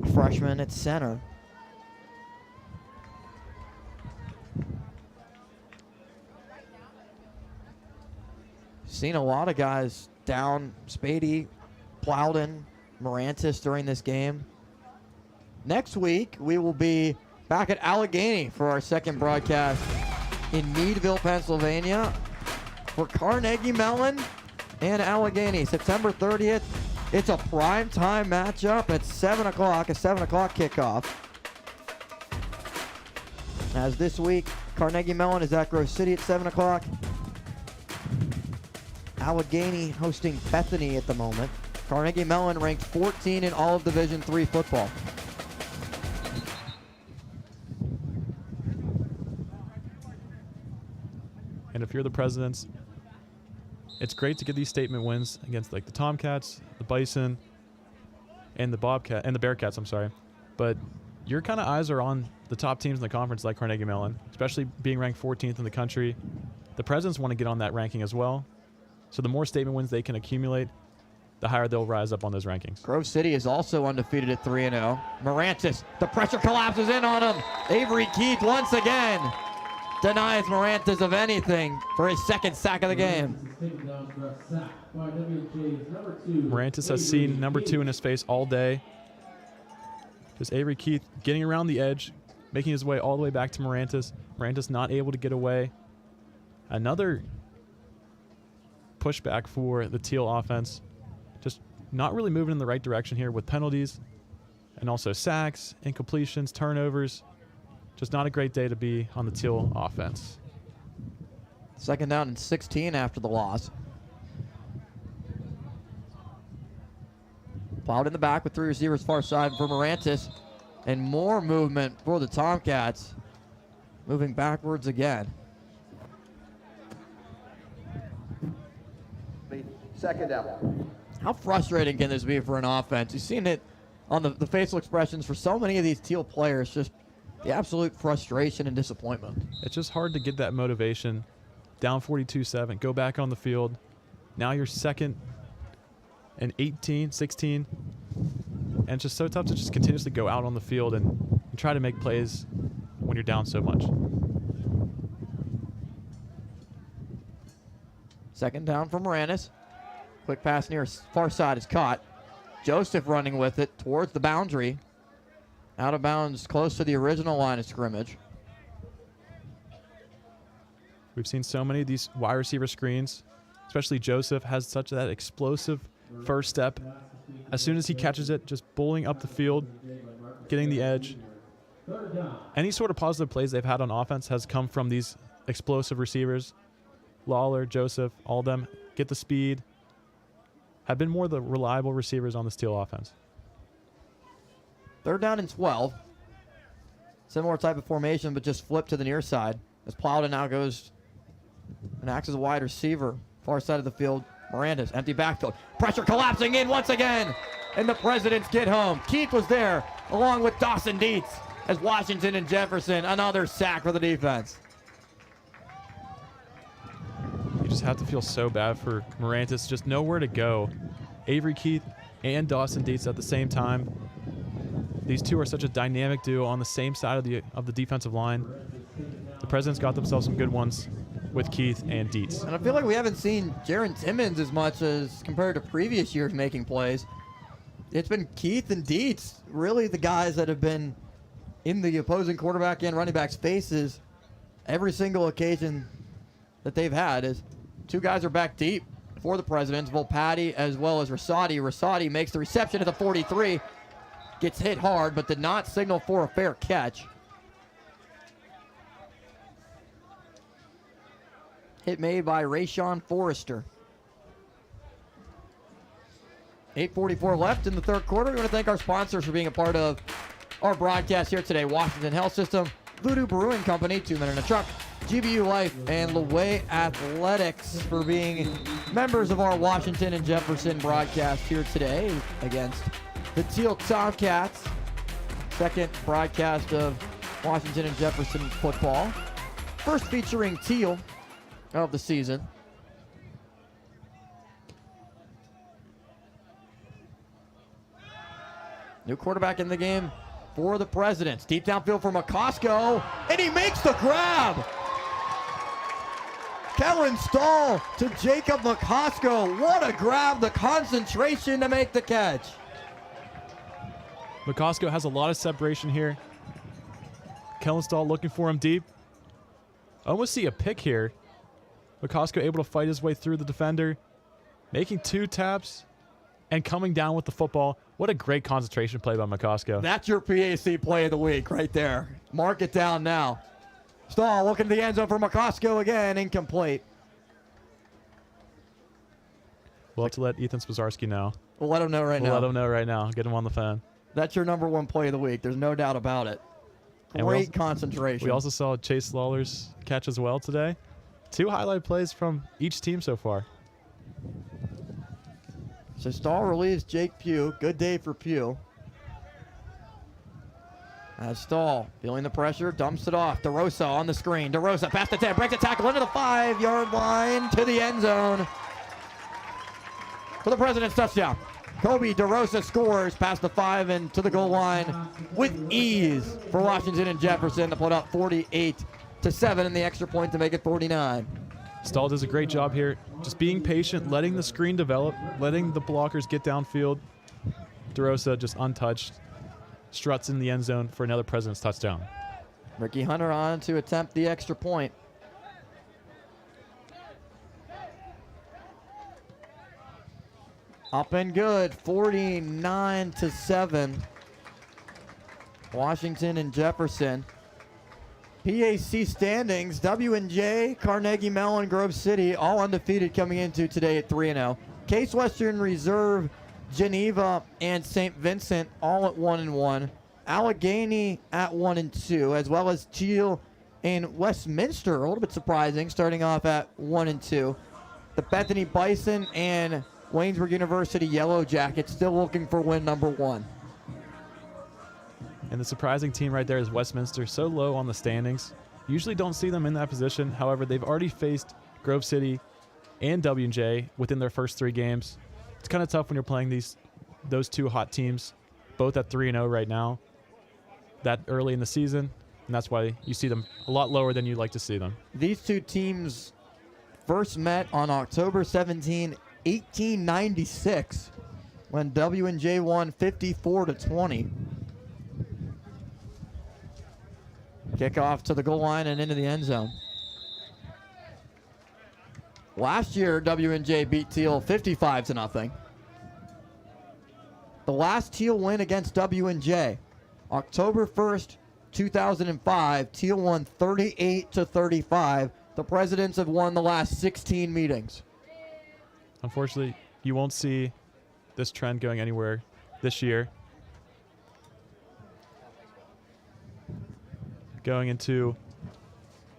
a freshman at center. Seen a lot of guys down. Spady, Plowden, Morantis during this game. Next week, we will be back at Allegheny for our second broadcast in Meadville, Pennsylvania for Carnegie Mellon and Allegheny. September 30th. It's a prime time matchup at 7 o'clock, a 7 o'clock kickoff. As this week, Carnegie Mellon is at Grove City at 7 o'clock. Allegheny hosting Bethany at the moment. Carnegie Mellon ranked 14 in all of Division III football. And if you're the Presidents, it's great to get these statement wins against like the Tomcats, the Bison, and the Bearcats, I'm sorry. But your kind of eyes are on the top teams in the conference like Carnegie Mellon, especially being ranked 14th in the country. The Presidents want to get on that ranking as well. So the more statement wins they can accumulate, the higher they'll rise up on those rankings. Grove City is also undefeated at 3-0. Morantis, the pressure collapses in on him. Avery Keith once again denies Morantis of anything for his second sack of the game. Morantis has seen number 2 in his face all day. Just Avery Keith getting around the edge, making his way all the way back to Morantis. Morantis not able to get away. Another pushback for the Thiel offense. Just not really moving in the right direction here with penalties and also sacks, incompletions, turnovers. Just not a great day to be on the Thiel offense. Second down and 16 after the loss. Plowed in the back with 3 receivers far side for Morantis. And more movement for the Tomcats. Moving backwards again. Second down. How frustrating can this be for an offense? You've seen it on the facial expressions for so many of these Thiel players, just the absolute frustration and disappointment. It's just hard to get that motivation. Down 42-7, go back on the field. Now you're second and 18, 16. And it's just so tough to just continuously go out on the field and try to make plays when you're down so much. Second down from Morantis. Quick pass near far side is caught. Joseph running with it towards the boundary. Out of bounds close to the original line of scrimmage. We've seen so many of these wide receiver screens, especially Joseph has such that explosive first step. As soon as he catches it, just bowling up the field, getting the edge. Any sort of positive plays they've had on offense has come from these explosive receivers. Lawler, Joseph, all of them get the speed, have been more the reliable receivers on the Thiel offense. Third down and 12. Similar type of formation, but just flipped to the near side. As Plowden now goes and acts as a wide receiver. Far side of the field, Morantis, empty backfield. Pressure collapsing in once again, and the Presidents get home. Keith was there, along with Dawson Dietz, as Washington and Jefferson, another sack for the defense. You just have to feel so bad for Morantis, just nowhere to go. Avery Keith and Dawson Dietz at the same time. These two are such a dynamic duo on the same side of the defensive line. The Presidents got themselves some good ones with Keith and Dietz. And I feel like we haven't seen Jaron Timmons as much as compared to previous years making plays. It's been Keith and Dietz, really the guys that have been in the opposing quarterback and running back's faces every single occasion that they've had. As two guys are back deep for the Presidents, Volpatti as well as Rosati. Rosati makes the reception at the 43, gets hit hard, but did not signal for a fair catch. Hit made by Rayshawn Forrester. 8:44 left in the third quarter. We want to thank our sponsors for being a part of our broadcast here today. Washington Health System, Voodoo Brewing Company, 2 Men in a Truck, GBU Life, and Leway Athletics for being members of our Washington and Jefferson broadcast here today against the Thiel Tomcats. Second broadcast of Washington and Jefferson football. First featuring Thiel of the season. New quarterback in the game for the Presidents. Deep downfield for McCosco, and he makes the grab. Kellen Stahl to Jacob McCosco. What a grab, the concentration to make the catch. McCosco has a lot of separation here. Kellen Stahl looking for him deep. I almost see a pick here. McCosco able to fight his way through the defender, making 2 taps and coming down with the football. What a great concentration play by McCosco. That's your PAC play of the week right there. Mark it down now. Stahl looking to the end zone for McCosco again, incomplete. We'll have to let Ethan Spazarski know. We'll let him know right now. Let him know right now. Get him on the phone. That's your number 1 play of the week. There's no doubt about it. Great concentration. We also saw Chase Lawler's catch as well today. 2 highlight plays from each team so far. So Stahl relieves Jake Pugh. Good day for Pugh. As Stahl feeling the pressure, dumps it off. DeRosa on the screen. DeRosa past the 10, breaks a tackle into the 5-yard line to the end zone for the President's touchdown. Kobe DeRosa scores past the 5 and to the goal line with ease for Washington and Jefferson to put up 48-7 in the extra point to make it 49. Stahl does a great job here, just being patient, letting the screen develop, letting the blockers get downfield. DeRosa just untouched, struts in the end zone for another President's touchdown. Ricky Hunter on to attempt the extra point. Up and good, 49-7. Washington and Jefferson. PAC standings, W&J, Carnegie Mellon, Grove City, all undefeated coming into today at 3-0. Case Western Reserve, Geneva, and St. Vincent all at 1-1. Allegheny at 1-2, as well as Thiel and Westminster, a little bit surprising, starting off at 1-2. The Bethany Bison and Waynesburg University Yellow Jackets still looking for win number 1. And the surprising team right there is Westminster, so low on the standings. Usually don't see them in that position. However, they've already faced Grove City and W&J within their first 3 games. It's kind of tough when you're playing those 2 hot teams, both at 3-0 right now, that early in the season, and that's why you see them a lot lower than you'd like to see them. These 2 teams first met on October 17, 1896, when W&J won 54-20. Kickoff to the goal line and into the end zone. Last year, W&J beat Thiel 55-0. The last Thiel win against W&J, October 1st, 2005, Thiel won 38-35. The Presidents have won the last 16 meetings. Unfortunately, you won't see this trend going anywhere this year. Going into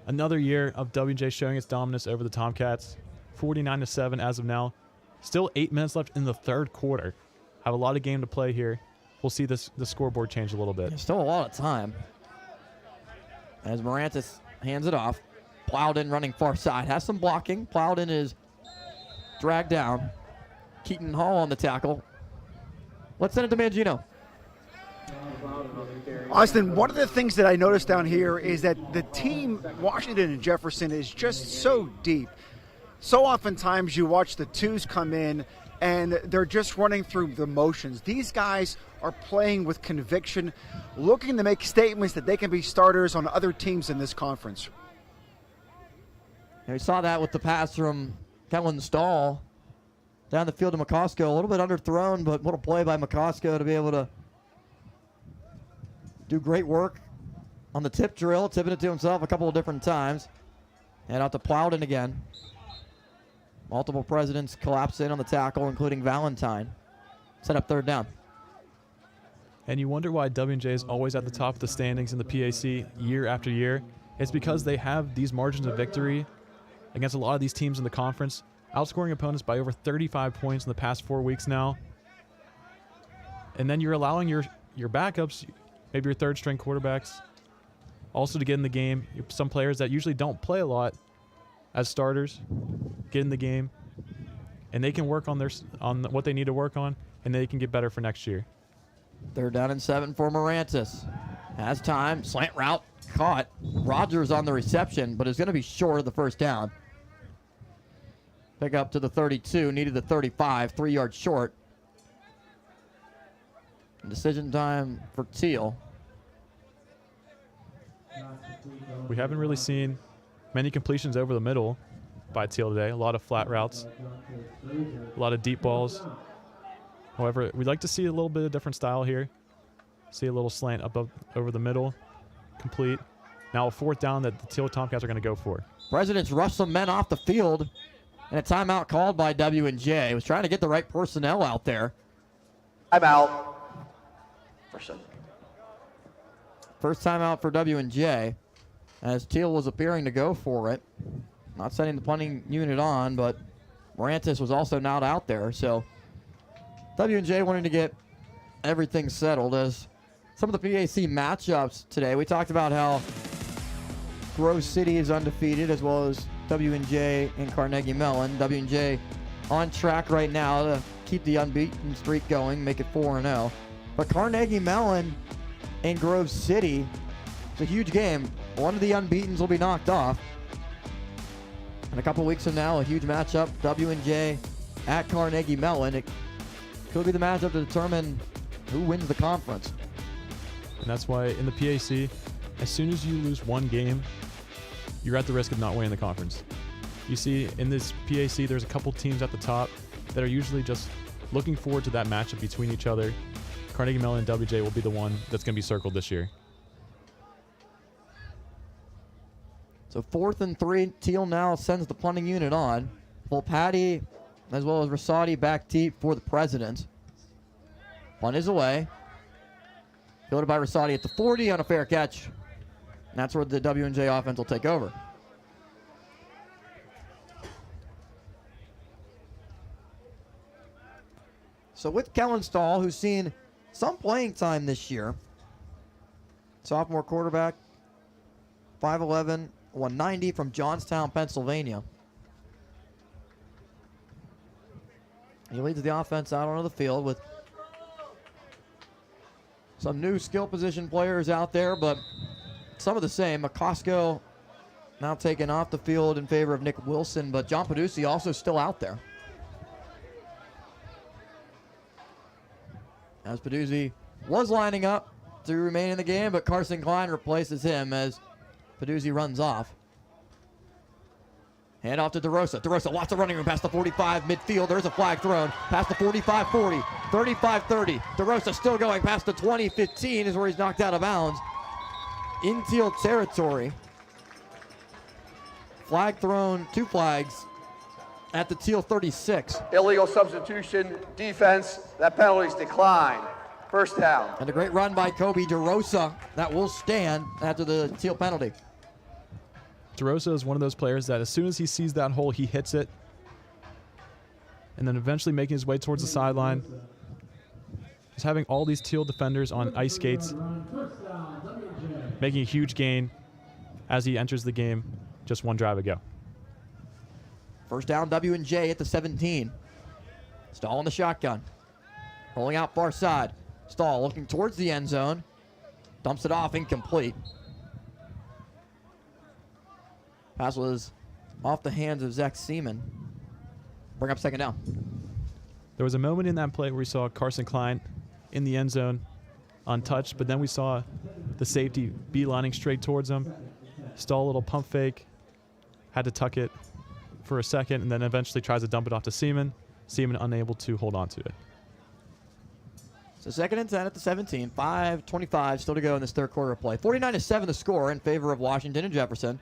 another year of W&J showing its dominance over the Tomcats. 49-7 as of now. Still 8 minutes left in the third quarter. Have a lot of game to play here. We'll see the scoreboard change a little bit. There's still a lot of time. As Morantis hands it off. Plowden running far side. Has some blocking. Plowden is dragged down. Keaton Hall on the tackle. Let's send it to Mangino. Austin, one of the things that I noticed down here is that the team, Washington and Jefferson, is just so deep. So oftentimes you watch the twos come in and they're just running through the motions. These guys are playing with conviction, looking to make statements that they can be starters on other teams in this conference. And we saw that with the pass from Kellen Stahl down the field to McCosco. A little bit underthrown, but what a play by McCosco to be able to do great work on the tip drill, tipping it to himself a couple of different times. And out to Plowden again. Multiple presidents collapse in on the tackle, including Valentine. Set up third down. And you wonder why W&J is always at the top of the standings in the PAC year after year. It's because they have these margins of victory against a lot of these teams in the conference, outscoring opponents by over 35 points in the past 4 weeks now. And then you're allowing your backups, maybe your third-string quarterbacks, also to get in the game. Some players that usually don't play a lot as starters get in the game, and they can work on what they need to work on, and they can get better for next year. Third down and 7 for Morantis. Has time, slant route, caught. Rogers on the reception, but is going to be short of the first down. Pick up to the 32, needed the 35, 3 yards short. Decision time for Thiel. We haven't really seen many completions over the middle by Thiel today. A lot of flat routes, a lot of deep balls. However, we'd like to see a little bit of different style here. See a little slant over the middle, complete. Now a fourth down that the Thiel Tomcats are going to go for. Presidents rushed some men off the field, and a timeout called by W&J. Was trying to get the right personnel out there. Timeout. First timeout for W&J, as Thiel was appearing to go for it. Not sending the punting unit on, but Morantis was also not out there. So W&J wanted to get everything settled. As some of the PAC matchups today, we talked about how Grove City is undefeated, as well as W&J and Carnegie Mellon. W&J on track right now to keep the unbeaten streak going, make it 4-0. But Carnegie Mellon and Grove City, it's a huge game. One of the unbeatens will be knocked off. In a couple weeks from now, a huge matchup, W&J at Carnegie Mellon. It could be the matchup to determine who wins the conference. And that's why in the PAC, as soon as you lose one game, you're at the risk of not winning the conference. You see, in this PAC, there's a couple teams at the top that are usually just looking forward to that matchup between each other. Carnegie Mellon and WJ will be the one that's going to be circled this year. So 4th and 3, Thiel now sends the punting unit on. Volpatti as well as Rosati back deep for the Presidents. Punt is away. Fielded by Rosati at the 40 on a fair catch. And that's where the W&J offense will take over. So with Kellen Stahl, who's seen some playing time this year, sophomore quarterback, 5'11", 190 from Johnstown, Pennsylvania. He leads the offense out onto the field with some new skill position players out there, but some of the same. McCosco now taken off the field in favor of Nick Wilson, but John Peduzzi also still out there. As Peduzzi was lining up to remain in the game, but Carson Klein replaces him as Peduzzi runs off. Hand off to DeRosa. DeRosa, lots of running room past the 45 midfield. There's a flag thrown past the 45-40, 35-30. DeRosa still going past the 20-15 is where he's knocked out of bounds. In Thiel territory. Flag thrown, 2 flags at the Thiel 36. Illegal substitution, defense, that penalty's declined. First down. And a great run by Kobe DeRosa that will stand after the Thiel penalty. DeRosa is one of those players that as soon as he sees that hole, he hits it. And then eventually making his way towards the sideline. He's having all these Thiel defenders on ice skates, making a huge gain as he enters the game just one drive ago. First down, W&J at the 17. Stahl in the shotgun. Pulling out far side. Stahl looking towards the end zone. Dumps it off, incomplete. Pass was off the hands of Zach Seaman. Bring up second down. There was a moment in that play where we saw Carson Klein in the end zone untouched, but then we saw the safety beelining straight towards him. Stahl a little pump fake. Had to tuck it for a second, and then eventually tries to dump it off to Seaman. Seaman unable to hold on to it. So 2nd and 10 at the 17. 5:25 still to go in this third quarter of play. 49-7 the score in favor of Washington and Jefferson.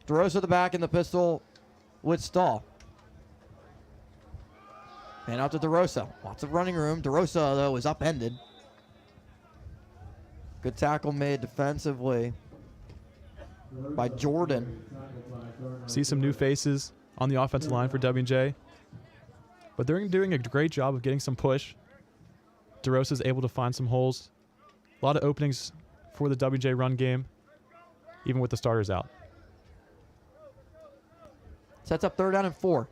DeRosa the back in the pistol with Stahl. And out to DeRosa. Lots of running room. DeRosa, though, is upended. Good tackle made defensively by Jordan. See some new faces on the offensive line for W&J. But they're doing a great job of getting some push. DeRosa's able to find some holes. A lot of openings for the W&J run game, even with the starters out. Sets up 3rd down and 4.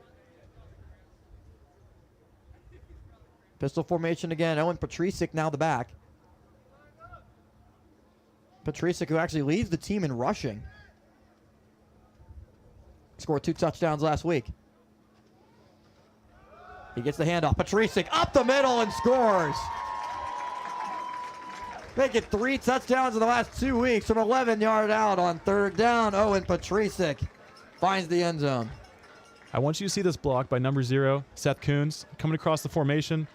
Pistol formation again. Owen Patricic now the back. Patricic, who actually leads the team in rushing. Scored 2 touchdowns last week. He gets the handoff. Patricic up the middle and scores. Making 3 touchdowns in the last 2 weeks from 11-yard out on 3rd down. Owen Patricic finds the end zone. I want you to see this block by number 0, Seth Coons, coming across the formation,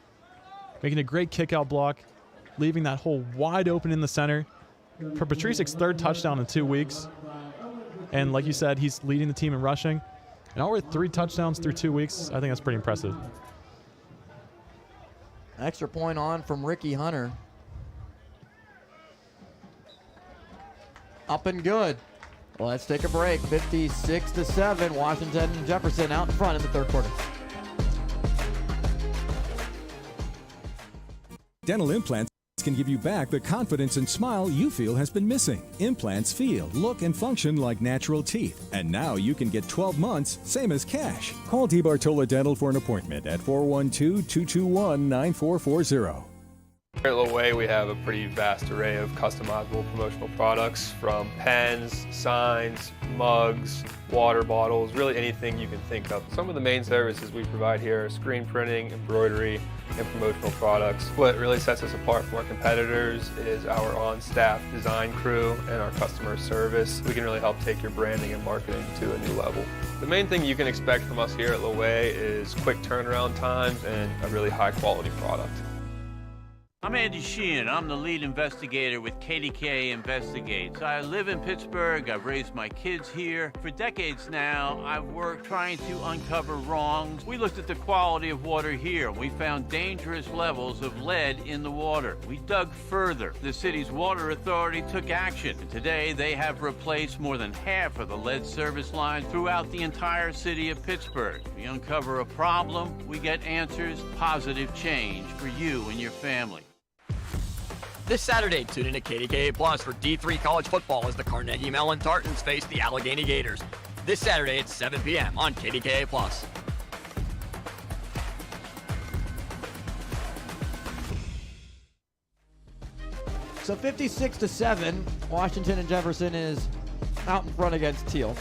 making a great kick-out block, leaving that hole wide open in the center. For Patricic's 3rd touchdown in 2 weeks. And like you said, he's leading the team in rushing. And already 3 touchdowns through 2 weeks. I think that's pretty impressive. Extra point on from Ricky Hunter. Up and good. Well, let's take a break. 56-7. Washington and Jefferson out in front in the third quarter. Dental implants can give you back the confidence and smile you feel has been missing. Implants feel, look, and function like natural teeth. And now you can get 12 months, same as cash. Call DeBartola Dental for an appointment at 412-221-9440. Here at Lowe, we have a pretty vast array of customizable promotional products, from pens, signs, mugs, water bottles, really anything you can think of. Some of the main services we provide here are screen printing, embroidery, and promotional products. What really sets us apart from our competitors is our on-staff design crew and our customer service. We can really help take your branding and marketing to a new level. The main thing you can expect from us here at Lowe is quick turnaround times and a really high-quality product. I'm Andy Sheehan. I'm the lead investigator with KDKA Investigates. I live in Pittsburgh. I've raised my kids here. For decades now, I've worked trying to uncover wrongs. We looked at the quality of water here. We found dangerous levels of lead in the water. We dug further. The city's water authority took action. And today, they have replaced more than half of the lead service lines throughout the entire city of Pittsburgh. We uncover a problem, we get answers, positive change for you and your family. This Saturday, tune in to KDKA Plus for D3 college football as the Carnegie Mellon Tartans face the Allegheny Gators. This Saturday at 7 p.m. on KDKA Plus. So 56-7, Washington and Jefferson is out in front against Thiel.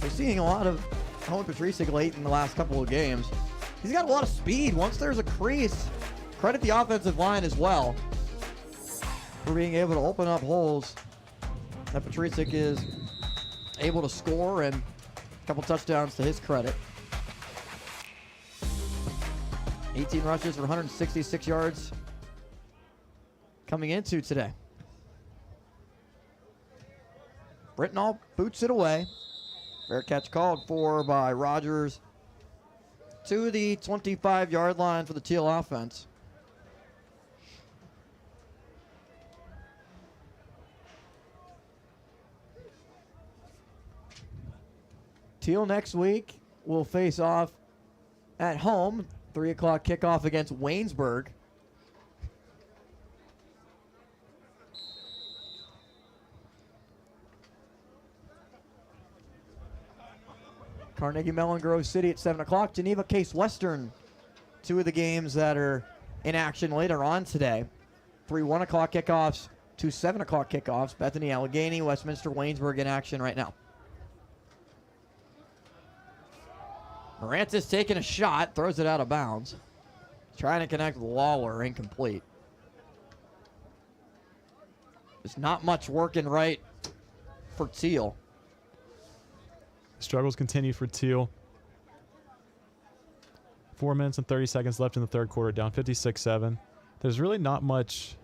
We're seeing a lot of Owen Patricic late in the last couple of games. He's got a lot of speed. Once there's a crease, credit the offensive line as well for being able to open up holes that Patricic is able to score, and a couple touchdowns to his credit. 18 rushes for 166 yards coming into today. Brittenall boots it away. Fair catch called for by Rogers to the 25-yard line for the Thiel offense. Thiel next week will face off at home, 3 o'clock kickoff against Waynesburg. Carnegie Mellon, Grove City at 7 o'clock. Geneva, Case Western, 2 of the games that are in action later on today. 3 1 o'clock kickoffs, 2 7 o'clock kickoffs. Bethany, Allegheny, Westminster, Waynesburg in action right now. Morantis taking a shot, throws it out of bounds. Trying to connect with Lawler, incomplete. There's not much working right for Thiel. Struggles continue for Thiel. 4 minutes and 30 seconds left in the third quarter, down 56-7. There's really not much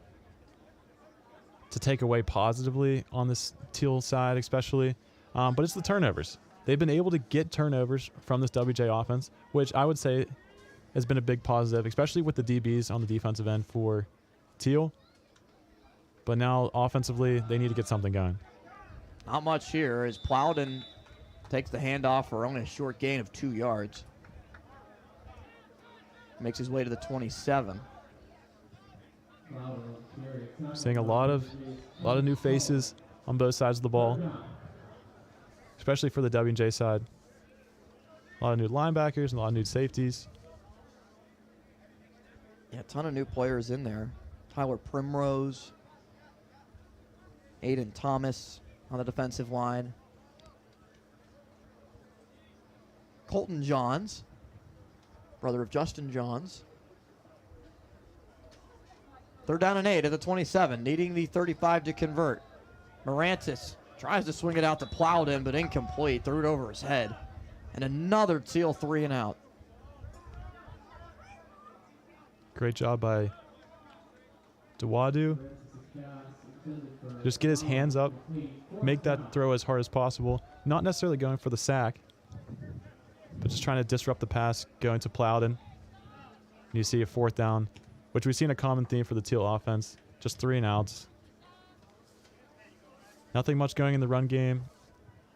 to take away positively on this Thiel side, especially, but it's the turnovers. They've been able to get turnovers from this WJ offense, which I would say has been a big positive, especially with the DBs on the defensive end for Thiel. But now offensively, they need to get something going. Not much here as Plowden takes the handoff for only a short gain of 2 yards. Makes his way to the 27. Seeing a lot of new faces on both sides of the ball, especially for the W&J side. A lot of new linebackers and a lot of new safeties. Yeah, a ton of new players in there. Tyler Primrose, Aiden Thomas on the defensive line. Colton Johns, brother of Justin Johns. 3rd down and 8 at the 27, needing the 35 to convert. Morantis tries to swing it out to Plowden, but incomplete. Threw it over his head. And another Thiel 3 and out. Great job by Dewadu. Just get his hands up, make that throw as hard as possible. Not necessarily going for the sack, but just trying to disrupt the pass, going to Plowden. And you see a 4th down, which we've seen a common theme for the Thiel offense. Just 3 and outs. Nothing much going in the run game.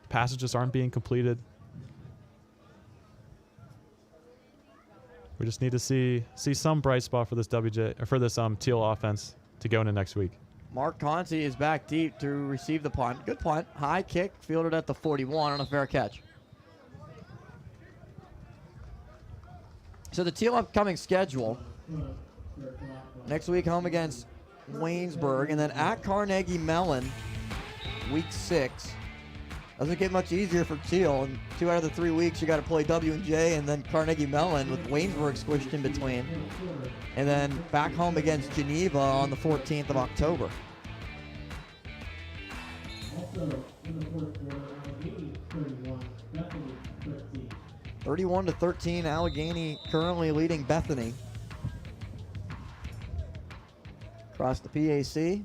Passes just aren't being completed. We just need to see some bright spot for this Thiel offense to go into next week. Mark Conti is back deep to receive the punt. Good punt. High kick, fielded at the 41 on a fair catch. So the Thiel upcoming schedule. Next week home against Waynesburg, and then at Carnegie Mellon, week 6. Doesn't get much easier for Thiel. And 2 out of the 3 weeks, you got to play W&J and then Carnegie Mellon with Waynesburg squished in between. And then back home against Geneva on the 14th of October. 31-13, Allegheny currently leading Bethany. Across the PAC.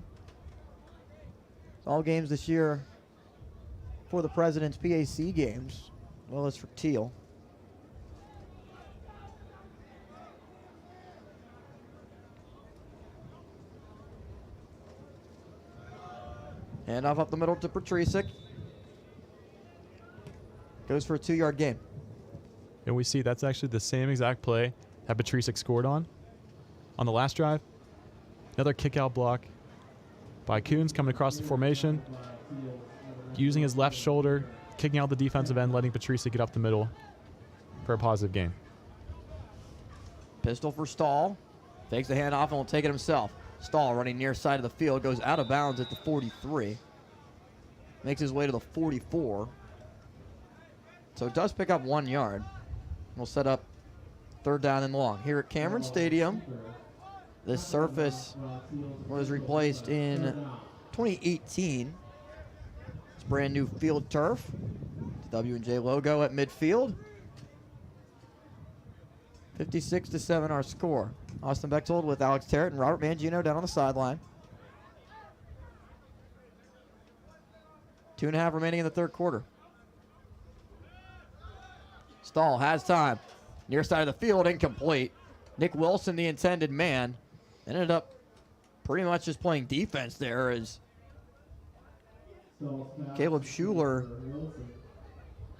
All games this year for the President's PAC games, as well as for Thiel. And off up the middle to Patricic. Goes for a 2-yard gain. And we see that's actually the same exact play that Patricic scored on the last drive. Another kick-out block by Coons coming across the formation, using his left shoulder, kicking out the defensive end, letting Patricic get up the middle for a positive gain. Pistol for Stahl. Takes the handoff and will take it himself. Stahl running near side of the field, goes out of bounds at the 43. Makes his way to the 44. So it does pick up 1 yard. We'll set up 3rd down and long. Here at Cameron Stadium, this surface was replaced in 2018. It's brand new field turf. W&J logo at midfield. 56-7 our score. Austin Bechtold with Alex Terrett and Robert Mangino down on the sideline. 2.5 remaining in the third quarter. Stahl has time. Near side of the field, incomplete. Nick Wilson, the intended man, ended up pretty much just playing defense there as Caleb Schuler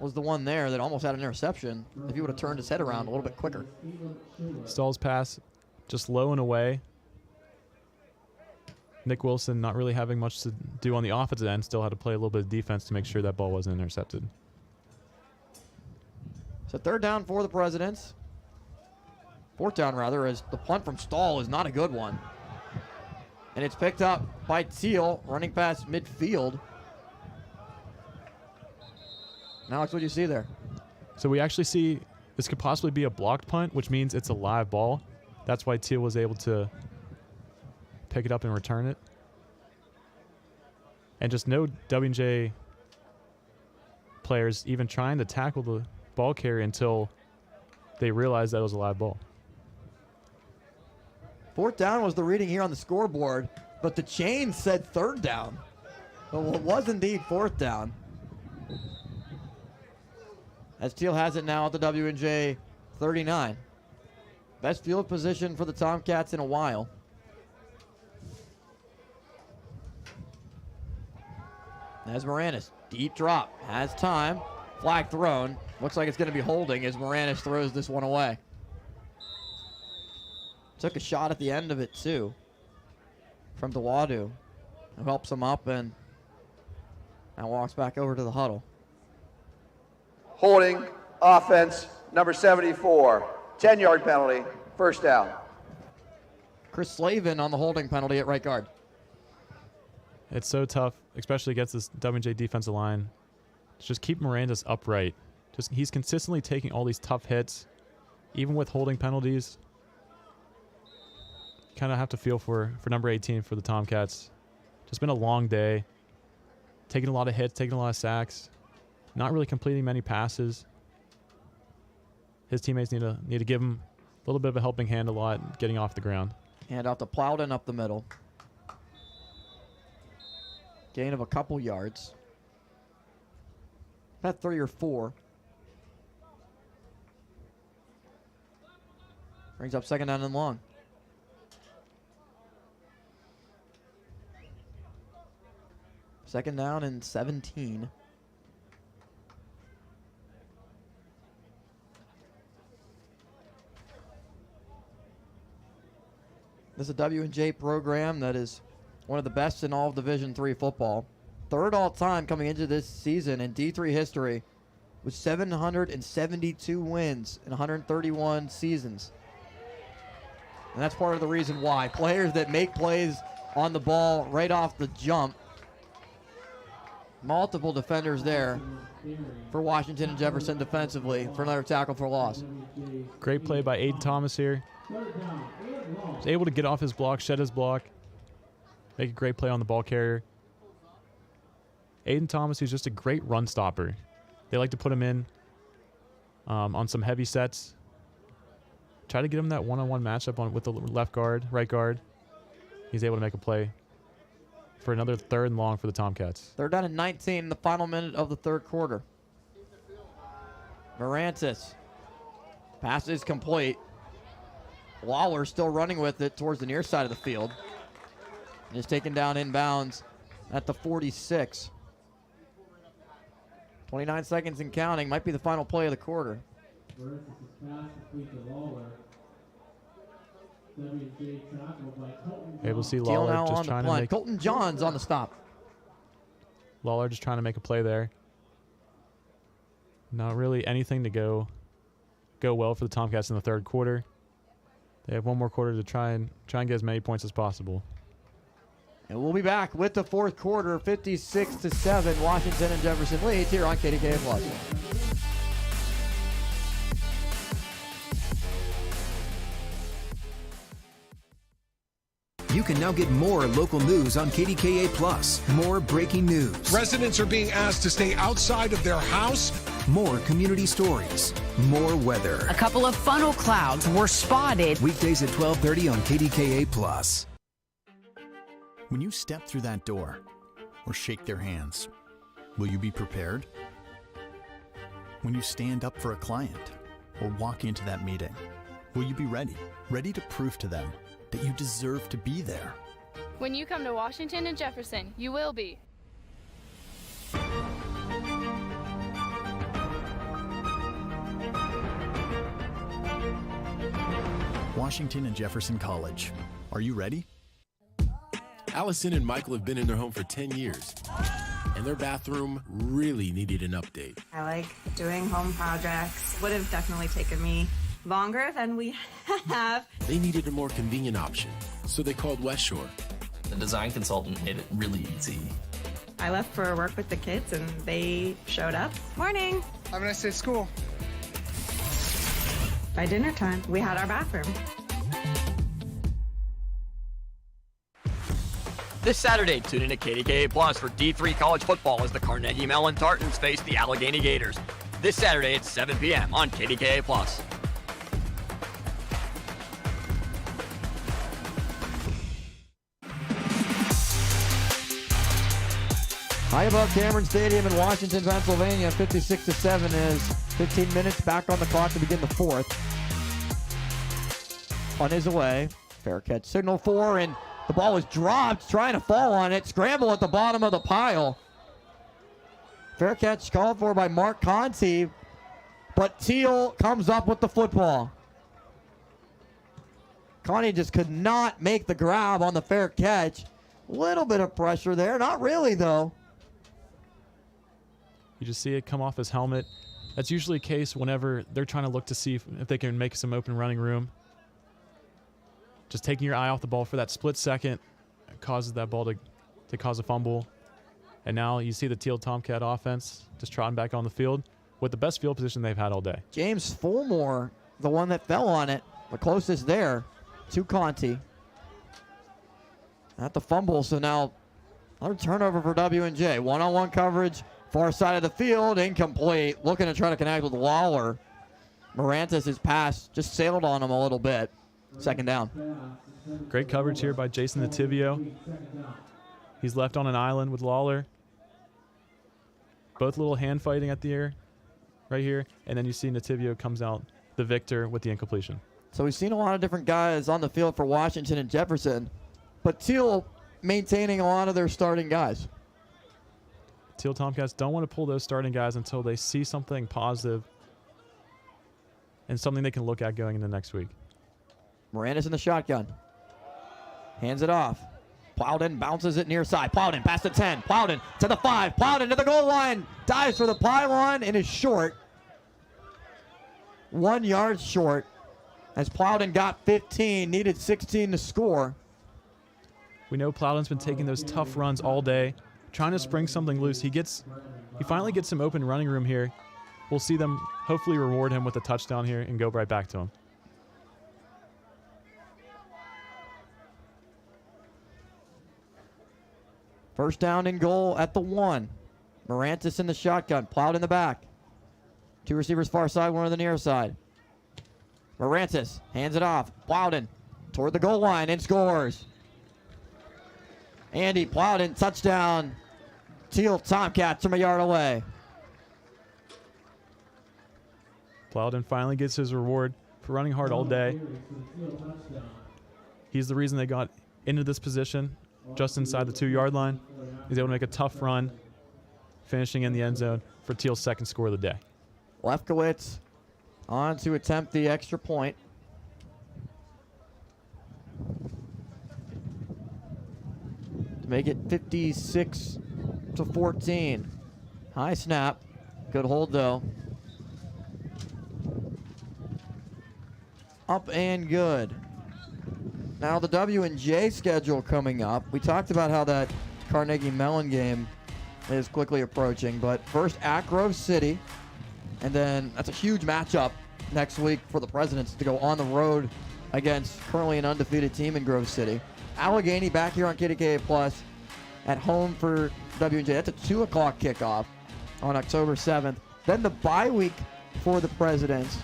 was the one there that almost had an interception if he would have turned his head around a little bit quicker. Stahl's pass just low and away. Nick Wilson not really having much to do on the offensive end, still had to play a little bit of defense to make sure that ball wasn't intercepted. So third down for the Presidents. Fourth down, rather, as the punt from Stahl is not a good one. And it's picked up by Thiel, running past midfield. Now, Alex, what do you see there? So we actually see this could possibly be a blocked punt, which means it's a live ball. That's why Thiel was able to pick it up and return it. And just no W&J players even trying to tackle the ball carrier until they realized that it was a live ball. Fourth down was the reading here on the scoreboard, but the chain said third down. Well, it was indeed fourth down. As Thiel has it now at the W&J 39. Best field position for the Tomcats in a while. As Moranis, deep drop, has time. Flag thrown. Looks like it's going to be holding as Moranis throws this one away. Took a shot at the end of it, too, from Dewadu, who helps him up and now walks back over to the huddle. Holding, offense, number 74. 10-yard penalty, first down. Chris Slavin on the holding penalty at right guard. It's so tough, especially against this W&J defensive line. Just keep Miranda's upright. He's consistently taking all these tough hits, even with holding penalties. Kind of have to feel for number 18 for the Tomcats. Just been a long day. Taking a lot of hits, taking a lot of sacks. Not really completing many passes. His teammates need to give him a little bit of a helping hand a lot, getting off the ground. Hand out to Plowden up the middle. Gain of a couple yards. About 3 or 4. Brings up second down and long. Second down and 17. This is a W&J program that is one of the best in all of Division III football. Third all-time coming into this season in D3 history with 772 wins in 131 seasons. And that's part of the reason why. Players that make plays on the ball right off the jump. Multiple defenders there for Washington and Jefferson defensively for another tackle for loss. Great play by Aiden Thomas here. Was able to get off his block, shed his block, make a great play on the ball carrier. Aiden Thomas, who's just a great run stopper. They like to put him in on some heavy sets. Try to get him that one-on-one matchup with the left guard, right guard. He's able to make a play for another third and long for the Tomcats. Third down and 19 in the final minute of the third quarter. Morantis. Pass is complete. Lawler still running with it towards the near side of the field. And is taken down inbounds at the 46. 29 seconds and counting. Might be the final play of the quarter. Able to see Thiel Lawler now just on trying the to punt. make Colton Johns on the stop. Lawler just trying to make a play there. Not really anything to go well for the Tomcats in the third quarter. They have one more quarter to try and get as many points as possible. And we'll be back with the fourth quarter, 56-7. Washington and Jefferson leads here on KDKA Plus. You can now get more local news on KDKA Plus. More breaking news. Residents are being asked to stay outside of their house. More community stories. More weather. A couple of funnel clouds were spotted. Weekdays at 12:30 on KDKA Plus. When you step through that door or shake their hands, will you be prepared? When you stand up for a client or walk into that meeting, will you be ready? Ready to prove to them that you deserve to be there? When you come to Washington and Jefferson, you will be. Washington and Jefferson College. Are you ready? Allison and Michael have been in their home for 10 years. and their bathroom really needed an update. I like doing home projects. Would have definitely taken me longer than we have. They needed a more convenient option, so they called West Shore. The design consultant made it really easy. I left for work with the kids and they showed up. Morning. Have a nice day at school. By dinner time, we had our bathroom. This Saturday, tune in to KDKA Plus for D3 college football as the Carnegie Mellon Tartans face the Allegheny Gators. This Saturday at 7 p.m. on KDKA Plus. High above Cameron Stadium in Washington, Pennsylvania, 56-7 is 15 minutes back on the clock to begin the fourth. On his way, fair catch signal for, and the ball was dropped, trying to fall on it. Scramble at the bottom of the pile. Fair catch called for by Mark Conti, but Thiel comes up with the football. Conti just could not make the grab on the fair catch. Little bit of pressure there, not really though. You just see it come off his helmet. That's usually the case whenever they're trying to look to see if they can make some open running room. Just taking your eye off the ball for that split second causes that ball to cause a fumble. And now you see the Thiel Tomcat offense just trotting back on the field with the best field position they've had all day. James Fulmore, the one that fell on it, the closest there to Conti. At the fumble, so now another turnover for W&J. One-on-one coverage, far side of the field, incomplete. Looking to try to connect with Lawler. Morantes' pass just sailed on him a little bit. Second down. Great coverage here by Jason Nativio. He's left on an island with Lawler. Both little hand fighting at the air right here. And then you see Nativio comes out the victor with the incompletion. So we've seen a lot of different guys on the field for Washington and Jefferson, but Thiel maintaining a lot of their starting guys. Thiel Tomcats don't want to pull those starting guys until they see something positive and something they can look at going into next week. Morantes in the shotgun. Hands it off. Plowden bounces it near side. Plowden past the 10. Plowden to the 5. Plowden to the goal line. Dives for the pylon and is short. 1 yard short as Plowden got 15. Needed 16 to score. We know Plowden's been taking those tough runs all day, trying to spring something loose. He finally gets some open running room here. We'll see them hopefully reward him with a touchdown here and go right back to him. First down and goal at the 1. Morantes in the shotgun. Plowed in the back. 2 receivers far side, 1 on the near side. Morantes hands it off. Plowden toward the goal line and scores. Andy Plowden, touchdown. Thiel Tomcats from a yard away. Plowden finally gets his reward for running hard all day. He's the reason they got into this position just inside the 2 yard line. He's able to make a tough run, finishing in the end zone for Thiel's second score of the day. Lefkowitz on to attempt the extra point. To make it 56-14. High snap. Good hold though. Up and good. Now the W&J schedule coming up. We talked about how that Carnegie Mellon game is quickly approaching, but first at Grove City, and then that's a huge matchup next week for the Presidents to go on the road against currently an undefeated team in Grove City. Allegheny back here on KDKA Plus at home for W&J. That's a 2 o'clock kickoff on October 7th. Then the bye week for the Presidents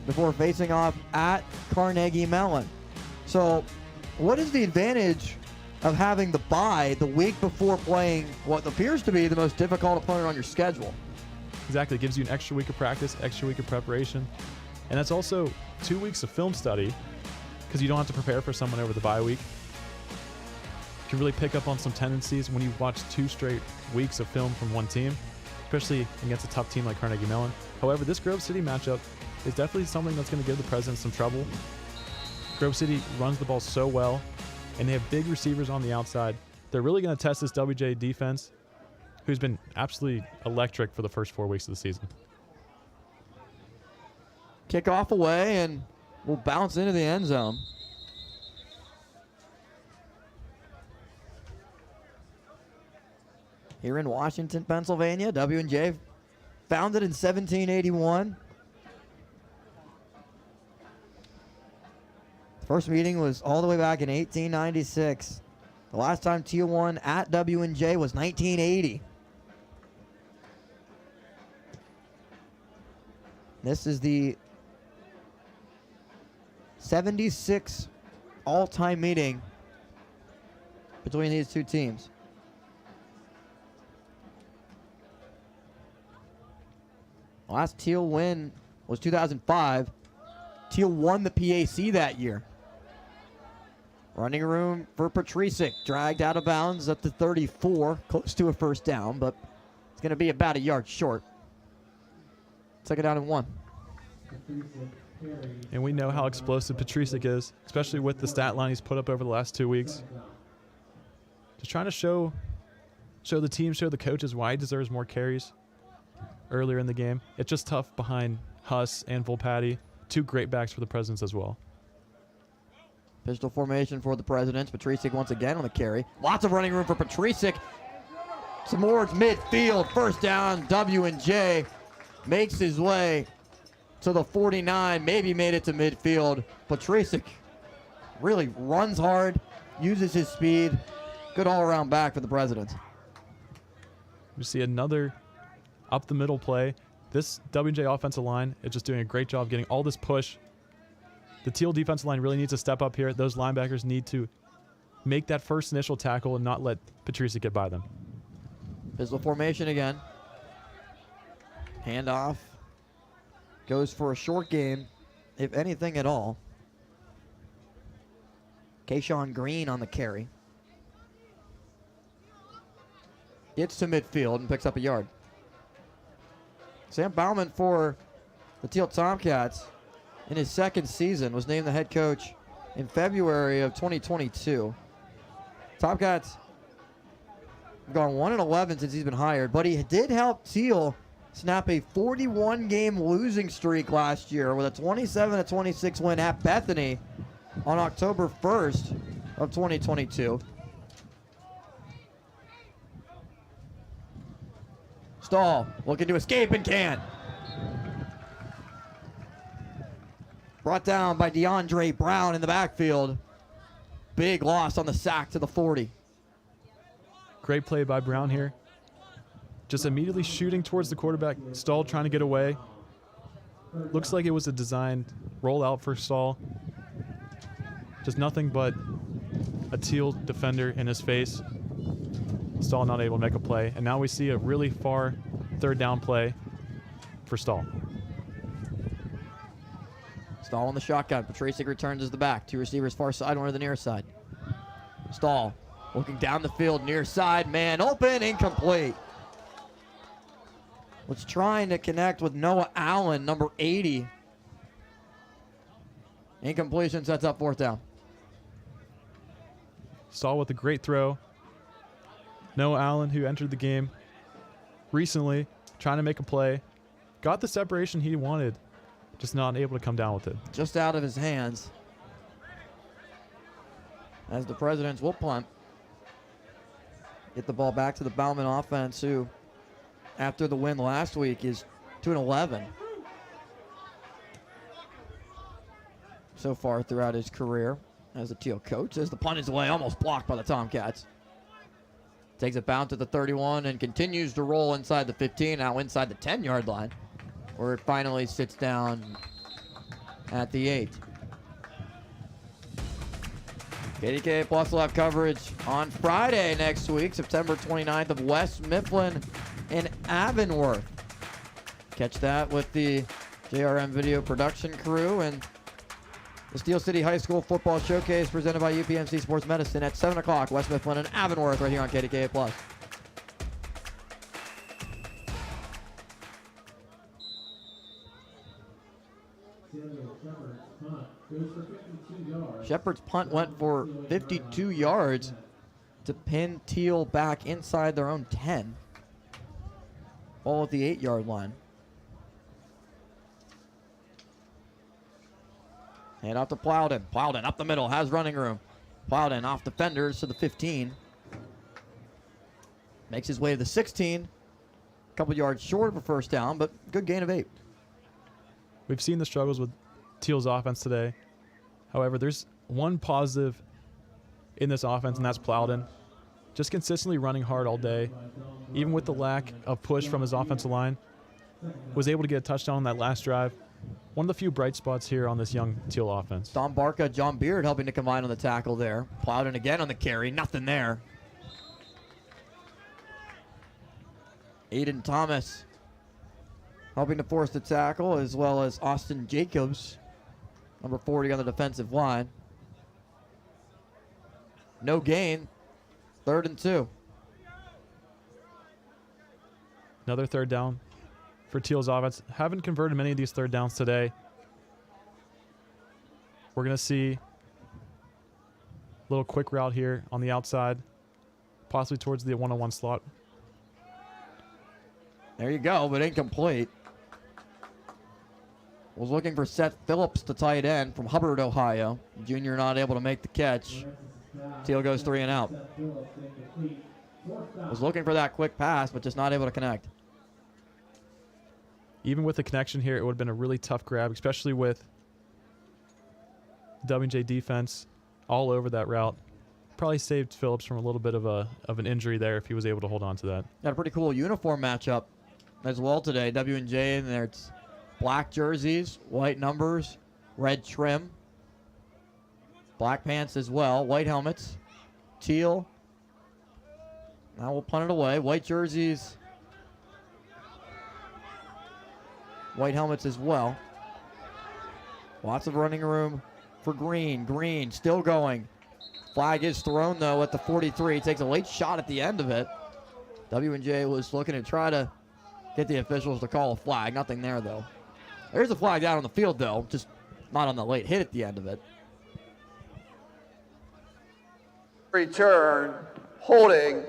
before facing off at Carnegie Mellon. So what is the advantage of having the bye the week before playing what appears to be the most difficult opponent on your schedule? Exactly. It gives you an extra week of practice, extra week of preparation. And that's also 2 weeks of film study because you don't have to prepare for someone over the bye week. You can really pick up on some tendencies when you watch 2 straight weeks of film from one team, especially against a tough team like Carnegie Mellon. However, this Grove City matchup is definitely something that's going to give the Presidents some trouble. Grove City runs the ball so well and they have big receivers on the outside. They're really going to test this WJ defense, who's been absolutely electric for the first 4 weeks of the season. Kickoff away, and will bounce into the end zone. Here in Washington, Pennsylvania, W&J founded in 1781. First meeting was all the way back in 1896. The last time Thiel won at W&J was 1980. This is the 76th all-time meeting between these two teams. Last Thiel win was 2005. Thiel won the PAC that year. Running room for Patricic, dragged out of bounds at the 34, close to a first down, but it's going to be about a yard short. 2nd down and 1. And we know how explosive Patricic is, especially with the stat line he's put up over the last 2 weeks. Just trying to show the team, show the coaches why he deserves more carries earlier in the game. It's just tough behind Huss and Volpatti, 2 great backs for the Presidents as well. Pistol formation for the Presidents. Patricic once again on the carry. Lots of running room for Patricic. Some more midfield. First down. W&J makes his way to the 49. Maybe made it to midfield. Patricic really runs hard, uses his speed. Good all-around back for the Presidents. We see another up the middle play. This W&J offensive line is just doing a great job getting all this push. The Thiel defensive line really needs to step up here. Those linebackers need to make that first initial tackle and not let Patricic get by them. Pistol formation again. Handoff. Goes for a short game, if anything at all. Kayshawn Green on the carry. Gets to midfield and picks up a yard. Sam Bauman for the Thiel Tomcats in his 2nd season was named the head coach in February of 2022. Tomcats have gone 1-11 since he's been hired, but he did help Thiel snap a 41-game losing streak last year with a 27-26 win at Bethany on October 1st of 2022. Stahl looking to escape and can. Brought down by DeAndre Brown in the backfield. Big loss on the sack to the 40. Great play by Brown here. Just immediately shooting towards the quarterback. Stahl trying to get away. Looks like it was a designed rollout for Stahl. Just nothing but a Thiel defender in his face. Stahl not able to make a play. And now we see a really far 3rd down play for Stahl. Stahl on the shotgun. Patricic returns as the back. 2 receivers far side, one to the near side. Stahl looking down the field, near side. Man open, incomplete. Was trying to connect with Noah Allen, number 80. Incompletion sets up 4th down. Stahl with a great throw. Noah Allen, who entered the game recently, trying to make a play. Got the separation he wanted, just not able to come down with it. Just out of his hands. As the Presidents will punt. Get the ball back to the Bauman offense, who, after the win last week, is 2-11 so far throughout his career as a Thiel coach. As the punt is away, almost blocked by the Tomcats. Takes it bound to the 31 and continues to roll inside the 15, now inside the 10-yard line, where it finally sits down at the 8. KDKA Plus will have coverage on Friday next week, September 29th, of West Mifflin and Avonworth. Catch that with the JRM video production crew and the Steel City High School Football Showcase presented by UPMC Sports Medicine at 7 o'clock, West Mifflin and Avonworth, right here on KDKA Plus. Shepard's punt went for 52 yards to pin Thiel back inside their own 10. Ball at the 8-yard line. Hand out to Plowden. Plowden up the middle, has running room. Plowden off defenders to the 15. Makes his way to the 16. A couple yards short of a first down, but good gain of 8. We've seen the struggles with Thiel's offense today. However, there's one positive in this offense, and that's Plowden. Just consistently running hard all day, even with the lack of push from his offensive line. Was able to get a touchdown on that last drive. One of the few bright spots here on this young Thiel offense. Don Barca, John Beard helping to combine on the tackle there. Plowden again on the carry, nothing there. Aiden Thomas helping to force the tackle, as well as Austin Jacobs, number 40 on the defensive line. No gain, 3rd and 2. Another third down for Thiel's offense. Haven't converted many of these third downs today. We're going to see a little quick route here on the outside, possibly towards the one-on-one slot. There you go, but incomplete. Was looking for Seth Phillips, the tight end from Hubbard, Ohio. Junior not able to make the catch. Thiel goes 3 and out. Was looking for that quick pass, but just not able to connect. Even with the connection here, it would have been a really tough grab, especially with W&J defense all over that route. Probably saved Phillips from a little bit of an injury there if he was able to hold on to that. Got a pretty cool uniform matchup as well today. W&J in there, it's black jerseys, white numbers, red trim, black pants as well, white helmets, Thiel. Now we'll punt it away. White jerseys, white helmets as well. Lots of running room for Green. Green still going. Flag is thrown, though, at the 43. Takes a late shot at the end of it. W&J was looking to try to get the officials to call a flag. Nothing there, though. There's a flag down on the field, though, just not on the late hit at the end of it. Return, holding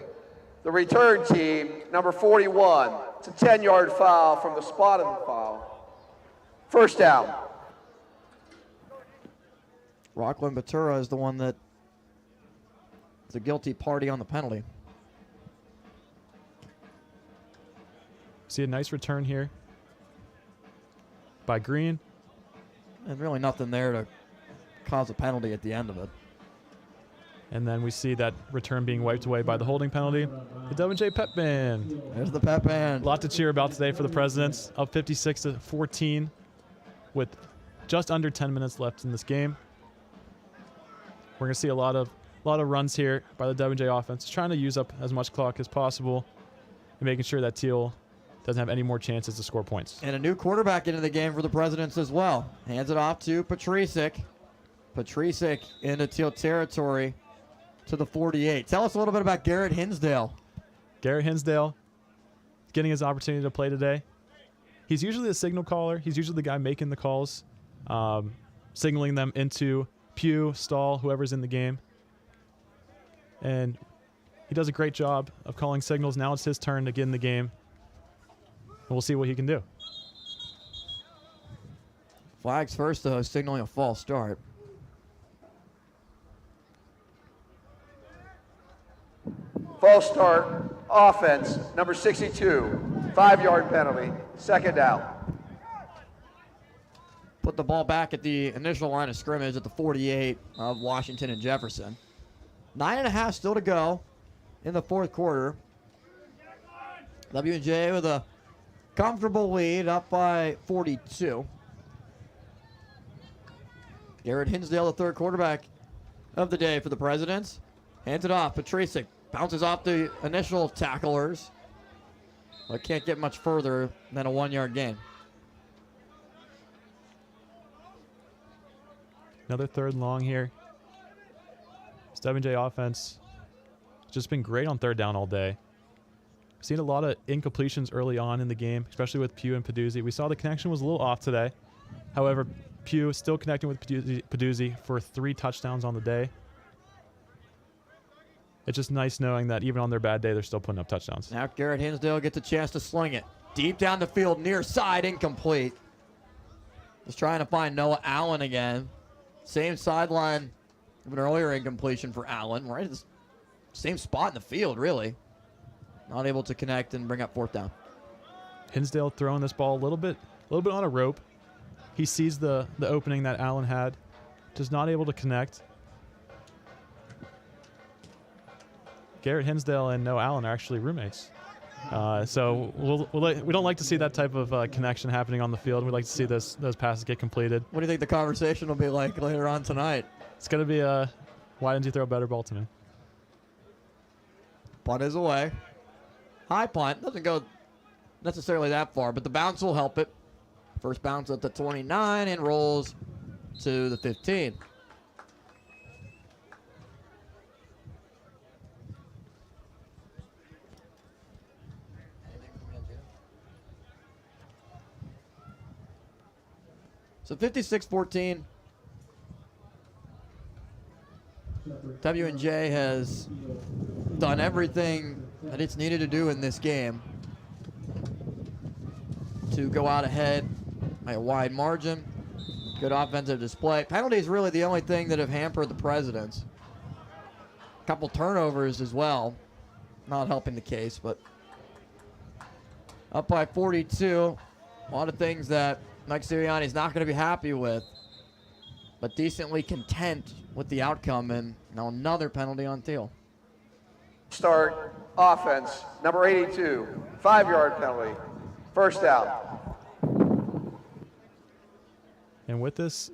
the return team, number 41. It's a 10-yard foul from the spot of the foul. First down. Rockland Batura is the one that is a guilty party on the penalty. See a nice return here by Green. There's really nothing there to cause a penalty at the end of it. And then we see that return being wiped away by the holding penalty. The W&J Pep Band. There's the Pep Band. A lot to cheer about today for the Presidents. Up 56-14 with just under 10 minutes left in this game. We're going to see a lot of runs here by the W&J offense, trying to use up as much clock as possible and making sure that Thiel doesn't have any more chances to score points. And a new quarterback into the game for the Presidents as well. Hands it off to Patricic. Patricic into Thiel territory to the 48. Tell us a little bit about Garrett Hinsdale. Garrett Hinsdale getting his opportunity to play today. He's usually the signal caller. He's usually the guy making the calls, signaling them into Pugh, Stahl, whoever's in the game. And he does a great job of calling signals. Now it's his turn to get in the game. And we'll see what he can do. Flags first, though, signaling a false start. False start, offense, number 62, 5-yard penalty, second down. Put the ball back at the initial line of scrimmage at the 48 of Washington and Jefferson. 9.5 still to go in the fourth quarter. W&J with a comfortable lead, up by 42. Garrett Hinsdale, the third quarterback of the day for the Presidents. Hands it off. Patricic bounces off the initial tacklers, but can't get much further than a 1-yard gain. Another third and long here. This W&J offense has just been great on third down all day. We've seen a lot of incompletions early on in the game, especially with Pugh and Peduzzi. We saw the connection was a little off today. However, Pugh still connecting with Peduzzi for 3 touchdowns on the day. It's just nice knowing that even on their bad day, they're still putting up touchdowns. Now Garrett Hinsdale gets a chance to sling it. Deep down the field, near side, incomplete. Just trying to find Noah Allen again. Same sideline of an earlier incompletion for Allen, right? It's same spot in the field, really. Not able to connect and bring up 4th down. Hinsdale throwing this ball a little bit on a rope. He sees the opening that Allen had, just not able to connect. Garrett Hinsdale and Noah Allen are actually roommates. So we don't like to see that type of connection happening on the field. We like to see those passes get completed. What do you think the conversation will be like later on tonight? It's going to be why didn't you throw a better ball to me? Punt is away. High punt. Doesn't go necessarily that far, but the bounce will help it. First bounce at the 29 and rolls to the 15. So 56-14. W&J has done everything that it's needed to do in this game to go out ahead by a wide margin. Good offensive display. Penalties really the only thing that have hampered the Presidents. A couple turnovers as well. Not helping the case, but up by 42. A lot of things that Mike Sirianni is not going to be happy with, but decently content with the outcome. And now another penalty on Thiel. Start offense, number 82, 5-yard penalty, 1st down. And with this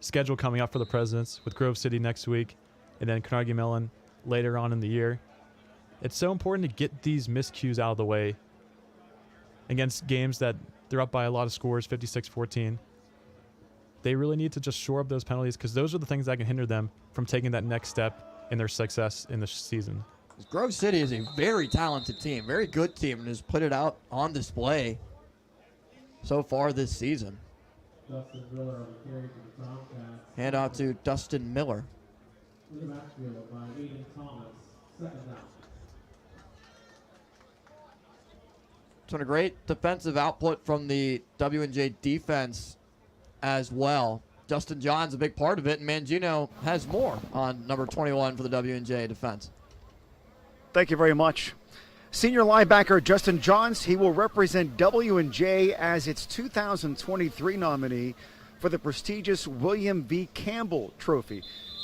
schedule coming up for the Presidents, with Grove City next week and then Carnegie Mellon later on in the year, it's so important to get these miscues out of the way against games that they're up by a lot of scores, 56-14. They really need to just shore up those penalties because those are the things that can hinder them from taking that next step in their success in the season. Grove City is a very talented team, very good team, and has put it out on display so far this season. Dustin Miller on the carry for the Tomcats. Hand out to Dustin Miller. In the backfield by Aiden Thomas, 2nd down. It's been a great defensive output from the W&J defense as well. Justin John's a big part of it, and Mangino has more on number 21 for the W&J defense. Thank you very much. Senior linebacker Justin Johns, he will represent W&J as its 2023 nominee for the prestigious William V. Campbell Trophy.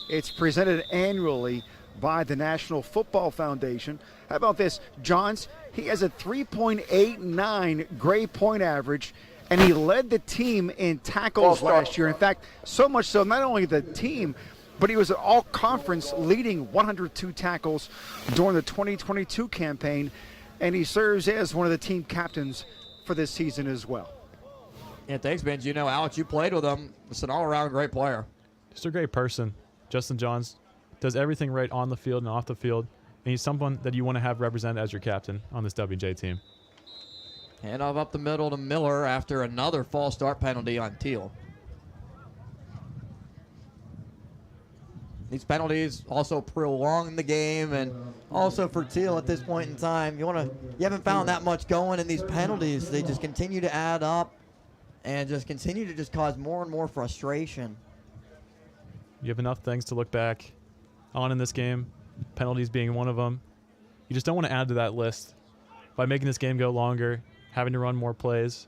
It's presented annually by the National Football Foundation. How about this? Johns, he has a 3.89 grade point average, and he led the team in tackles last year. In fact, so much so, not only the team, but he was an all-conference leading 102 tackles during the 2022 campaign, and he serves as one of the team captains for this season as well. Yeah, thanks, Mangino. Alex, you played with him. It's an all-around great player. Just a great person. Justin Johns does everything right on the field and off the field, and he's someone that you want to have represent as your captain on this W&J team. Handoff up the middle to Miller after another false start penalty on Thiel. These penalties also prolong the game, and also for Thiel at this point in time, you haven't found that much going in these penalties. They just continue to add up and just continue to just cause more and more frustration. You have enough things to look back on in this game, penalties being one of them. You just don't want to add to that list by making this game go longer, having to run more plays,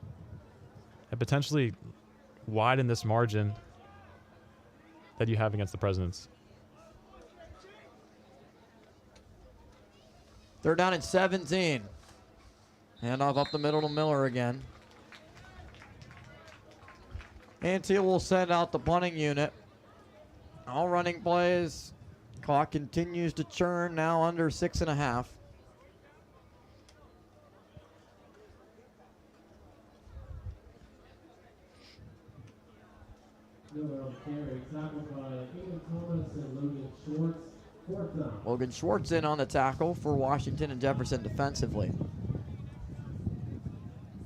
and potentially widen this margin that you have against the Presidents. 3rd down and 17. Handoff up the middle to Miller again. And Thiel will send out the punting unit. All running plays. Clock continues to churn, now under 6.5. Logan Schwartz in on the tackle for Washington and Jefferson defensively.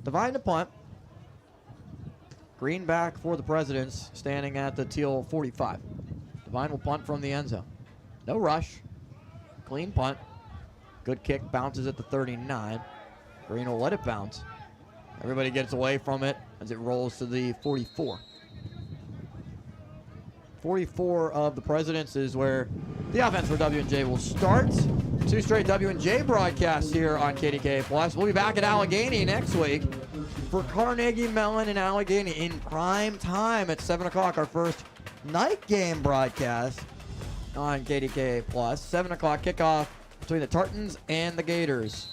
Divine to punt. Green back for the Presidents, standing at the Thiel 45. Devine will punt from the end zone. No rush. Clean punt. Good kick, bounces at the 39. Green will let it bounce. Everybody gets away from it as it rolls to the 44. 44 of the Presidents is where the offense for W&J will start. 2 straight W&J broadcasts here on KDKA Plus. We'll be back at Allegheny next week for Carnegie Mellon and Allegheny in prime time at 7 o'clock. Our first night game broadcast on KDKA Plus. 7 o'clock kickoff between the Tartans and the Gators.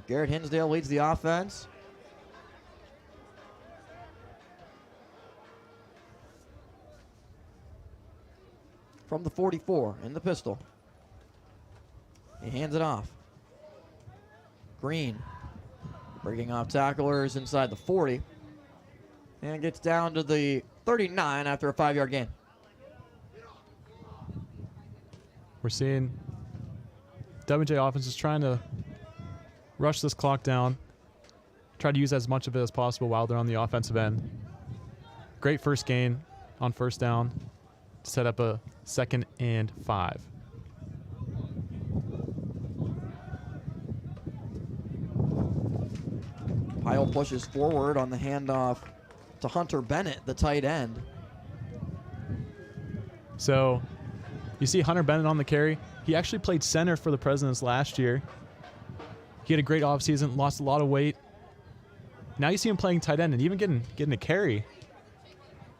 Garrett Hinsdale leads the offense. From the 44 in the pistol. He hands it off. Green breaking off tacklers inside the 40. And gets down to the 39 after a 5-yard gain. We're seeing W&J offense is trying to rush this clock down, try to use as much of it as possible while they're on the offensive end. Great first gain on first down to set up a 2nd and 5. Pyle pushes forward on the handoff to Hunter Bennett, the tight end. So you see Hunter Bennett on the carry. He actually played center for the Presidents last year. He had a great offseason, lost a lot of weight. Now you see him playing tight end and even getting a carry.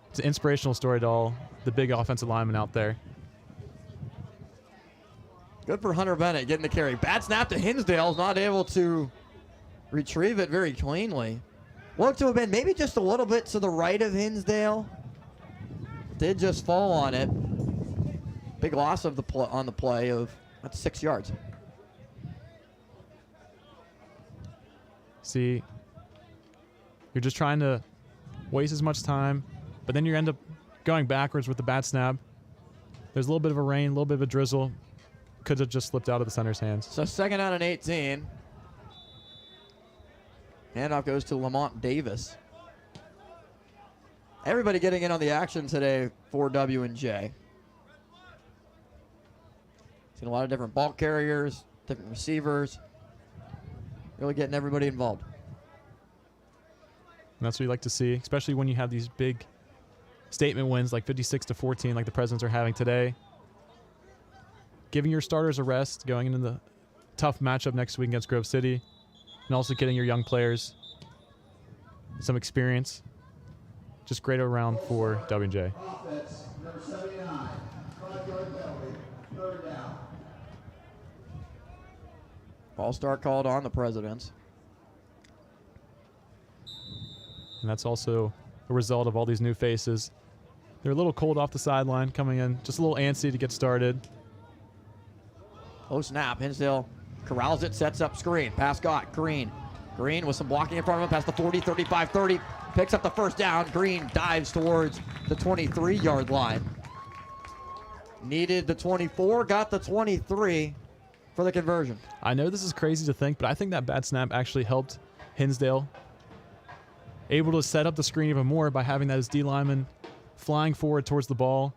It's an inspirational story to all the big offensive linemen out there. Good for Hunter Bennett getting the carry. Bad snap to Hinsdale, not able to retrieve it very cleanly. Looked to have been maybe just a little bit to the right of Hinsdale. Did just fall on it. Big loss of on the play of that's 6 yards. See, you're just trying to waste as much time, but then you end up going backwards with the bad snap. There's a little bit of a rain, a little bit of a drizzle. Could have just slipped out of the center's hands. So 2nd down and 18. Handoff goes to Lamont Davis. Everybody getting in on the action today for W&J. Seen a lot of different ball carriers, different receivers. Really getting everybody involved. And that's what you like to see, especially when you have these big statement wins like 56-14 like the Presidents are having today. Giving your starters a rest going into the tough matchup next week against Grove City, and also getting your young players some experience. Just great around for W&J. Offense, number 79, 5-yard penalty, 3rd down. False start called on the Presidents. And that's also a result of all these new faces. They're a little cold off the sideline coming in, just a little antsy to get started. Oh snap, Hinsdale corrals it, sets up screen. Pass got Green. Green with some blocking in front of him, past the 40, 35, 30. Picks up the 1st down. Green dives towards the 23-yard line. Needed the 24, got the 23 for the conversion. I know this is crazy to think, but I think that bad snap actually helped Hinsdale. Able to set up the screen even more by having that as D lineman flying forward towards the ball,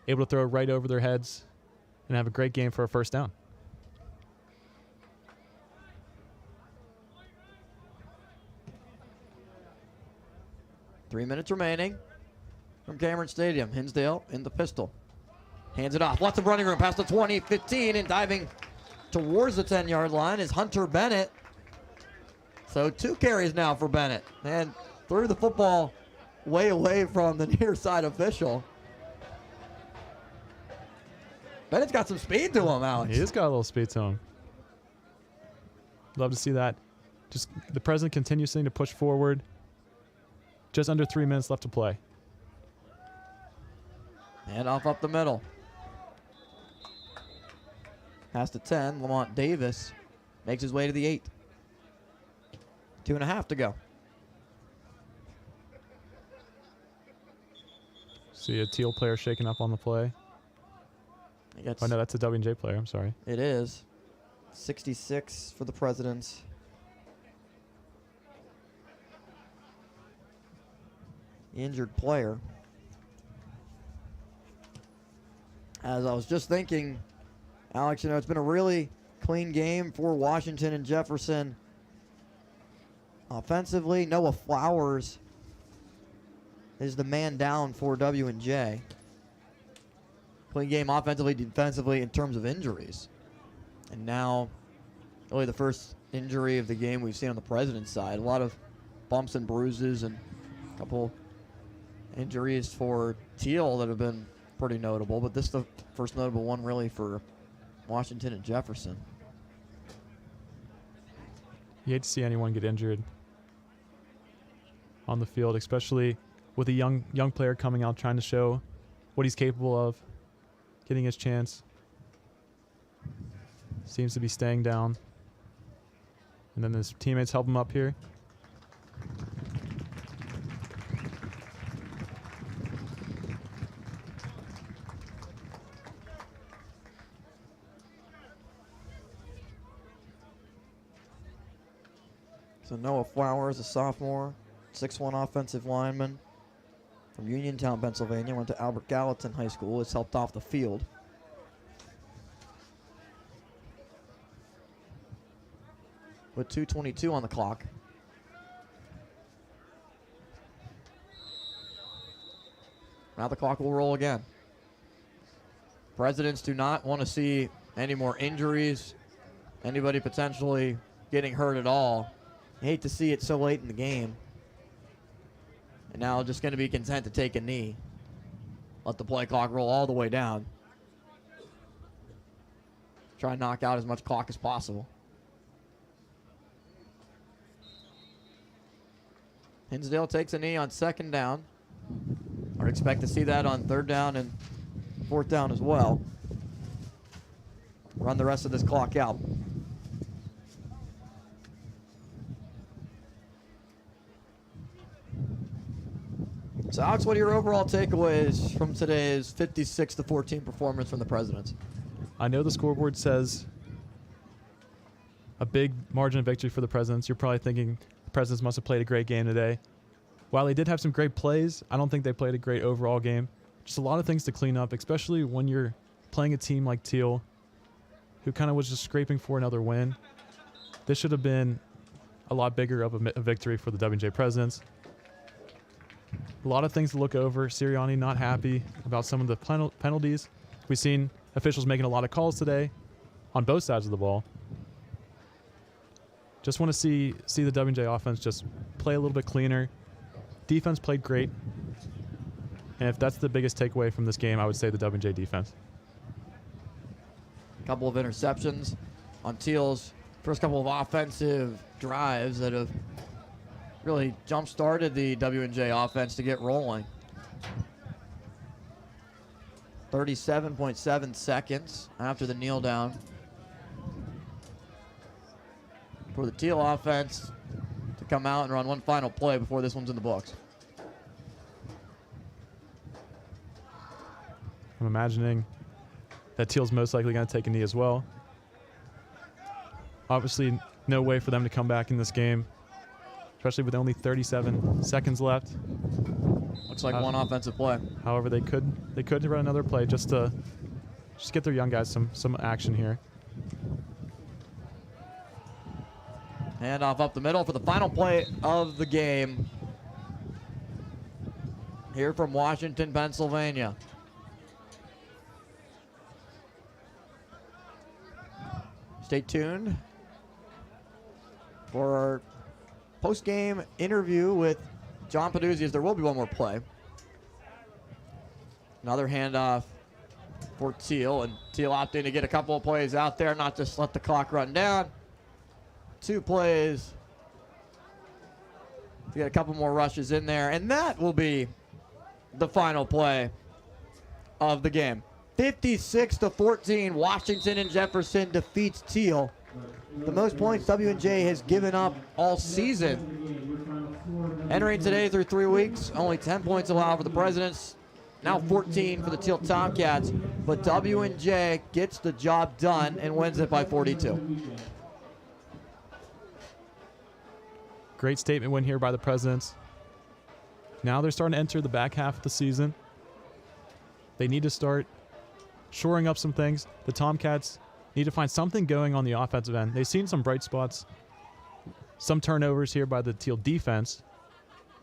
able to throw right over their heads, and have a great game for a 1st down. Three minutes remaining from Cameron Stadium. Hinsdale in the pistol. Hands it off. Lots of running room past the 20, 15, and diving towards the 10-yard line is Hunter Bennett. So 2 carries now for Bennett. And threw the football way away from the near side official. Bennett's got some speed to him, Alex. He has got a little speed to him. Love to see that. Just the President continuously to push forward. Just under 3 minutes left to play. And off up the middle. Pass to 10. Lamont Davis makes his way to the 8. 2.5 to go. See a Thiel player shaking up on the play. Oh, no, that's a W&J player. I'm sorry. It is. 66 for the Presidents. Injured player. As I was just thinking, Alex, you know, it's been a really clean game for Washington and Jefferson. Offensively, Noah Flowers is the man down for W&J. Clean game offensively, defensively in terms of injuries. And now, really the first injury of the game we've seen on the President's side. A lot of bumps and bruises and a couple injuries for Thiel that have been pretty notable, but this is the first notable one really for Washington and Jefferson. You hate to see anyone get injured on the field, especially with a young player coming out trying to show what he's capable of, getting his chance. Seems to be staying down. And then his teammates help him up here. So Noah Flowers, a sophomore, 6'1" offensive lineman from Uniontown, Pennsylvania, went to Albert Gallatin High School, has helped off the field. With 2:22 on the clock. Now the clock will roll again. Presidents do not want to see any more injuries, anybody potentially getting hurt at all. I hate to see it so late in the game. And now just going to be content to take a knee. Let the play clock roll all the way down. Try and knock out as much clock as possible. Hinsdale takes a knee on second down. I would expect to see that on third down and fourth down as well. Run the rest of this clock out. So, Alex, what are your overall takeaways from today's 56-14 performance from the Presidents? I know the scoreboard says a big margin of victory for the Presidents. You're probably thinking the Presidents must have played a great game today. While they did have some great plays, I don't think they played a great overall game. Just a lot of things to clean up, especially when you're playing a team like Thiel, who kind of was just scraping for another win. This should have been a lot bigger of a victory for the W&J Presidents. A lot of things to look over. Sirianni not happy about some of the penalties. We've seen officials making a lot of calls today on both sides of the ball. Just want to see the W&J offense just play a little bit cleaner. Defense played great. And if that's the biggest takeaway from this game, I would say the W&J defense. A couple of interceptions on Thiel's first couple of offensive drives that have really jump-started the W&J offense to get rolling. 37.7 seconds after the kneel down for the Thiel offense to come out and run one final play before this one's in the books. I'm imagining that Thiel's most likely going to take a knee as well. Obviously, no way for them to come back in this game, especially with only 37 seconds left. Looks like one offensive play. However, they could run another play just to get their young guys some action here. Handoff up the middle for the final play of the game. Here from Washington, Pennsylvania. Stay tuned for our post-game interview with John Peduzzi, as there will be one more play. Another handoff for Thiel, and Thiel opting to get a couple of plays out there, not just let the clock run down. 2 plays to get a couple more rushes in there, and that will be the final play of the game. 56-14, Washington and Jefferson defeats Thiel. The most points W&J has given up all season. Entering today through 3 weeks, only 10 points allowed for the Presidents. now 14 for the Thiel Tomcats, but W&J gets the job done and wins it by 42. Great statement win here by the Presidents. Now they're starting to enter the back half of the season. They need to start shoring up some things. The Tomcats need to find something going on the offensive end. They've seen some bright spots, some turnovers here by the Thiel defense.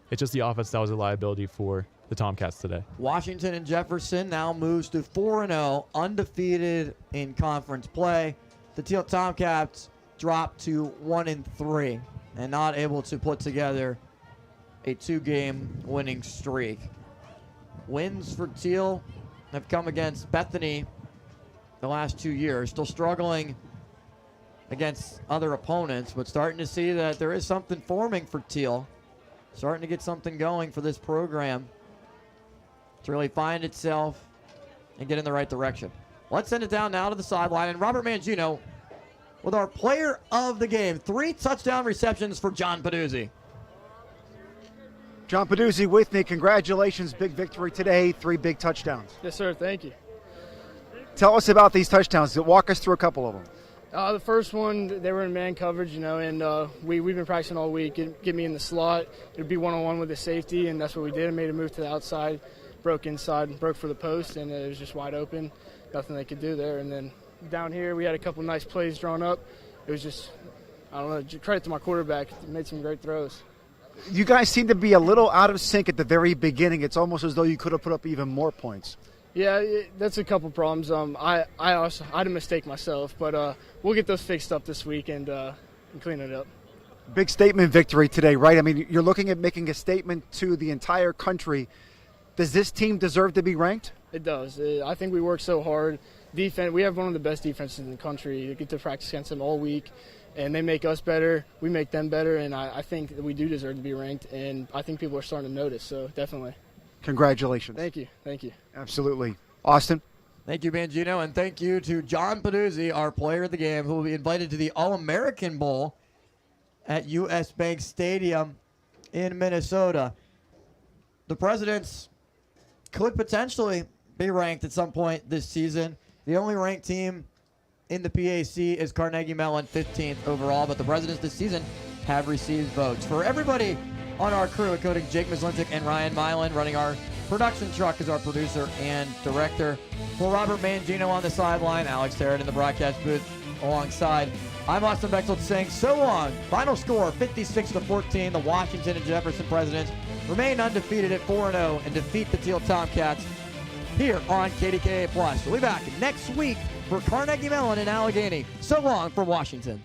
It's just the offense that was a liability for the Tomcats today. Washington and Jefferson now moves to 4-0, undefeated in conference play. The Thiel Tomcats drop to 1-3 and not able to put together a 2-game winning streak. Wins for Thiel have come against Bethany the last 2 years, still struggling against other opponents, but starting to see that there is something forming for Thiel. Starting to get something going for this program to really find itself and get in the right direction. Let's send it down now to the sideline. And Robert Mangino with our player of the game. 3 touchdown receptions for John Peduzzi. John Peduzzi with me. Congratulations. Big victory today. 3 big touchdowns. Yes, sir. Thank you. Tell us about these touchdowns. Walk us through a couple of them. The first one, they were in man coverage, and we've been practicing all week. Get me in the slot. It would be one-on-one with the safety, and that's what we did. I made a move to the outside, broke inside, broke for the post, and it was just wide open. Nothing they could do there. And then down here, we had a couple nice plays drawn up. It was just, I don't know, credit to my quarterback. He made some great throws. You guys seem to be a little out of sync at the very beginning. It's almost as though you could have put up even more points. Yeah, that's a couple problems. I had a mistake myself, but we'll get those fixed up this week and clean it up. Big statement victory today, right? I mean, you're looking at making a statement to the entire country. Does this team deserve to be ranked? It does. I think we work so hard. Defense. We have one of the best defenses in the country. You get to practice against them all week, and they make us better. We make them better, and I think that we do deserve to be ranked, and I think people are starting to notice, so definitely. Congratulations. Thank you. Thank you. Absolutely. Austin? Thank you, Mangino, and thank you to John Peduzzi, our player of the game, who will be invited to the All-American Bowl at U.S. Bank Stadium in Minnesota. The Presidents could potentially be ranked at some point this season. The only ranked team in the PAC is Carnegie Mellon, 15th overall, but the Presidents this season have received votes. For everybody on our crew, including Jake Mislinchik and Ryan Milan, running our production truck as our producer and director. For Robert Mangino on the sideline, Alex Terrett in the broadcast booth alongside. I'm Austin Bechtold saying so long. Final score, 56-14. The Washington and Jefferson Presidents remain undefeated at 4-0 and defeat the Thiel Tomcats here on KDKA+. We'll be back next week for Carnegie Mellon in Allegheny. So long from Washington.